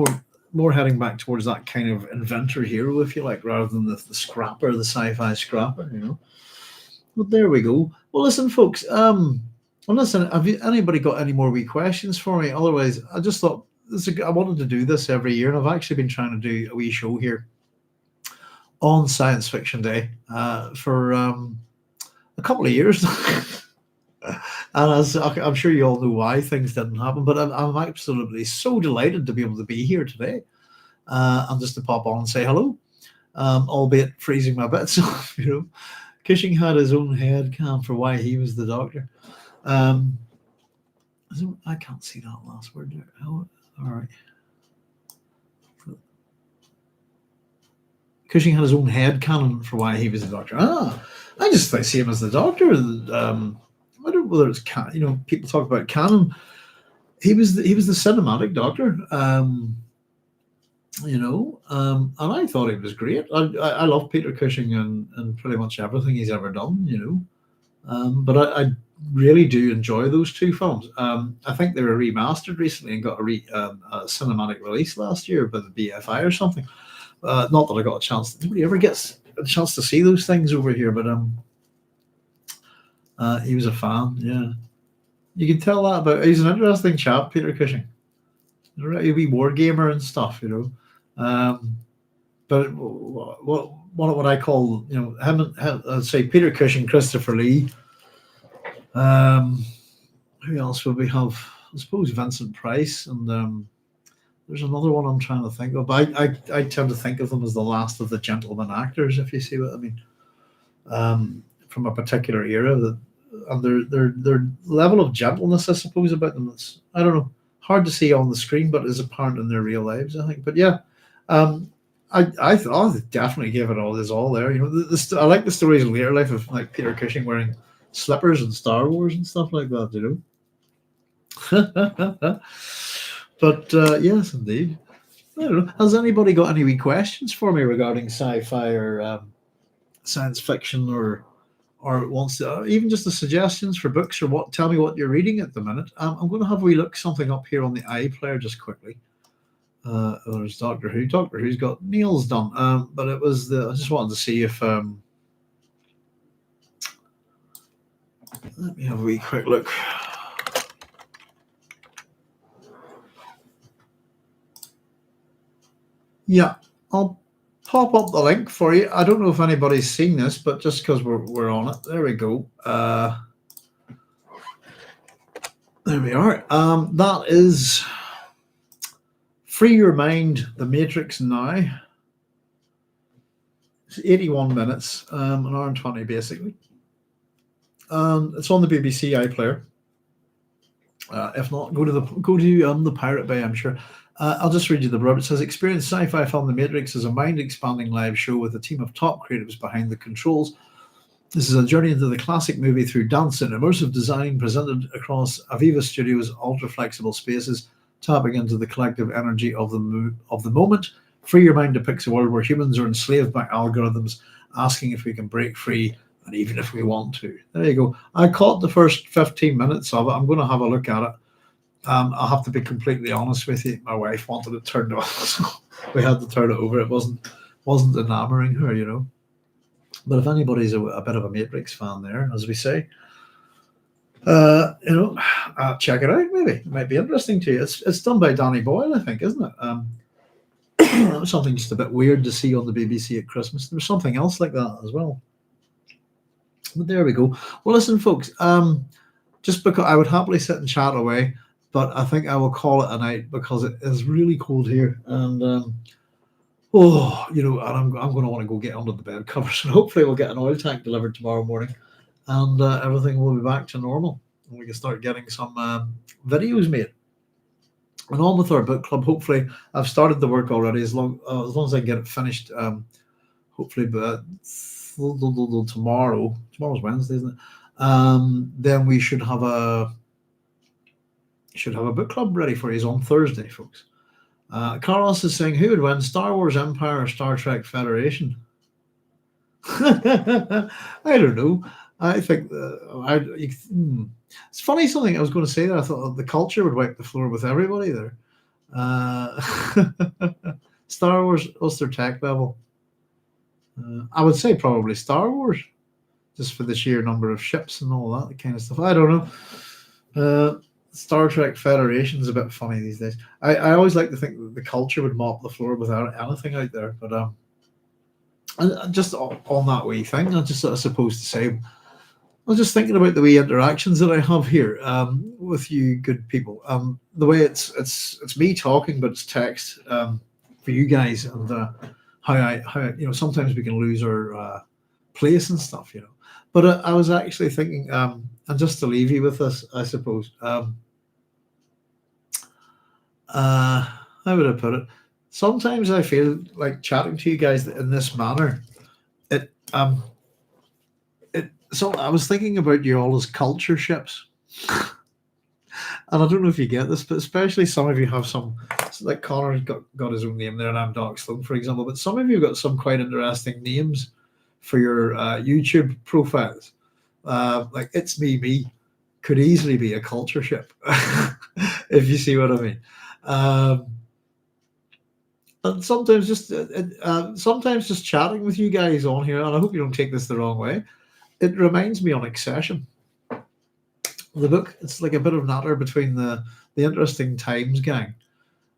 more heading back towards that kind of inventor hero, if you like, rather than the scrapper, the sci-fi scrapper. But there we go. Well, listen, folks. Well, listen. Have anybody got any more wee questions for me? Otherwise, I just thought I wanted to do this every year, and I've actually been trying to do a wee show here on Science Fiction Day for a couple of years. And as I'm sure you all know why things didn't happen, but I'm absolutely so delighted to be able to be here today and just to pop on and say hello, albeit freezing my bits. Cushing had his own head cam for why he was the Doctor. I can't see that last word there. Oh, all right. Cushing had his own head canon for why he was the Doctor. I just see him as the Doctor. I don't know whether it's people talk about canon. He was the cinematic Doctor. And I thought he was great. I love Peter Cushing and pretty much everything he's ever done. But I really do enjoy those 2 films. I think they were remastered recently and got a cinematic release last year by the BFI or something. Not that I got a chance. Nobody ever gets a chance to see those things over here, but he was a fan. Yeah, you can tell that about. He's an interesting chap, Peter Cushing. He's a wee war gamer and stuff, But what I call him, I'd say Peter Cushing, Christopher Lee. Who else would we have? I suppose Vincent Price, and there's another one I'm trying to think of. I tend to think of them as the last of the gentleman actors, if you see what I mean, from a particular era. And their level of gentleness, I suppose, about them. It's, I don't know, hard to see on the screen, but is apparent in their real lives, I think. But yeah, I definitely give it all his all there. I like the stories in later life of like Peter Cushing wearing slippers and Star Wars and stuff like that, But yes, indeed. I don't know. Has anybody got any wee questions for me regarding sci-fi or science fiction, or wants to, even just the suggestions for books, or tell me what you're reading at the minute? I'm going to have a wee look something up here on the iPlayer just quickly. There's Doctor Who. Doctor Who's got Neil's done, but it was I just wanted to see if let me have a wee quick look. Yeah, I'll pop up the link for you. I don't know if anybody's seen this, but just because we're on it, there we go. There we are. That is Free Your Mind, The Matrix Now. It's 81 minutes, an hour and 20 basically. It's on the BBC iPlayer. If not, go to the Pirate Bay, I'm sure. I'll just read you the blurb. It says, experience sci-fi film The Matrix as a mind-expanding live show with a team of top creatives behind the controls. This is a journey into the classic movie through dance and immersive design presented across Aviva Studios' ultra-flexible spaces, tapping into the collective energy of the moment. Free Your Mind depicts a world where humans are enslaved by algorithms, asking if we can break free, and even if we want to. There you go. I caught the first 15 minutes of it. I'm going to have a look at it. I'll have to be completely honest with you. My wife wanted it turned off, so we had to turn it over. It wasn't enamoring her, you know. But if anybody's a bit of a Matrix fan there, as we say, check it out. Maybe it might be interesting to you. It's done by Danny Boyle, I think, isn't it? Something just a bit weird to see on the BBC at Christmas. There was something else like that as well. But there we go. Well, listen, folks. Just because I would happily sit and chat away, but I think I will call it a night because it is really cold here, and and I'm going to want to go get under the bed covers, and hopefully we'll get an oil tank delivered tomorrow morning, and everything will be back to normal, and we can start getting some videos made. And on with our book club. Hopefully, I've started the work already. As long as I can get it finished, hopefully, but tomorrow. Tomorrow's Wednesday, isn't it? Then we should have a book club ready for you on Thursday, folks. Carlos is saying, who would win, Star Wars Empire or Star Trek Federation? I don't know. I think it's funny something I was going to say there. I thought the culture would wipe the floor with everybody there. Star Wars, what's their tech level? I would say probably Star Wars, just for the sheer number of ships and all that kind of stuff. I don't know. Star Trek Federation's a bit funny these days. I always like to think that the culture would mop the floor without anything out there. But and just on that wee thing, I just supposed to say, I was just thinking about the wee interactions that I have here with you good people. The way it's me talking, but it's text for you guys, and how sometimes we can lose our place and stuff, But I was actually thinking, and just to leave you with this, I suppose. How would I put it? Sometimes I feel like chatting to you guys in this manner. So I was thinking about you all as culture ships, and I don't know if you get this, but especially some of you have some. Like Connor's got his own name there, and I'm Doc Sloan, for example. But some of you have got some quite interesting names for your YouTube profiles. Like It's Me could easily be a culture ship, if you see what I mean. And sometimes just chatting with you guys on here, and I hope you don't take this the wrong way, it reminds me on Accession. The book, it's like a bit of natter between the Interesting Times gang,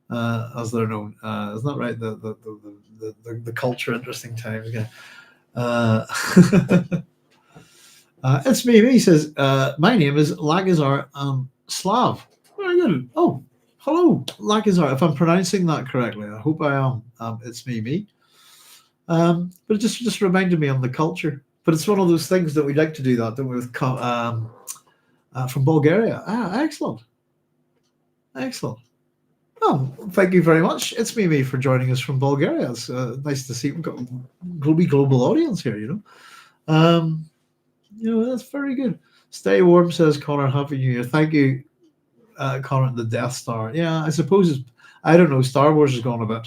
as they're known. Isn't that right? The culture Interesting Times gang. It's me. He says, my name is Lagazar Slav. Very good. Oh, hello, Lagazar. If I'm pronouncing that correctly, I hope I am. It's me. But it just reminded me on the culture. But it's one of those things that we like to do that, don't we? With from Bulgaria. Excellent. Oh, thank you very much. It's me for joining us from Bulgaria. It's nice to see we've got a global audience here. That's very good. Stay warm, says Connor. Happy New Year. Thank you, Connor. The Death Star. Yeah, I suppose I don't know. Star Wars has gone a bit.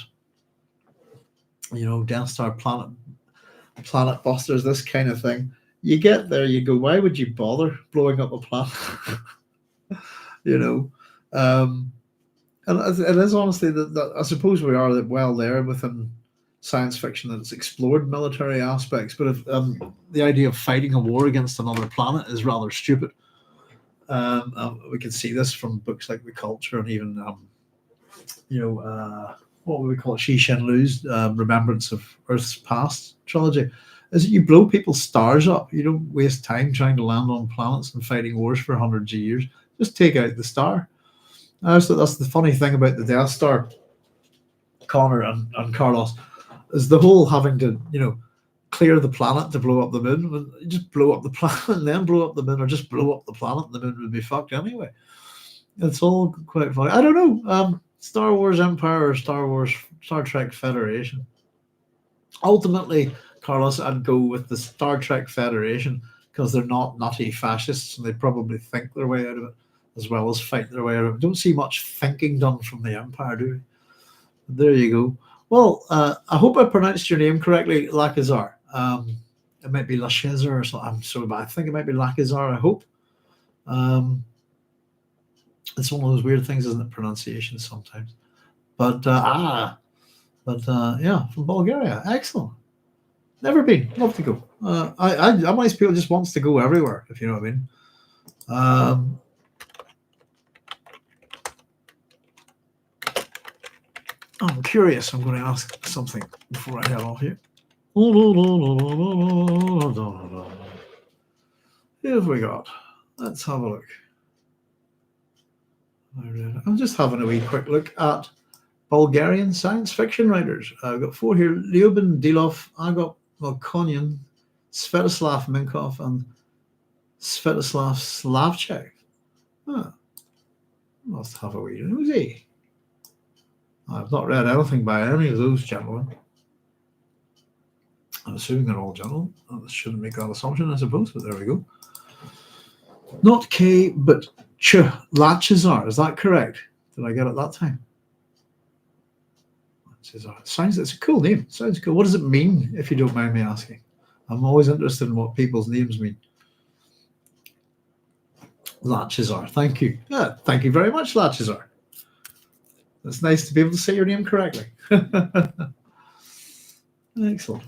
Death Star, planet busters, this kind of thing. You get there, you go, why would you bother blowing up a planet? And it is honestly that I suppose we are well there within science fiction that it's explored military aspects, but if the idea of fighting a war against another planet is rather stupid. We can see this from books like The Culture and even what would we call it, Xi Shenlu's Remembrance of Earth's Past trilogy, is that you blow people's stars up. You don't waste time trying to land on planets and fighting wars for hundreds of years. Just take out the star. So that's the funny thing about the Death Star, Connor and Carlos, is the whole having to, clear the planet to blow up the moon. When you just blow up the planet and then blow up the moon, or just blow up the planet, the moon would be fucked anyway. It's all quite funny. I don't know. Star Wars Empire or Star Trek Federation. Ultimately, Carlos, I'd go with the Star Trek Federation because they're not nutty fascists and they probably think their way out of it as well as fight their way out of it. Don't see much thinking done from the Empire, do we? There you go. Well, I hope I pronounced your name correctly, Lakazar. It might be Lachezar or something. I'm sorry, but I think it might be Lakazar, I hope. It's one of those weird things, isn't it, pronunciation sometimes. But yeah, from Bulgaria. Excellent. Never been. Love to go. I'm one of these people who just wants to go everywhere, if you know what I mean. I'm curious. I'm going to ask something before I head off here. Who have we got? Let's have a look. I'm just having a wee quick look at Bulgarian science fiction writers. I've got 4 here: Lyubin Dilov, Agop Melkonyan, Svetoslav Minkov, and Svetoslav Slavchek. Must have a wee nosy. I've not read anything by any of those gentlemen. I'm assuming they're all gentlemen. I shouldn't make that assumption, I suppose, but there we go. Not K, but Ch. Lachazar. Is that correct? Did I get it that time? Lachazar. It's a cool name. Sounds cool. What does it mean, if you don't mind me asking? I'm always interested in what people's names mean. Lachazar. Thank you. Yeah, thank you very much, Lachazar. It's nice to be able to say your name correctly. Excellent.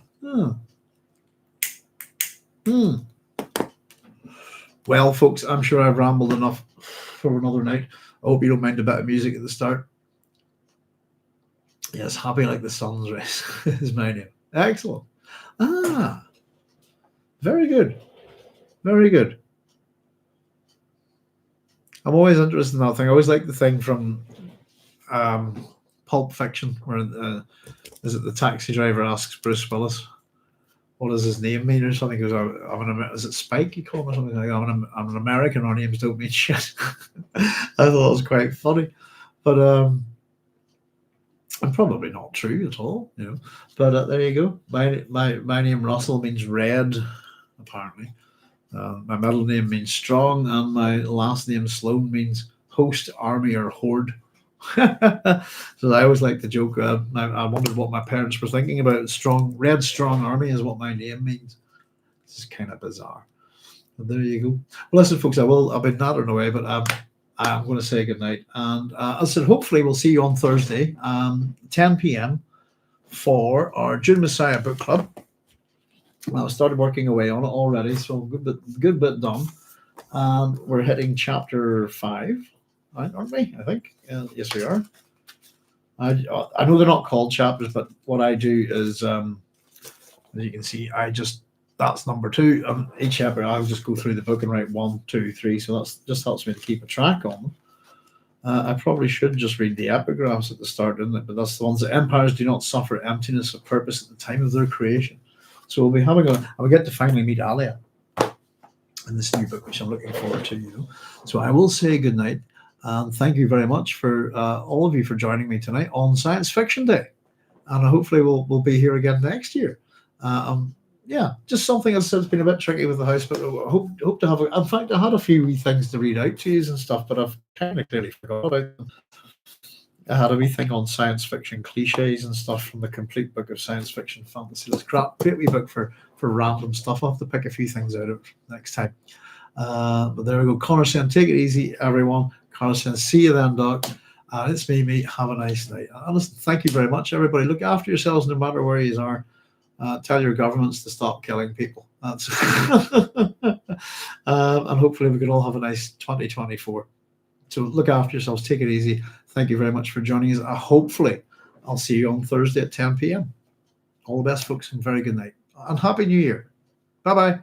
Well, folks, I'm sure I've rambled enough for another night. I hope you don't mind a bit of music at the start. Yes, Happy Like the Sun's Race is my name. Excellent. Very good. Very good. I'm always interested in that thing. I always like the thing from Pulp Fiction, where is it the taxi driver asks Bruce Willis, what does his name mean or something? He goes, is it Spike? You call him or something like, I'm an American, our names don't mean shit. I thought it was quite funny, but and probably not true at all, But there you go. My name Russell means red, apparently. My middle name means strong, and my last name Sloan means host, army, or horde. So I always like to joke. I wondered what my parents were thinking about. Red strong army is what my name means. This is kind of bizarre. But there you go. Well, listen, folks, I've been nattering away, but I'm going to say goodnight. And as I said, hopefully we'll see you on Thursday, 10 p.m. for our June Messiah book club. I've started working away on it already, so good bit done. And we're hitting chapter 5. Aren't we? I think. Yes, we are. I know they're not called chapters, but what I do is, as you can see, that's number 2. Each chapter, I'll just go through the book and write 1, 2, 3. So that just helps me to keep a track on them. I probably should just read the epigraphs at the start, isn't it? But that's the ones that empires do not suffer emptiness of purpose at the time of their creation. So we'll be having I will get to finally meet Alia in this new book, which I'm looking forward to. So I will say good night. And thank you very much for all of you for joining me tonight on Science Fiction Day. And hopefully we'll be here again next year. Just something that's been a bit tricky with the house, but I hope to have. In fact, I had a few wee things to read out to you and stuff, but I've kind of clearly forgot about them. I had a wee thing on science fiction cliches and stuff from the complete book of science fiction fantasy. It's a great wee book for random stuff. I'll have to pick a few things out of next time. But there we go. Connor saying, take it easy, everyone. Connor saying, see you then, Doc. It's me. Have a nice night. And listen, thank you very much, everybody. Look after yourselves no matter where you are. Tell your governments to stop killing people. That's and hopefully we can all have a nice 2024. So look after yourselves. Take it easy. Thank you very much for joining us. Hopefully I'll see you on Thursday at 10 p.m. All the best, folks, and very good night. And Happy New Year. Bye-bye.